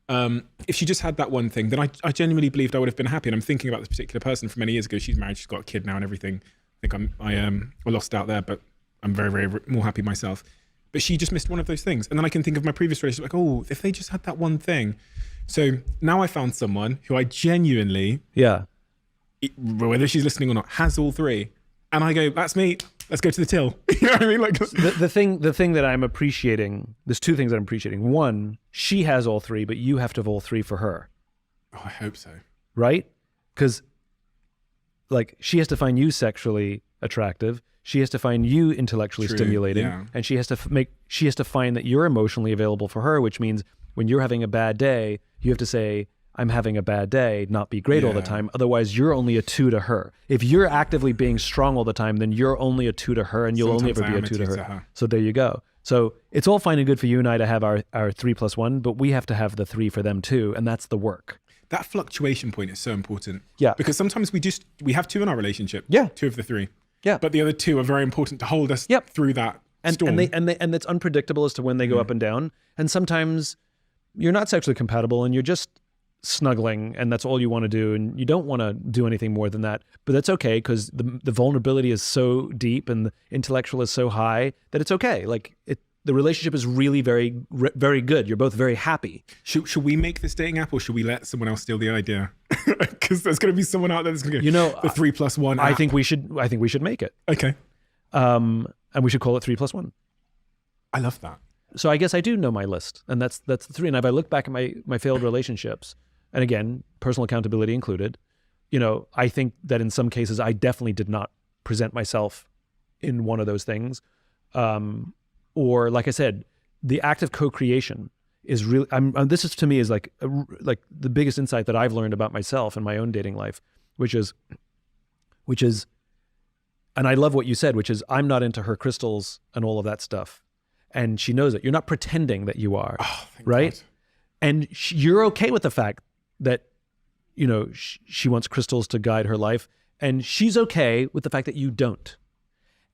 If she just had that one thing, then I genuinely believed I would have been happy. And I'm thinking about this particular person from many years ago. She's married. She's got a kid now and everything. I think I lost out there, but I'm very, very more happy myself. But she just missed one of those things. And then I can think of my previous relationship, like, oh, if they just had that one thing. So now I found someone who I genuinely, whether she's listening or not, has all 3. And I go, that's me. Let's go to the till. You know what I mean? Like the thing that I'm appreciating, there's 2 things that I'm appreciating. One, she has all 3, but you have to have all 3 for her. Oh, I hope so. Right? Because like she has to find you sexually attractive. She has to find you intellectually stimulating, and she has to find that you're emotionally available for her, which means when you're having a bad day, you have to say, I'm having a bad day, not be great all the time. Otherwise, you're only a 2 to her. If you're actively being strong all the time, then you're only a 2 to her, and you'll Sometimes only ever I be a am 2 to her. So there you go. So it's all fine and good for you and I to have our 3+1, but we have to have the 3 for them too, and that's the work. That fluctuation point is so important. Yeah. Because sometimes we have 2 in our relationship. Yeah. 2 of the 3. Yeah. But the other 2 are very important to hold us through that storm. And it's unpredictable as to when they go up and down. And sometimes you're not sexually compatible and you're just snuggling and that's all you want to do. And you don't want to do anything more than that. But that's okay because the vulnerability is so deep and the intellectual is so high that it's okay. Like the relationship is really very, very good. You're both very happy. Should we make this dating app or should we let someone else steal the idea? Because there's going to be someone out there that's going to go, the 3+1 app. I think we should make it. Okay. And we should call it 3+1. I love that. So I guess I do know my list, and that's the 3. And if I look back at my failed relationships, and again, personal accountability included, I think that in some cases I definitely did not present myself in one of those things. Or like I said, the act of co-creation is really, this is to me is like the biggest insight that I've learned about myself in my own dating life, which is, and I love what you said, which is I'm not into her crystals and all of that stuff. And she knows it. You're not pretending that you are, right? God. And you're okay with the fact that, you know, she wants crystals to guide her life, and she's okay with the fact that you don't.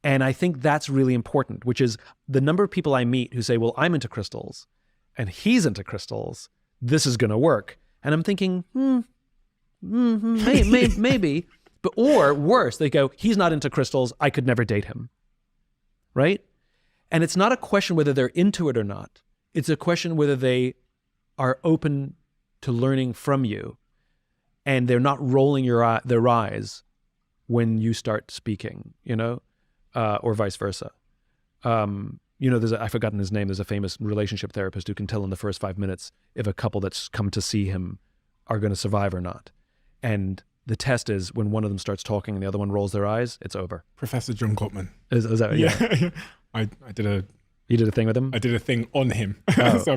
And I think that's really important, which is the number of people I meet who say, well, I'm into crystals and he's into crystals. This is going to work. And I'm thinking, maybe. But, or worse, they go, he's not into crystals. I could never date him. Right? And it's not a question whether they're into it or not. It's a question whether they are open to learning from you and they're not rolling their eyes when you start speaking, you know? Or vice versa. You know, I've forgotten his name. There's a famous relationship therapist who can tell in the first 5 minutes if a couple that's come to see him are going to survive or not. And the test is when one of them starts talking and the other one rolls their eyes, it's over. Professor John Gottman. Is that Yeah. I did a You did a thing with him? I did a thing on him. Oh. So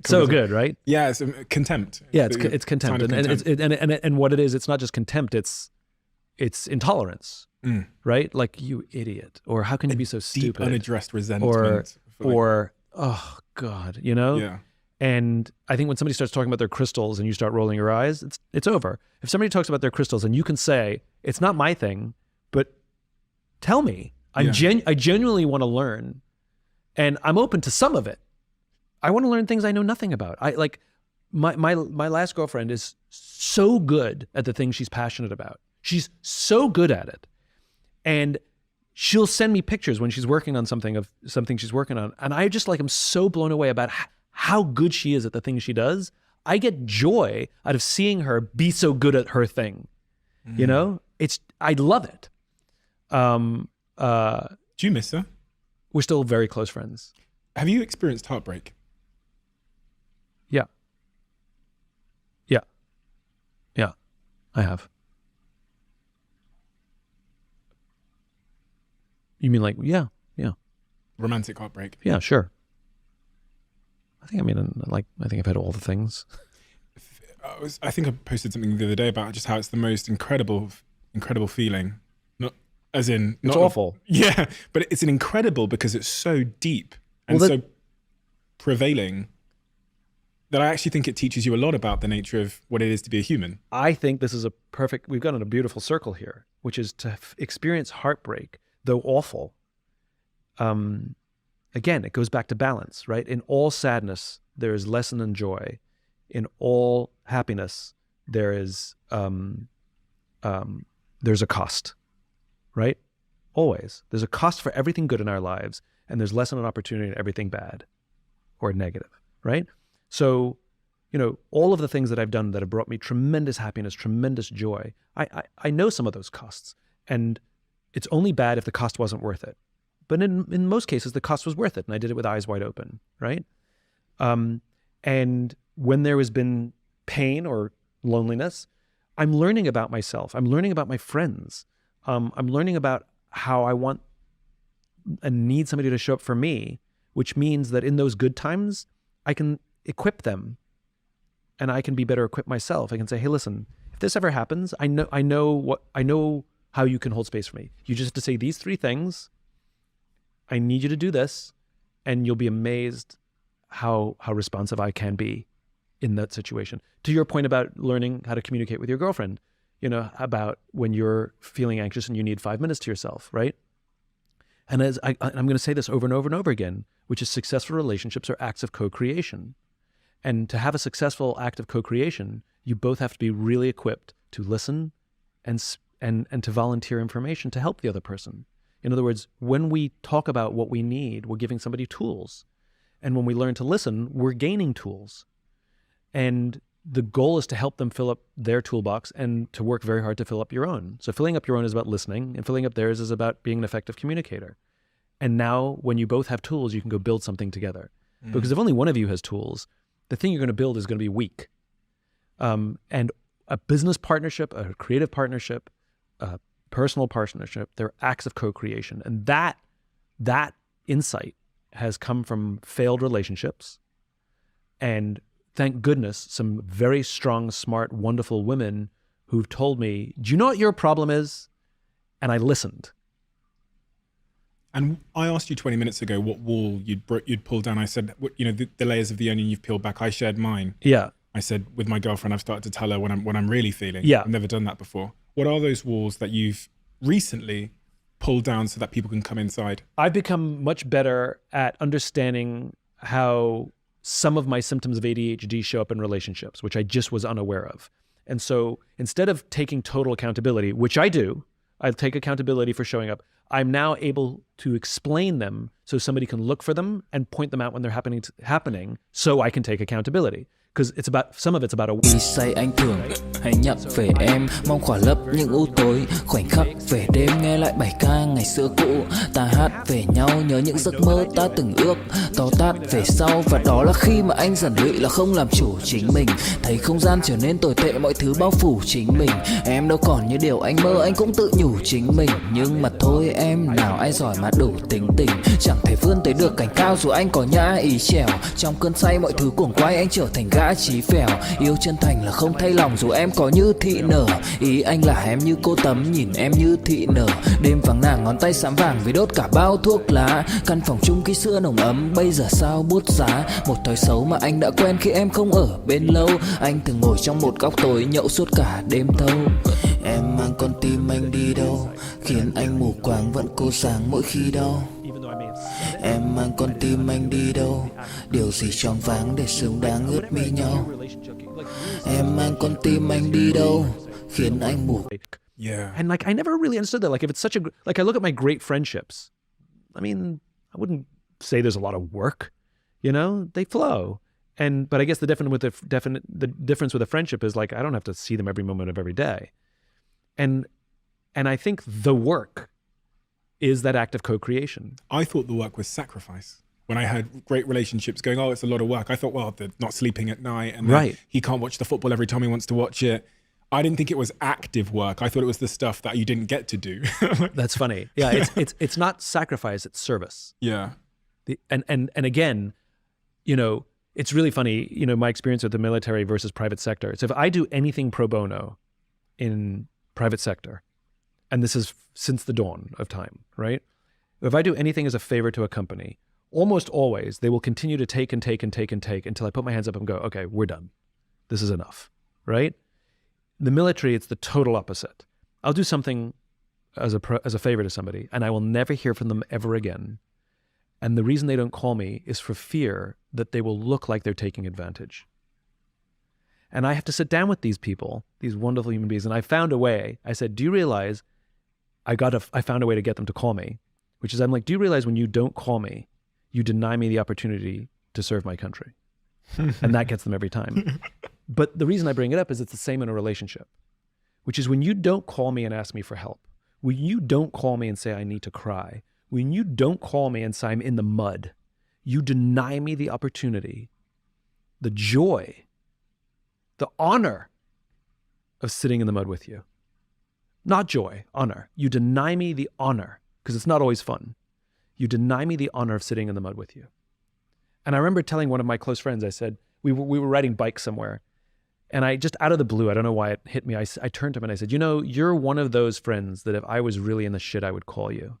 so good, right? Yeah, it's contempt. Yeah, it's contempt. And what it is, it's not just contempt, it's intolerance. Right? Like, you idiot. Or how can you be so stupid? Deep unaddressed resentment. Or oh God, you know? Yeah. And I think when somebody starts talking about their crystals and you start rolling your eyes, it's over. If somebody talks about their crystals and you can say, it's not my thing, but tell me. I genuinely want to learn, and I'm open to some of it. I want to learn things I know nothing about. I like my last girlfriend is so good at the thing she's passionate about. She's so good at it. And she'll send me pictures when she's working on something she's working on. And I just am so blown away about how good she is at the thing she does. I get joy out of seeing her be so good at her thing. You know, I love it. Do you miss her? We're still very close friends. Have you experienced heartbreak? Yeah, I have. You mean yeah. Romantic heartbreak? Yeah, sure. I think I've had all the things. I think I posted something the other day about just how it's the most incredible feeling. Not as in... It's awful. Yeah, but it's an incredible because it's so deep and so prevailing that I actually think it teaches you a lot about the nature of what it is to be a human. I think this is we've got in a beautiful circle here, which is to experience heartbreak, though awful. Again, it goes back to balance, right? In all sadness, there is lesson and joy. In all happiness, there's a cost, right? Always. There's a cost for everything good in our lives, and there's lesson and opportunity in everything bad or negative, right? So, all of the things that I've done that have brought me tremendous happiness, tremendous joy, I know some of those costs, and it's only bad if the cost wasn't worth it. But in most cases, the cost was worth it, and I did it with eyes wide open, right? And when there has been pain or loneliness, I'm learning about myself. I'm learning about my friends. I'm learning about how I want and need somebody to show up for me, which means that in those good times, I can equip them, and I can be better equipped myself. I can say, hey, listen, if this ever happens, I know how you can hold space for me. You just have to say these 3 things. I need you to do this, and you'll be amazed how responsive I can be in that situation. To your point about learning how to communicate with your girlfriend, about when you're feeling anxious and you need 5 minutes to yourself, right? And I'm going to say this over and over and over again, which is successful relationships are acts of co-creation. And to have a successful act of co-creation, you both have to be really equipped to listen and to volunteer information to help the other person. In other words, when we talk about what we need, we're giving somebody tools. And when we learn to listen, we're gaining tools. And the goal is to help them fill up their toolbox and to work very hard to fill up your own. So filling up your own is about listening, and filling up theirs is about being an effective communicator. And now when you both have tools, you can go build something together. Because if only one of you has tools, the thing you're going to build is going to be weak. And a business partnership, a creative partnership, a personal partnership, they're acts of co-creation. And that insight has come from failed relationships, And thank goodness, some very strong, smart, wonderful women who've told me, do you know what your problem is? And I listened. And I asked you 20 minutes ago what wall you'd pull down. I said, the layers of the onion you've peeled back. I shared mine. Yeah. I said, with my girlfriend, I've started to tell her what I'm really feeling. Yeah. I've never done that before. What are those walls that you've recently pulled down so that people can come inside? I've become much better at understanding how some of my symptoms of ADHD show up in relationships, which I just was unaware of. And so instead of taking total accountability, which I do, I take accountability for showing up, I'm now able to explain them so somebody can look for them and point them out when they're happening so I can take accountability. Because some of it's about a Khi say anh thường hãy nhắc về em, mong khỏa lấp những u tối, khoảnh khắc về đêm nghe lại bài ca ngày xưa cũ. Ta hát về nhau nhớ những giấc mơ ta từng ước, to tát về sau và đó là khi mà anh dần lụy là không làm chủ chính mình. Thấy không gian trở nên tồi tệ, mọi thứ bao phủ chính mình. Em đâu còn như điều anh mơ, anh cũng tự nhủ chính mình. Nhưng mà thôi em, nào ai giỏi mà đủ tính tình, chẳng thể vươn tới được cảnh cao dù anh có nhã ý trèo. Trong cơn say mọi thứ cuồng quay, anh trở thành gã chí phèo. Yêu chân thành là không thay lòng dù em có như thị nở. Ý anh là em như cô tấm, nhìn em như thị nở. Đêm vắng nàng ngón tay xám vàng vì đốt cả bao thuốc lá. Căn phòng chung ký xưa nồng ấm, bây giờ sao bút giá. Một thói xấu mà anh đã quen khi em không ở bên lâu. Anh thường ngồi trong một góc tối nhậu suốt cả đêm thâu. Em mang con tim anh đi đâu, khiến anh mù quáng vẫn cố sáng mỗi khi đau. Em mang con tim anh đi đâu, điều gì choáng váng để xứng đáng ướt mi nhau. Em mang con tim anh đi đâu, khiến anh mù. Yeah. And like, I never really understood that. Like, if it's such a, like, I look at my great friendships. I mean, I wouldn't say there's a lot of work, you know, they flow. But I guess the difference with a friendship is like, I don't have to see them every moment of every day. And I think the work is that act of co-creation. I thought the work was sacrifice. When I had great relationships going, oh, it's a lot of work. I thought, well, they're not sleeping at night and right. He can't watch the football every time he wants to watch it. I didn't think it was active work. I thought it was the stuff that you didn't get to do. That's funny. Yeah, it's not sacrifice, it's service. Yeah. And again, you know, it's really funny, you know, my experience with the military versus private sector. So if I do anything pro bono in private sector, and this is since the dawn of time, right? If I do anything as a favor to a company, almost always they will continue to take and take and take and take until I put my hands up and go, okay, we're done. This is enough, right? The military, it's the total opposite. I'll do something as a favor to somebody and I will never hear from them ever again. And the reason they don't call me is for fear that they will look like they're taking advantage. And I have to sit down with these people, these wonderful human beings. And I found a way. I said, do you realize I found a way to get them to call me, which is I'm like, do you realize when you don't call me, you deny me the opportunity to serve my country? And that gets them every time. But the reason I bring it up is it's the same in a relationship, which is when you don't call me and ask me for help, when you don't call me and say I need to cry, when you don't call me and say I'm in the mud, you deny me the opportunity, the joy, the honor of sitting in the mud with you. Not joy, honor. You deny me the honor, because it's not always fun. You deny me the honor of sitting in the mud with you. And I remember telling one of my close friends, I said, we were riding bikes somewhere, and I just out of the blue, I don't know why it hit me, I turned to him and I said, you know, you're one of those friends that if I was really in the shit, I would call you.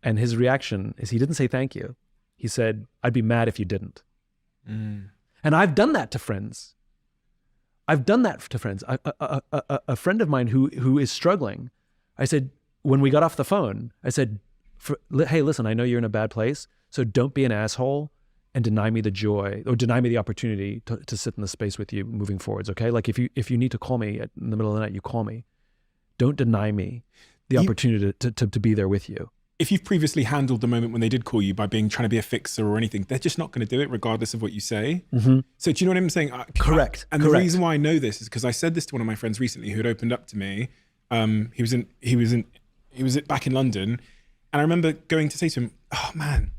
And his reaction is he didn't say thank you. He said, I'd be mad if you didn't. And I've done that to friends. I've done that to friends. A friend of mine who is struggling, I said, when we got off the phone, I said, hey, listen, I know you're in a bad place, so don't be an asshole and deny me the joy or deny me the opportunity to sit in the space with you moving forwards, okay? Like if you need to call me in the middle of the night, you call me. Don't deny me the opportunity to be there with you. If you've previously handled the moment when they did call you by trying to be a fixer or anything, they're just not going to do it regardless of what you say. Mm-hmm. So do you know what I'm saying? Correct. And the reason why I know this is because I said this to one of my friends recently who had opened up to me. He was back in London, and I remember going to say to him, "Oh man,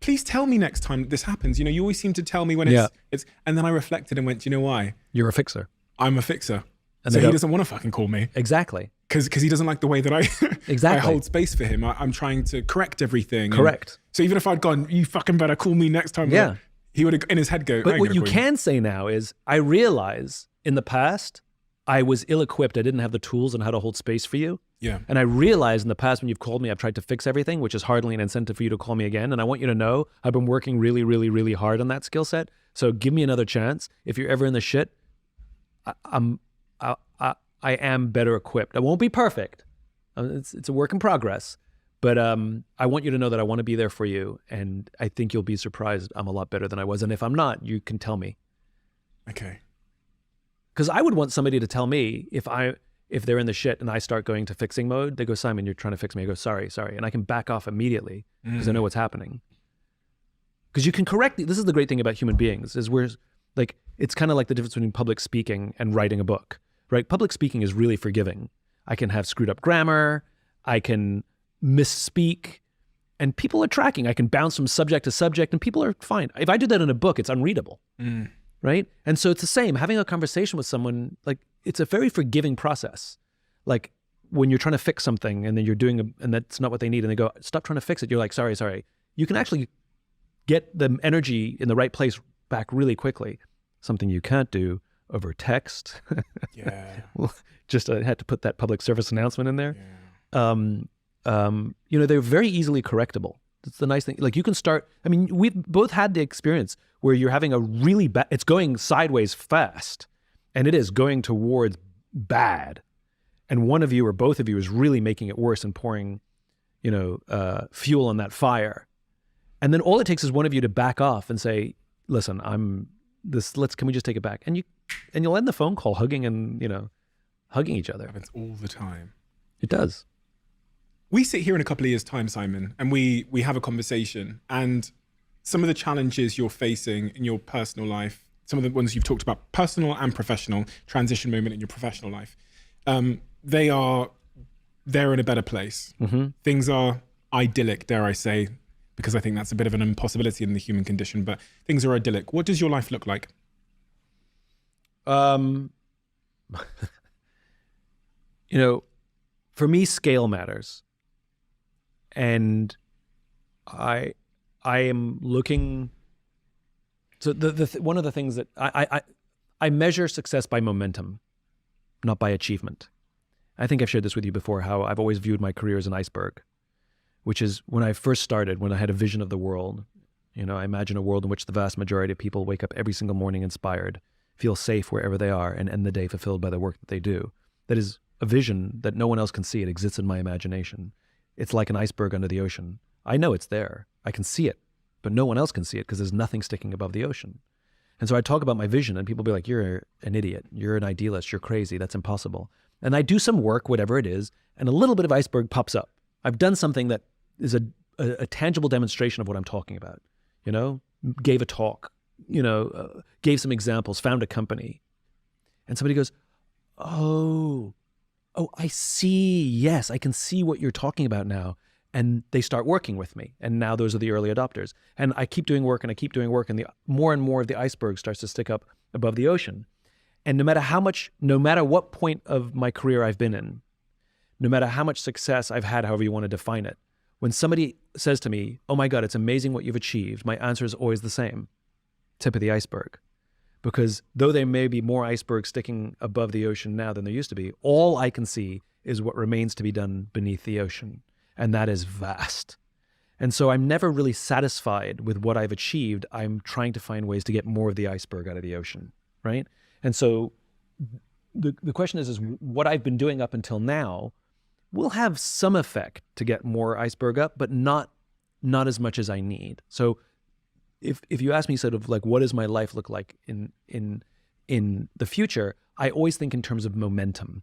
please tell me next time that this happens. You know, you always seem to tell me when it's." And then I reflected and went, "Do you know why? You're a fixer. I'm a fixer." And so he doesn't want to fucking call me. Exactly. Because he doesn't like the way that I exactly. I hold space for him. I'm trying to correct everything. Correct. So even if I'd gone, you fucking better call me next time. Yeah. He would have in his head go. But what you can say now is, I realize in the past, I was ill-equipped. I didn't have the tools on how to hold space for you. Yeah. And I realize in the past when you've called me, I've tried to fix everything, which is hardly an incentive for you to call me again. And I want you to know I've been working really, really, really hard on that skill set. So give me another chance. If you're ever in the shit, I am better equipped. I won't be perfect. It's a work in progress. But I want you to know that I want to be there for you. And I think you'll be surprised I'm a lot better than I was. And if I'm not, you can tell me. Okay. Because I would want somebody to tell me if they're in the shit and I start going to fixing mode, they go, Simon, you're trying to fix me. I go, sorry. And I can back off immediately because I know what's happening. Because you can correct, this is the great thing about human beings, is we're like, it's kind of like the difference between public speaking and writing a book, right? Public speaking is really forgiving. I can have screwed up grammar. I can misspeak, and people are tracking. I can bounce from subject to subject and people are fine. If I do that in a book, it's unreadable. Right? And so it's the same. Having a conversation with someone, like, it's a very forgiving process. Like when you're trying to fix something and then you're doing and that's not what they need and they go, stop trying to fix it. You're like, sorry. You can actually get the energy in the right place back really quickly. Something you can't do over text. Yeah. Well, just I had to put that public service announcement in there. Yeah. They're very easily correctable. That's the nice thing. Like you can start, I mean, we've both had the experience where you're having a really bad, it's going sideways fast and it is going towards bad. And one of you or both of you is really making it worse and pouring, fuel on that fire. And then all it takes is one of you to back off and say, listen, can we just take it back? And you'll end the phone call hugging each other. It happens all the time. It does. We sit here in a couple of years' time, Simon, and we have a conversation, and some of the challenges you're facing in your personal life, some of the ones you've talked about, personal and professional, transition moment in your professional life, they're in a better place. Mm-hmm. Things are idyllic, dare I say, because I think that's a bit of an impossibility in the human condition, but things are idyllic. What does your life look like? For me, scale matters. And I am looking, so one of the things that I measure success by momentum, not by achievement. I think I've shared this with you before, how I've always viewed my career as an iceberg, which is when I first started, when I had a vision of the world, I imagine a world in which the vast majority of people wake up every single morning inspired, feel safe wherever they are, and end the day fulfilled by the work that they do. That is a vision that no one else can see. It exists in my imagination. It's like an iceberg under the ocean. I know it's there. I can see it, but no one else can see it because there's nothing sticking above the ocean. And so I talk about my vision and people be like, you're an idiot. You're an idealist. You're crazy. That's impossible. And I do some work, whatever it is, and a little bit of iceberg pops up. I've done something that is a tangible demonstration of what I'm talking about. Gave a talk, gave some examples, found a company. And somebody goes, oh, I see. Yes, I can see what you're talking about now. And they start working with me. And now those are the early adopters. And I keep doing work and the more and more of the iceberg starts to stick up above the ocean. And no matter what point of my career I've been in, no matter how much success I've had, however you want to define it, when somebody says to me, oh my God, it's amazing what you've achieved, my answer is always the same, tip of the iceberg. Because though there may be more icebergs sticking above the ocean now than there used to be, all I can see is what remains to be done beneath the ocean. And that is vast. And so I'm never really satisfied with what I've achieved. I'm trying to find ways to get more of the iceberg out of the ocean, right? And so the question is what I've been doing up until now will have some effect to get more iceberg up, but not as much as I need. So if you ask me sort of like, what does my life look like in the future, I always think in terms of momentum.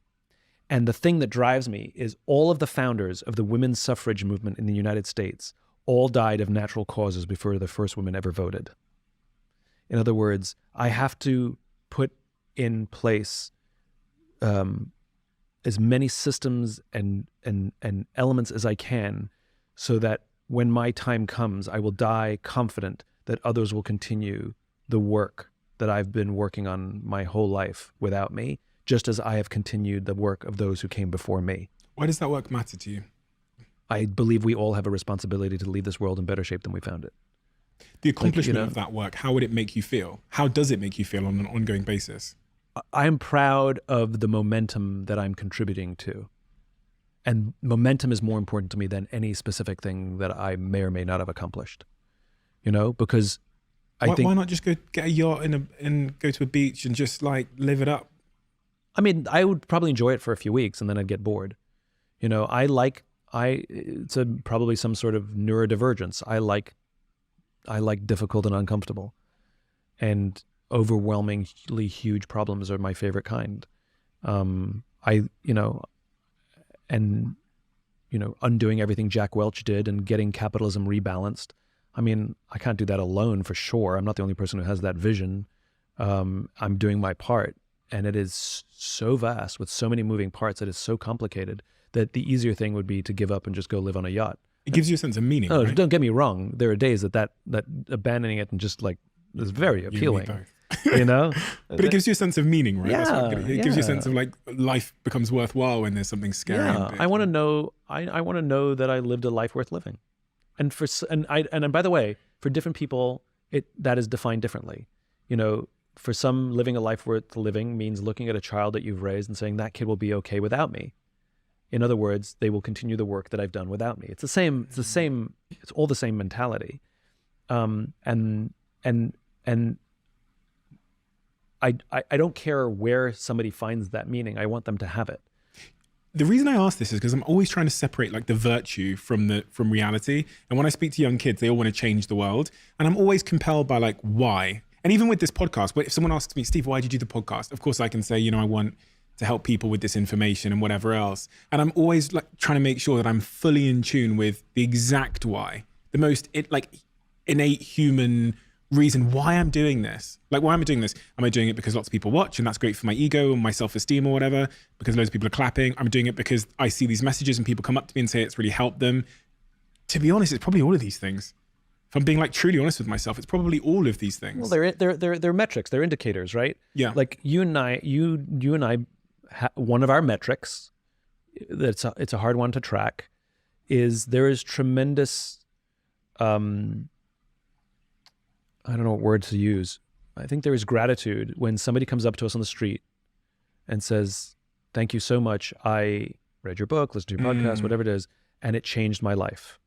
And the thing that drives me is all of the founders of the women's suffrage movement in the United States all died of natural causes before the first women ever voted. In other words, I have to put in place as many systems and elements as I can so that when my time comes, I will die confident that others will continue the work that I've been working on my whole life without me, just as I have continued the work of those who came before me. Why does that work matter to you? I believe we all have a responsibility to leave this world in better shape than we found it. The accomplishment of that work, how would it make you feel? How does it make you feel on an ongoing basis? I'm proud of the momentum that I'm contributing to. And momentum is more important to me than any specific thing that I may or may not have accomplished. Because I think... Why not just go get a yacht and go to a beach and just like live it up? I mean, I would probably enjoy it for a few weeks and then I'd get bored. It's probably some sort of neurodivergence. I like difficult and uncomfortable, and overwhelmingly huge problems are my favorite kind. Undoing everything Jack Welch did and getting capitalism rebalanced. I mean, I can't do that alone for sure. I'm not the only person who has that vision. I'm doing my part, and it is so vast with so many moving parts. It is so complicated that the easier thing would be to give up and just go live on a yacht. It gives you a sense of meaning. Oh, right? Don't get me wrong. There are days that abandoning it and just like is very appealing. But it gives you a sense of meaning, right? Yeah, It gives you a sense of like life becomes worthwhile when there's something scary. Yeah, I want to know. I want to know that I lived a life worth living, and by the way, for different people, that is defined differently. For some, living a life worth living means looking at a child that you've raised and saying that kid will be okay without me. In other words, they will continue the work that I've done without me. It's all the same mentality. And I don't care where somebody finds that meaning. I want them to have it. The reason I ask this is because I'm always trying to separate like the virtue from reality. And when I speak to young kids, they all want to change the world. And I'm always compelled by like, why? And even with this podcast, if someone asks me, Steve, why did you do the podcast? Of course I can say, I want to help people with this information and whatever else. And I'm always like trying to make sure that I'm fully in tune with the exact why, the most innate human reason why I'm doing this. Like, why am I doing this? Am I doing it because lots of people watch and that's great for my ego and my self-esteem or whatever? Because loads of people are clapping? I'm doing it because I see these messages and people come up to me and say it's really helped them. To be honest, it's probably all of these things. If I'm being like truly honest with myself, it's probably all of these things. Well, they're metrics, they're indicators, right? Yeah. Like you and I, one of our metrics, it's a hard one to track, is there is tremendous, I don't know what word to use. I think there is gratitude when somebody comes up to us on the street and says, thank you so much. I read your book, listened to your podcast, whatever it is, and it changed my life,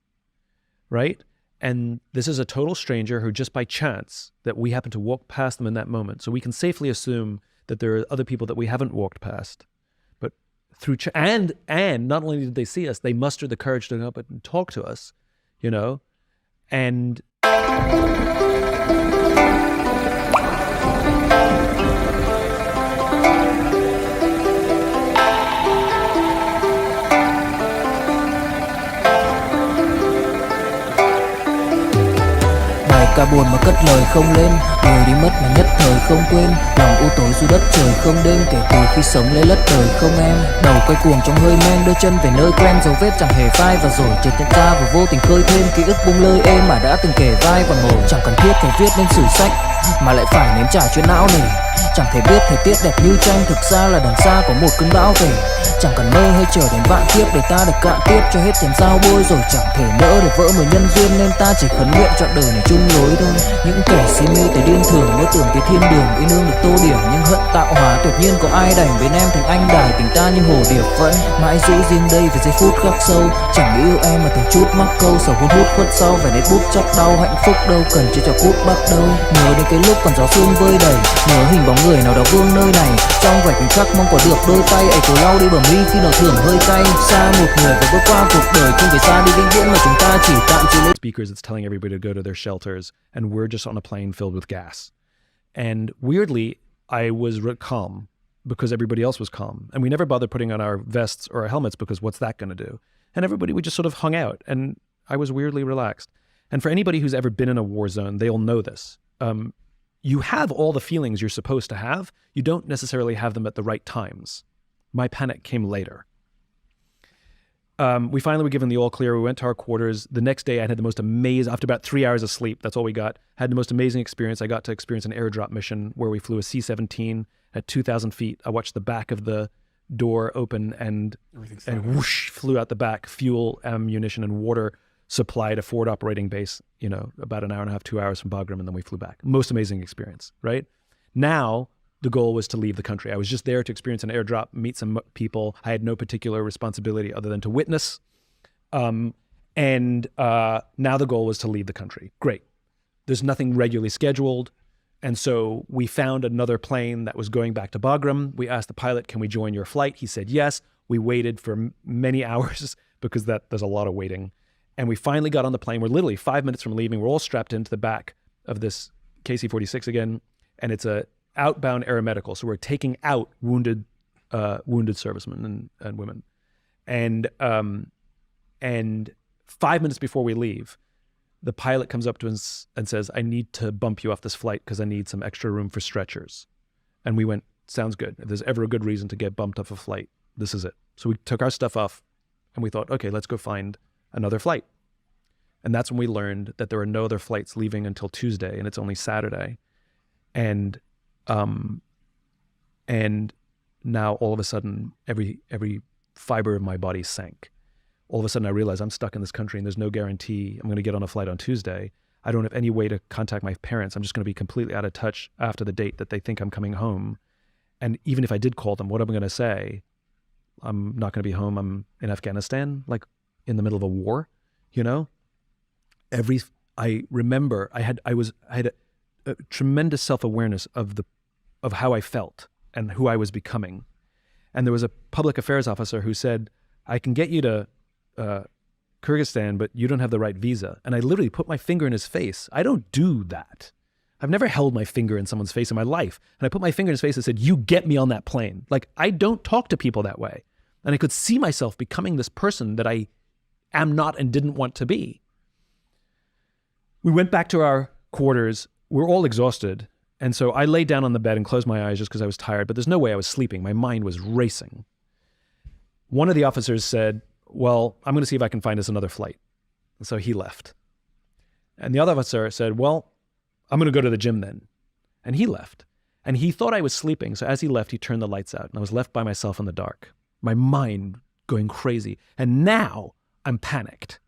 right? And this is a total stranger who just by chance that we happen to walk past them in that moment. So we can safely assume that there are other people that we haven't walked past. But through, and not only did they see us, they mustered the courage to go up and talk to us, and Ca buồn mà cất lời không lên, người đi mất mà nhất thời không quên. Lòng u tối dù đất trời không đêm, kể từ khi sống lấy lất đời không em. Đầu quay cuồng trong hơi men, đưa chân về nơi quen, dấu vết chẳng hề phai. Và rồi chợt nhận ra và vô tình khơi thêm ký ức bung lơi êm mà đã từng kể vai và ngồi. Chẳng cần thiết phải viết nên sử sách, mà lại phải nếm trải chuyện não nỉ. Chẳng thể biết thời tiết đẹp như tranh, thực ra là đằng xa có một cơn bão về. Chẳng cần mơ hay chờ đến vạn kiếp để ta được cạn tiếp cho hết chén dao bôi. Rồi chẳng thể nỡ để vỡ mười nhân duyên, nên ta chỉ khấn nguyện chọn đời này chung lối thôi. Những kẻ si mê tới điên thường mơ tưởng cái thiên đường yên ương được tô điểm, nhưng hận tạo hóa tuyệt nhiên có ai đành bên em thành anh đài. Tình ta như hồ điệp vẫn mãi giữ riêng đây về giây phút khắc sâu. Chẳng nghĩ yêu em mà từng chút mắc câu, sầu hun hút khuất sau vẻ nét bút chắc đau. Hạnh phúc đâu cần chỉ cho cút bắt đầu. Nhớ đến cái lúc còn gió sương vơi đầy, nhớ hình bóng người nào đó vương nơi này. Trong vài khoảnh khắc mong có được đôi tay ấy cố lau đi bờ mi khi nào thưởng hơi cay. Xa một người và bước qua cuộc đời không thể xa đi vĩnh viễn mà chúng ta chỉ tạm chịu. Speakers, it's telling everybody to go to their shelters, and we're just on a plane filled with gas. And weirdly, I was calm because everybody else was calm, and we never bothered putting on our vests or our helmets because what's that going to do? And we just sort of hung out, and I was weirdly relaxed. And for anybody who's ever been in a war zone, they'll know this. You have all the feelings you're supposed to have. You don't necessarily have them at the right times. My panic came later. We finally were given the all clear. We went to our quarters. The next day I had the most amazing, after about 3 hours of sleep, that's all we got, had the most amazing experience. I got to experience an airdrop mission where we flew a C-17 at 2,000 feet. I watched the back of the door open and whoosh, flew out the back, fuel, ammunition, and water supplied a forward operating base, about an hour and a half, 2 hours from Bagram, and then we flew back. Most amazing experience, right? Now, the goal was to leave the country. I was just there to experience an airdrop, meet some people. I had no particular responsibility other than to witness. And now the goal was to leave the country. Great. There's nothing regularly scheduled. And so we found another plane that was going back to Bagram. We asked the pilot, can we join your flight? He said yes. We waited for many hours because there's a lot of waiting. And we finally got on the plane. We're literally 5 minutes from leaving. We're all strapped into the back of this KC-46 again. And it's a outbound aeromedical. So we're taking out wounded servicemen and women. And 5 minutes before we leave, the pilot comes up to us and says, I need to bump you off this flight because I need some extra room for stretchers. And we went, sounds good. If there's ever a good reason to get bumped off a flight, this is it. So we took our stuff off and we thought, okay, let's go find another flight. And that's when we learned that there are no other flights leaving until Tuesday and it's only Saturday. And now all of a sudden, every fiber of my body sank. All of a sudden I realized I'm stuck in this country and there's no guarantee I'm going to get on a flight on Tuesday. I don't have any way to contact my parents. I'm just going to be completely out of touch after the date that they think I'm coming home. And even if I did call them, what am I going to say? I'm not going to be home. I'm in Afghanistan, like in the middle of a war, I remember I had a tremendous self-awareness of how I felt and who I was becoming. And there was a public affairs officer who said, I can get you to Kyrgyzstan, but you don't have the right visa. And I literally put my finger in his face. I don't do that. I've never held my finger in someone's face in my life. And I put my finger in his face and said, you get me on that plane. Like, I don't talk to people that way. And I could see myself becoming this person that I am not and didn't want to be. We went back to our quarters. We're all exhausted. And so I laid down on the bed and closed my eyes just because I was tired, but there's no way I was sleeping. My mind was racing. One of the officers said, well, I'm going to see if I can find us another flight. And so he left. And the other officer said, well, I'm going to go to the gym then. And he left. And he thought I was sleeping. So as he left, he turned the lights out and I was left by myself in the dark. My mind going crazy. And now I'm panicked.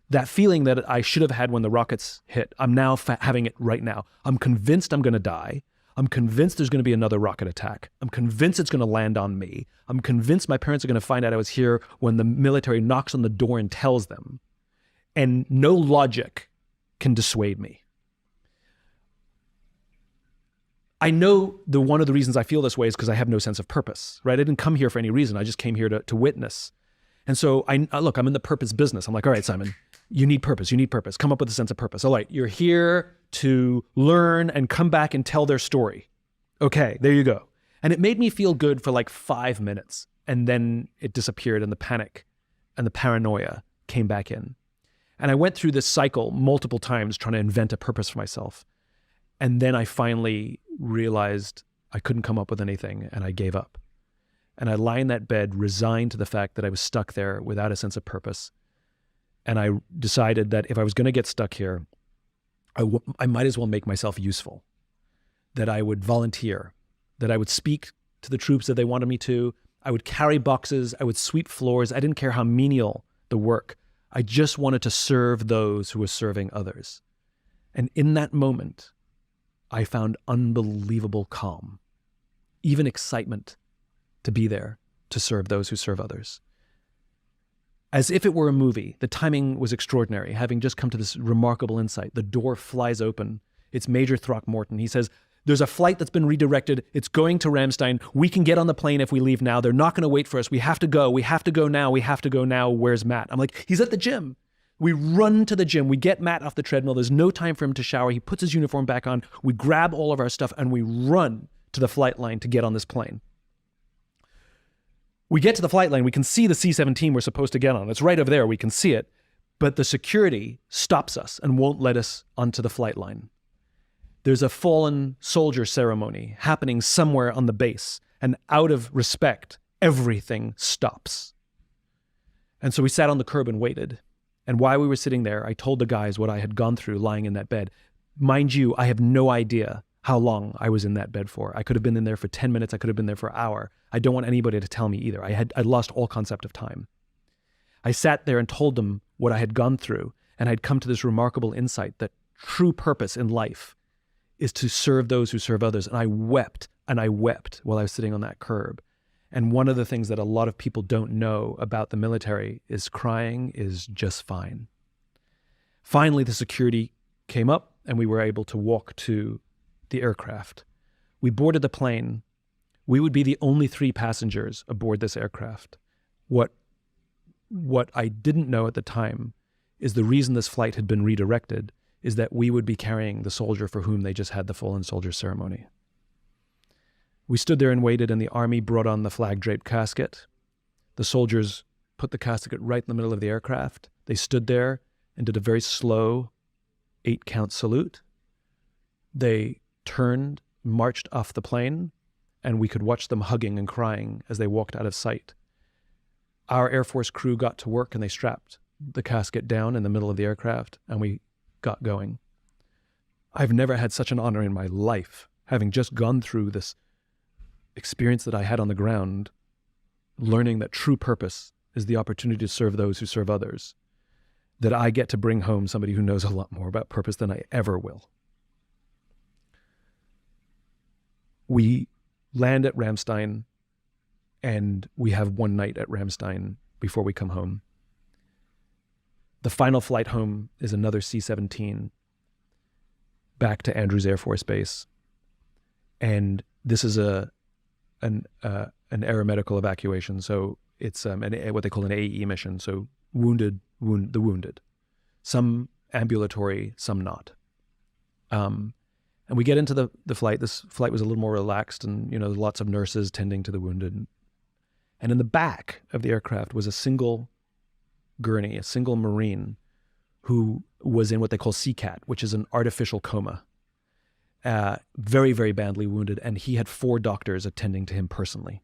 That feeling that I should have had when the rockets hit, I'm now having it right now. I'm convinced I'm going to die. I'm convinced there's going to be another rocket attack. I'm convinced it's going to land on me. I'm convinced my parents are going to find out I was here when the military knocks on the door and tells them. And no logic can dissuade me. I know one of the reasons I feel this way is because I have no sense of purpose, right? I didn't come here for any reason. I just came here to witness. And so look, I'm in the purpose business. I'm like, all right, Simon, you need purpose. You need purpose. Come up with a sense of purpose. All right, you're here to learn and come back and tell their story. Okay, there you go. And it made me feel good for like 5 minutes. And then it disappeared and the panic and the paranoia came back in. And I went through this cycle multiple times trying to invent a purpose for myself. And then I finally realized I couldn't come up with anything and I gave up. And I lie in that bed resigned to the fact that I was stuck there without a sense of purpose. And I decided that if I was going to get stuck here, I might as well make myself useful, that I would volunteer, that I would speak to the troops that they wanted me to. I would carry boxes. I would sweep floors. I didn't care how menial the work. I just wanted to serve those who were serving others. And in that moment, I found unbelievable calm, even excitement to be there to serve those who serve others. As if it were a movie, the timing was extraordinary. Having just come to this remarkable insight, the door flies open. It's Major Throckmorton. He says, there's a flight that's been redirected. It's going to Ramstein. We can get on the plane if we leave now. They're not going to wait for us. We have to go. We have to go now. We have to go now. Where's Matt? I'm like, he's at the gym. We run to the gym. We get Matt off the treadmill. There's no time for him to shower. He puts his uniform back on. We grab all of our stuff and we run to the flight line to get on this plane. We get to the flight line. We can see the C-17 we're supposed to get on. It's right over there. We can see it. But the security stops us and won't let us onto the flight line. There's a fallen soldier ceremony happening somewhere on the base. And out of respect, everything stops. And so we sat on the curb and waited. And while we were sitting there, I told the guys what I had gone through lying in that bed. Mind you, I have no idea how long I was in that bed for. I could have been in there for 10 minutes. I could have been there for an hour. I don't want anybody to tell me either. I lost all concept of time. I sat there and told them what I had gone through. And I'd come to this remarkable insight that true purpose in life is to serve those who serve others. And I wept while I was sitting on that curb. And one of the things that a lot of people don't know about the military is crying is just fine. Finally, the security came up and we were able to walk to the aircraft. We boarded the plane. We would be the only 3 passengers aboard this aircraft. What I didn't know at the time is the reason this flight had been redirected is that we would be carrying the soldier for whom they just had the fallen soldier ceremony. We stood there and waited, and the Army brought on the flag-draped casket. The soldiers put the casket right in the middle of the aircraft. They stood there and did a very slow 8-count salute. They turned, marched off the plane, and we could watch them hugging and crying as they walked out of sight. Our Air Force crew got to work and they strapped the casket down in the middle of the aircraft, and we got going. I've never had such an honor in my life, having just gone through this experience that I had on the ground, learning that true purpose is the opportunity to serve those who serve others, that I get to bring home somebody who knows a lot more about purpose than I ever will. We land at Ramstein, and we have one night at Ramstein before we come home. The final flight home is another C-17 back to Andrews Air Force Base. And this is an aeromedical evacuation. So it's what they call an AE mission. So the wounded. Some ambulatory, some not. And we get into the flight. This flight was a little more relaxed, and lots of nurses tending to the wounded. And in the back of the aircraft was a single gurney, a single Marine who was in what they call CCAT, which is an artificial coma, very, very badly wounded. And he had 4 doctors attending to him personally.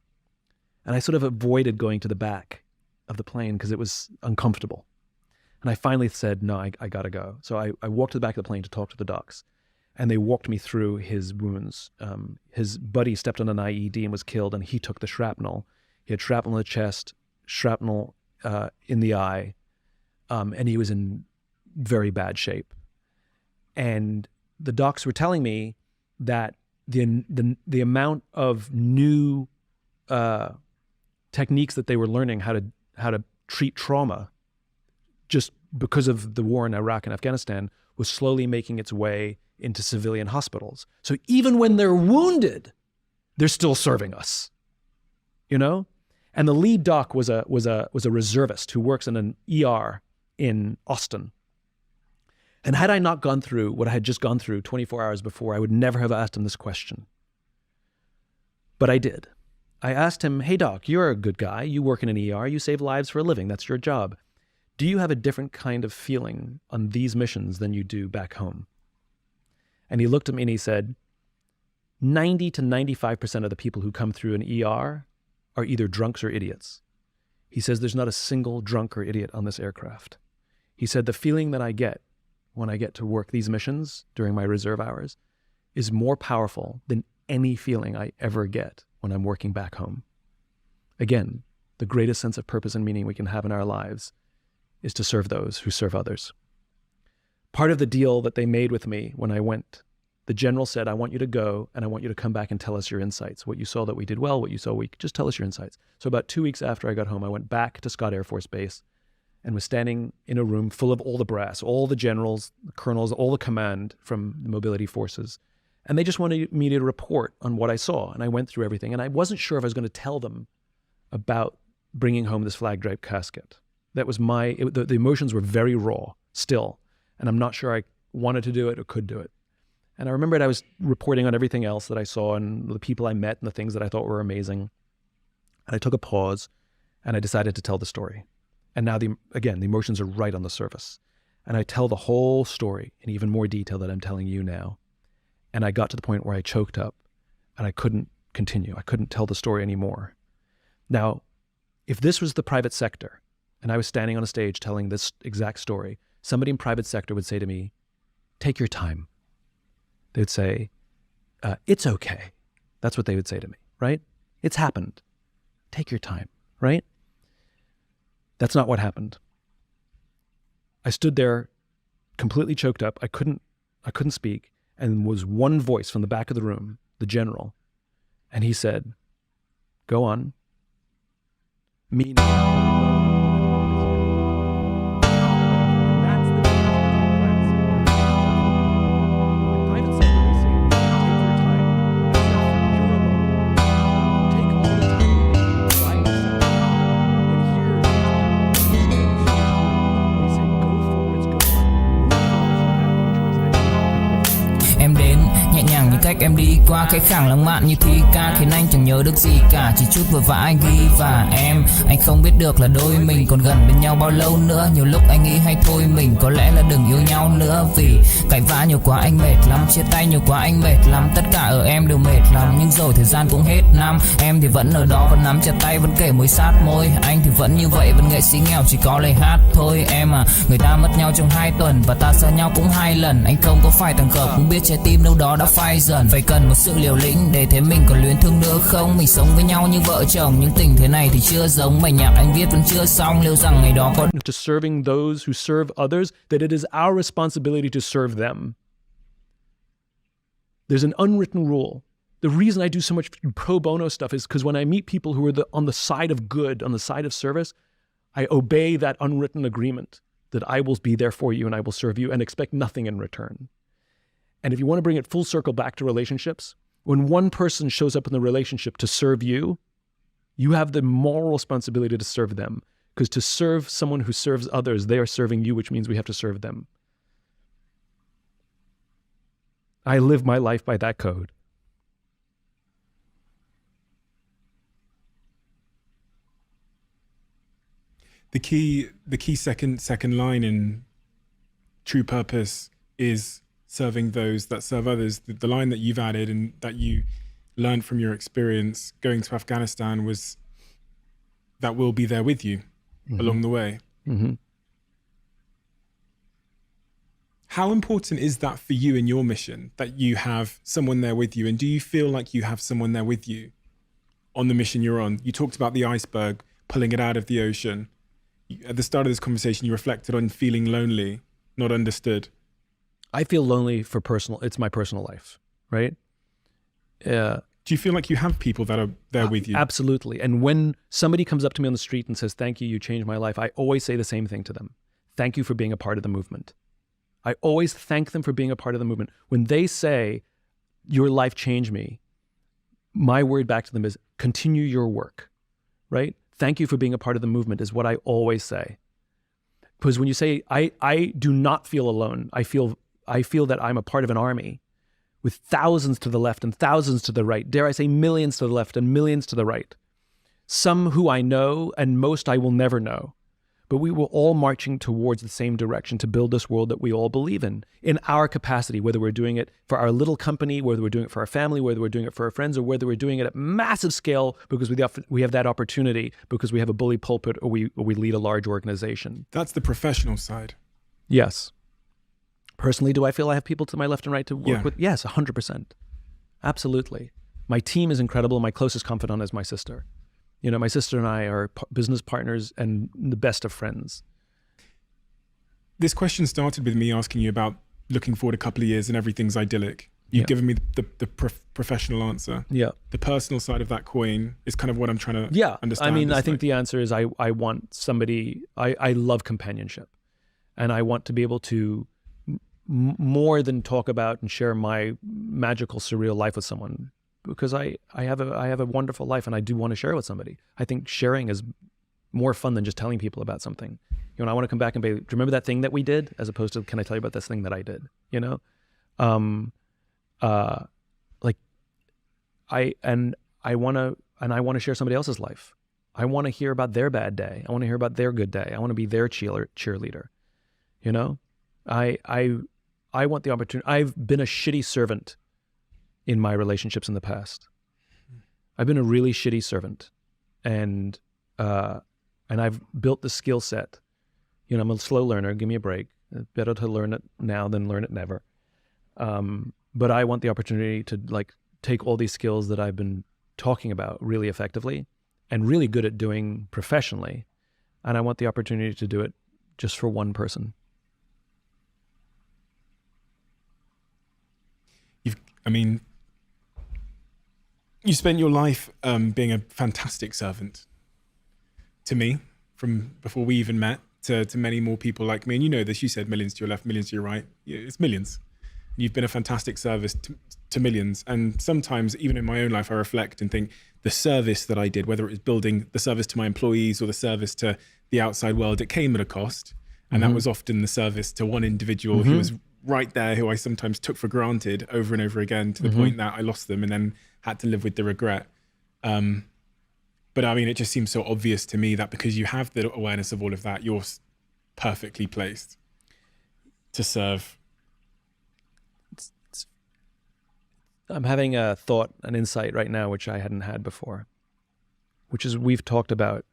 And I sort of avoided going to the back of the plane because it was uncomfortable. And I finally said, no, I got to go. So I walked to the back of the plane to talk to the docs. And they walked me through his wounds. His buddy stepped on an IED and was killed, and he took the shrapnel. He had shrapnel in the chest, shrapnel in the eye, and he was in very bad shape. And the docs were telling me that the amount of new techniques that they were learning how to treat trauma, just because of the war in Iraq and Afghanistan, was slowly making its way into civilian hospitals. So even when they're wounded, they're still serving us, And the lead doc was a reservist who works in an ER in Austin. And had I not gone through what I had just gone through 24 hours before, I would never have asked him this question. But I did. I asked him, hey doc, you're a good guy. You work in an ER. You save lives for a living. That's your job. Do you have a different kind of feeling on these missions than you do back home? And he looked at me and he said, 90 to 95% of the people who come through an ER are either drunks or idiots. He says there's not a single drunk or idiot on this aircraft. He said the feeling that I get when I get to work these missions during my reserve hours is more powerful than any feeling I ever get when I'm working back home. Again, the greatest sense of purpose and meaning we can have in our lives is to serve those who serve others. Part of the deal that they made with me when I went, the general said, I want you to go and I want you to come back and tell us your insights. What you saw that we did well, what you saw weak, just tell us your insights. So about 2 weeks after I got home, I went back to Scott Air Force Base and was standing in a room full of all the brass, all the generals, the colonels, all the command from the mobility forces. And they just wanted me to report on what I saw. And I went through everything. And I wasn't sure if I was going to tell them about bringing home this flag-draped casket. That was the emotions were very raw still. And I'm not sure I wanted to do it or could do it. And I remembered I was reporting on everything else that I saw and the people I met and the things that I thought were amazing. And I took a pause and I decided to tell the story. And now, the emotions are right on the surface. And I tell the whole story in even more detail than I'm telling you now. And I got to the point where I choked up and I couldn't continue. I couldn't tell the story anymore. Now, if this was the private sector and I was standing on a stage telling this exact story, somebody in private sector would say to me, take your time. They would say, it's okay. That's what they would say to me, right? It's happened. Take your time, right? That's not what happened. I stood there completely choked up. I couldn't speak, and was one voice from the back of the room, the general, and he said, "Go on." Meaning. Em đến nhẹ nhàng như cách em đi qua cái khảng lãng mạn như thi ca, khiến anh chẳng nhớ được gì cả, chỉ chút vội vã anh ghi và em. Anh không biết được là đôi mình còn gần bên nhau bao lâu nữa. Nhiều lúc anh nghĩ hay thôi mình có lẽ là đừng yêu nhau nữa, vì cãi vã nhiều quá anh mệt lắm, chia tay nhiều quá anh mệt lắm, tất cả ở em đều mệt lắm. Nhưng rồi thời gian cũng hết năm, em thì vẫn ở đó, vẫn nắm chặt tay, vẫn kể môi sát môi. Anh thì vẫn như vậy, vẫn nghệ sĩ nghèo chỉ có lời hát thôi. Em à, người ta mất nhau trong 2 tuần và ta xa nhau cũng 2 lần. Anh không có phải thằng khờ, cũng biết trái tim đâu đó đã phai dần. Phải cần một sự liều lĩnh để thấy mình còn luyến thương nữa không. Mình sống với nhau như vợ chồng, những tình thế này thì chưa giống. Bài nhạc anh viết vẫn chưa xong, liệu rằng ngày đó có To serving those who serve others, that it is our responsibility to serve them. There's an unwritten rule. The reason I do so much pro bono stuff is because when I meet people who are on the side of good, on the side of service, I obey that unwritten agreement that I will be there for you and I will serve you and expect nothing in return. And if you want to bring it full circle back to relationships, when one person shows up in the relationship to serve you, you have the moral responsibility to serve them. Because to serve someone who serves others, they are serving you, which means we have to serve them. I live my life by that code. The key second line in True Purpose is serving those that serve others. The line that you've added and that you learned from your experience going to Afghanistan was that we'll be there with you along the way. Mm-hmm. How important is that for you in your mission, that you have someone there with you? And do you feel like you have someone there with you on the mission you're on? You talked about the iceberg, pulling it out of the ocean. At the start of this conversation, you reflected on feeling lonely, not understood. I feel lonely for it's my personal life, right? Do you feel like you have people that are there with you? Absolutely. And when somebody comes up to me on the street and says, "Thank you, you changed my life," I always say the same thing to them. Thank you for being a part of the movement. I always thank them for being a part of the movement. When they say, "Your life changed me," my word back to them is, continue your work, right? Thank you for being a part of the movement is what I always say. Because when you say, I do not feel alone, I feel that I'm a part of an army with thousands to the left and thousands to the right. Dare I say millions to the left and millions to the right. Some who I know and most I will never know. But we were all marching towards the same direction to build this world that we all believe in our capacity, whether we're doing it for our little company, whether we're doing it for our family, whether we're doing it for our friends, or whether we're doing it at massive scale because we have that opportunity, because we have a bully pulpit or we lead a large organization. That's the professional side. Yes. Personally, do I feel I have people to my left and right to work with? Yes, 100%. Absolutely. My team is incredible. My closest confidant is my sister. You know, my sister and I are business partners and the best of friends. This question started with me asking you about looking forward a couple of years and everything's idyllic. You've given me the professional answer. Yeah. The personal side of that coin is kind of what I'm trying to understand. I mean, I think the answer is I want somebody, I love companionship. And I want to be able to more than talk about and share my magical, surreal life with someone, because I have a wonderful life and I do want to share it with somebody. I think sharing is more fun than just telling people about something. You know, I want to come back and be, do you remember that thing that we did, as opposed to, can I tell you about this thing that I did? You know, I want to share somebody else's life. I want to hear about their bad day. I want to hear about their good day. I want to be their cheerleader. You know, I want the opportunity. I've been a shitty servant in my relationships in the past. I've been a really shitty servant, and I've built the skill set. You know, I'm a slow learner. Give me a break. It's better to learn it now than learn it never. But I want the opportunity to like take all these skills that I've been talking about really effectively and really good at doing professionally, and I want the opportunity to do it just for one person. I mean, you spent your life being a fantastic servant to me from before we even met to many more people like me. And you know this, you said millions to your left, millions to your right. Yeah, it's millions. You've been a fantastic service to millions. And sometimes, even in my own life, I reflect and think the service that I did, whether it was building the service to my employees or the service to the outside world, it came at a cost. And that was often the service to one individual who was right there, who I sometimes took for granted over and over again, to the point that I lost them and then had to live with the regret. But I mean, it just seems so obvious to me that because you have the awareness of all of that, you're perfectly placed to serve. I'm having a thought, an insight right now, which I hadn't had before, which is we've talked about,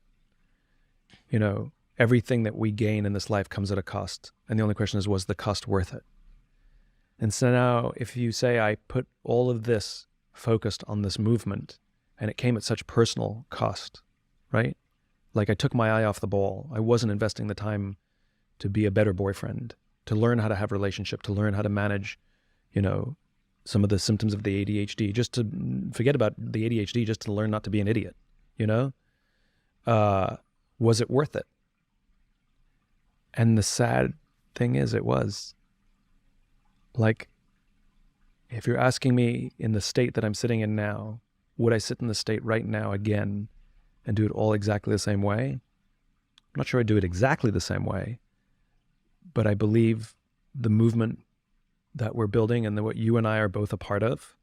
you know, everything that we gain in this life comes at a cost. And the only question is, was the cost worth it? And so now if you say I put all of this focused on this movement and it came at such personal cost, right? Like I took my eye off the ball. I wasn't investing the time to be a better boyfriend, to learn how to have a relationship, to learn how to manage, you know, some of the symptoms of the ADHD, just to forget about the ADHD, just to learn not to be an idiot, you know? Was it worth it? And the sad thing is, it was. Like, if you're asking me in the state that I'm sitting in now, would I sit in the state right now again and do it all exactly the same way? I'm not sure I'd do it exactly the same way, but I believe the movement that we're building and what you and I are both a part of,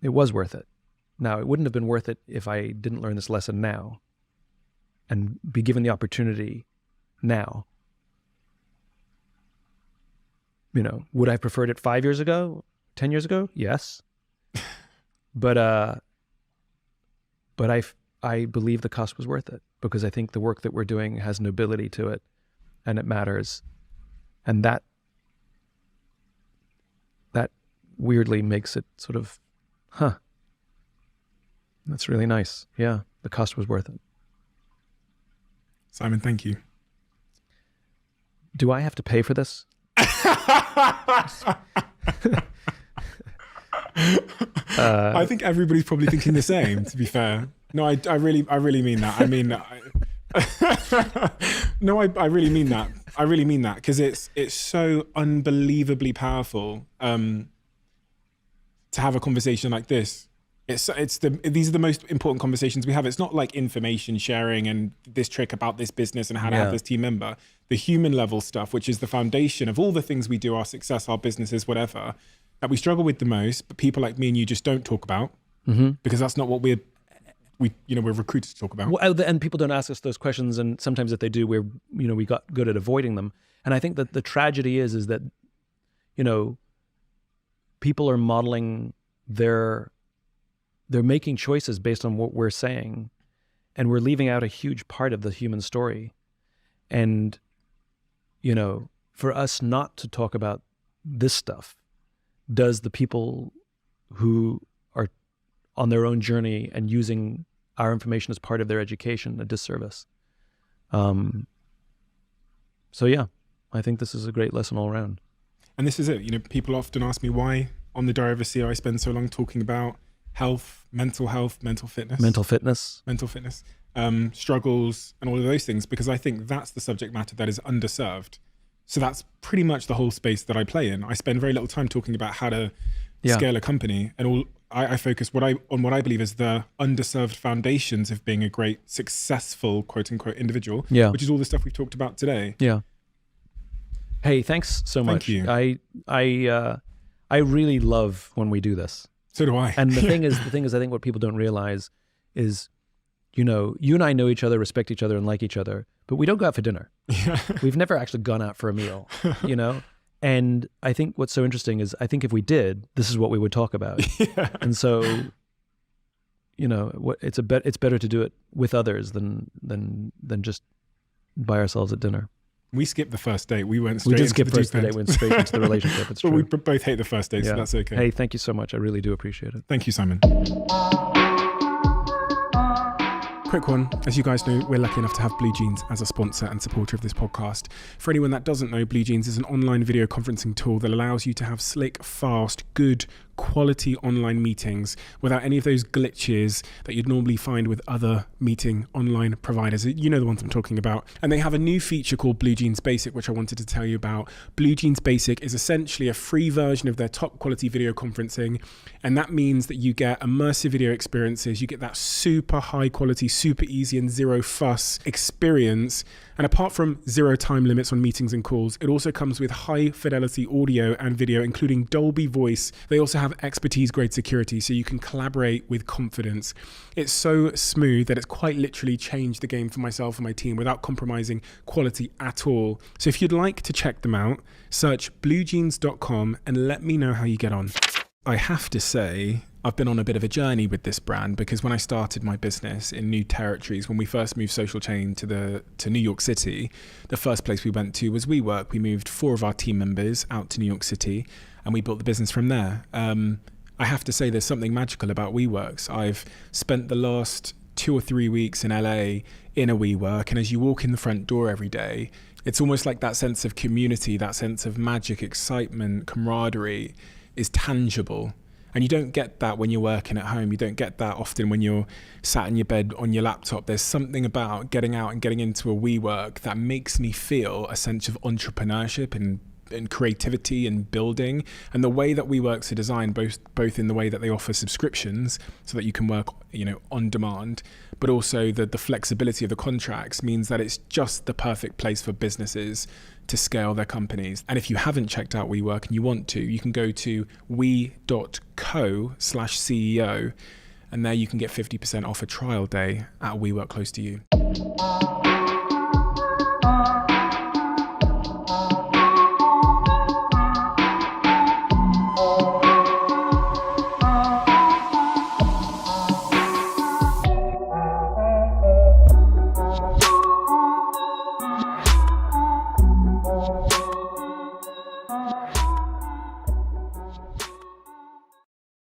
it was worth it. Now, it wouldn't have been worth it if I didn't learn this lesson now and be given the opportunity now. You know, would I have preferred it 5 years ago, 10 years ago? Yes. But I believe the cost was worth it, because I think the work that we're doing has nobility to it and it matters. And that weirdly makes it sort of, that's really nice. Yeah, the cost was worth it. Simon, thank you. Do I have to pay for this? I think everybody's probably thinking the same, to be fair. No, I really mean that. I mean, no, I really mean that. I really mean that, because it's so unbelievably powerful to have a conversation like this. These are the most important conversations we have. It's not like information sharing and this trick about this business and how to have this team member. The human level stuff, which is the foundation of all the things we do, our success, our businesses, whatever, that we struggle with the most, but people like me and you just don't talk about, because that's not what we're recruited to talk about. Well, and people don't ask us those questions, and sometimes if they do, we got good at avoiding them. And I think that the tragedy is that, you know, people are modeling they're making choices based on what we're saying, and we're leaving out a huge part of the human story. And, you know, for us not to talk about this stuff does the people who are on their own journey and using our information as part of their education a disservice. So yeah, I think this is a great lesson all around. And this is it. You know, people often ask me why on the Diary of a CEO I spend so long talking about health, mental fitness, struggles and all of those things, because I think that's the subject matter that is underserved. So that's pretty much the whole space that I play in. I spend very little time talking about how to scale a company, and I focus on what I believe is the underserved foundations of being a great, successful, quote unquote, individual, which is all the stuff we've talked about today. Yeah. Hey, thanks so much. Thank you. I really love when we do this. So do I. And the thing is, I think what people don't realize is, you know, you and I know each other, respect each other, and like each other, but we don't go out for dinner. Yeah. We've never actually gone out for a meal, you know? And I think what's so interesting is, I think if we did, this is what we would talk about. Yeah. And so, you know, it's better to do it with others than just by ourselves at dinner. We skipped the first date. We went straight We did into skip the first deep end. date, went straight into the relationship. It's but true. we both hate the first date, so that's okay. Hey, thank you so much. I really do appreciate it. Thank you, Simon. quick one. As you guys know, we're lucky enough to have Blue Jeans as a sponsor and supporter of this podcast. For anyone that doesn't know, Blue Jeans is an online video conferencing tool that allows you to have slick, fast, good, quality online meetings without any of those glitches that you'd normally find with other meeting online providers. You know the ones I'm talking about. And they have a new feature called Blue Jeans Basic, which I wanted to tell you about. Blue Jeans Basic is essentially a free version of their top quality video conferencing. And that means that you get immersive video experiences. You get that super high quality, super easy and zero fuss experience. And apart from 0 time limits on meetings and calls, it also comes with high fidelity audio and video, including Dolby Voice. They also have expertise grade security, so you can collaborate with confidence. It's so smooth that it's quite literally changed the game for myself and my team without compromising quality at all. So if you'd like to check them out, search bluejeans.com and let me know how you get on. I have to say, I've been on a bit of a journey with this brand because when I started my business in new territories, when we first moved Social Chain to New York City, the first place we went to was WeWork. We moved 4 of our team members out to New York City and we built the business from there. I have to say there's something magical about WeWorks. I've spent the last 2 or 3 weeks in LA in a WeWork, and as you walk in the front door every day, it's almost like that sense of community, that sense of magic, excitement, camaraderie is tangible. And you don't get that when you're working at home. You don't get that often when you're sat in your bed on your laptop. There's something about getting out and getting into a WeWork that makes me feel a sense of entrepreneurship and creativity and building. And the way that WeWorks are designed, both in the way that they offer subscriptions so that you can work, on demand, but also the flexibility of the contracts means that it's just the perfect place for businesses to scale their companies. And if you haven't checked out WeWork and you want to, you can go to we.co/CEO, and there you can get 50% off a trial day at a WeWork close to you.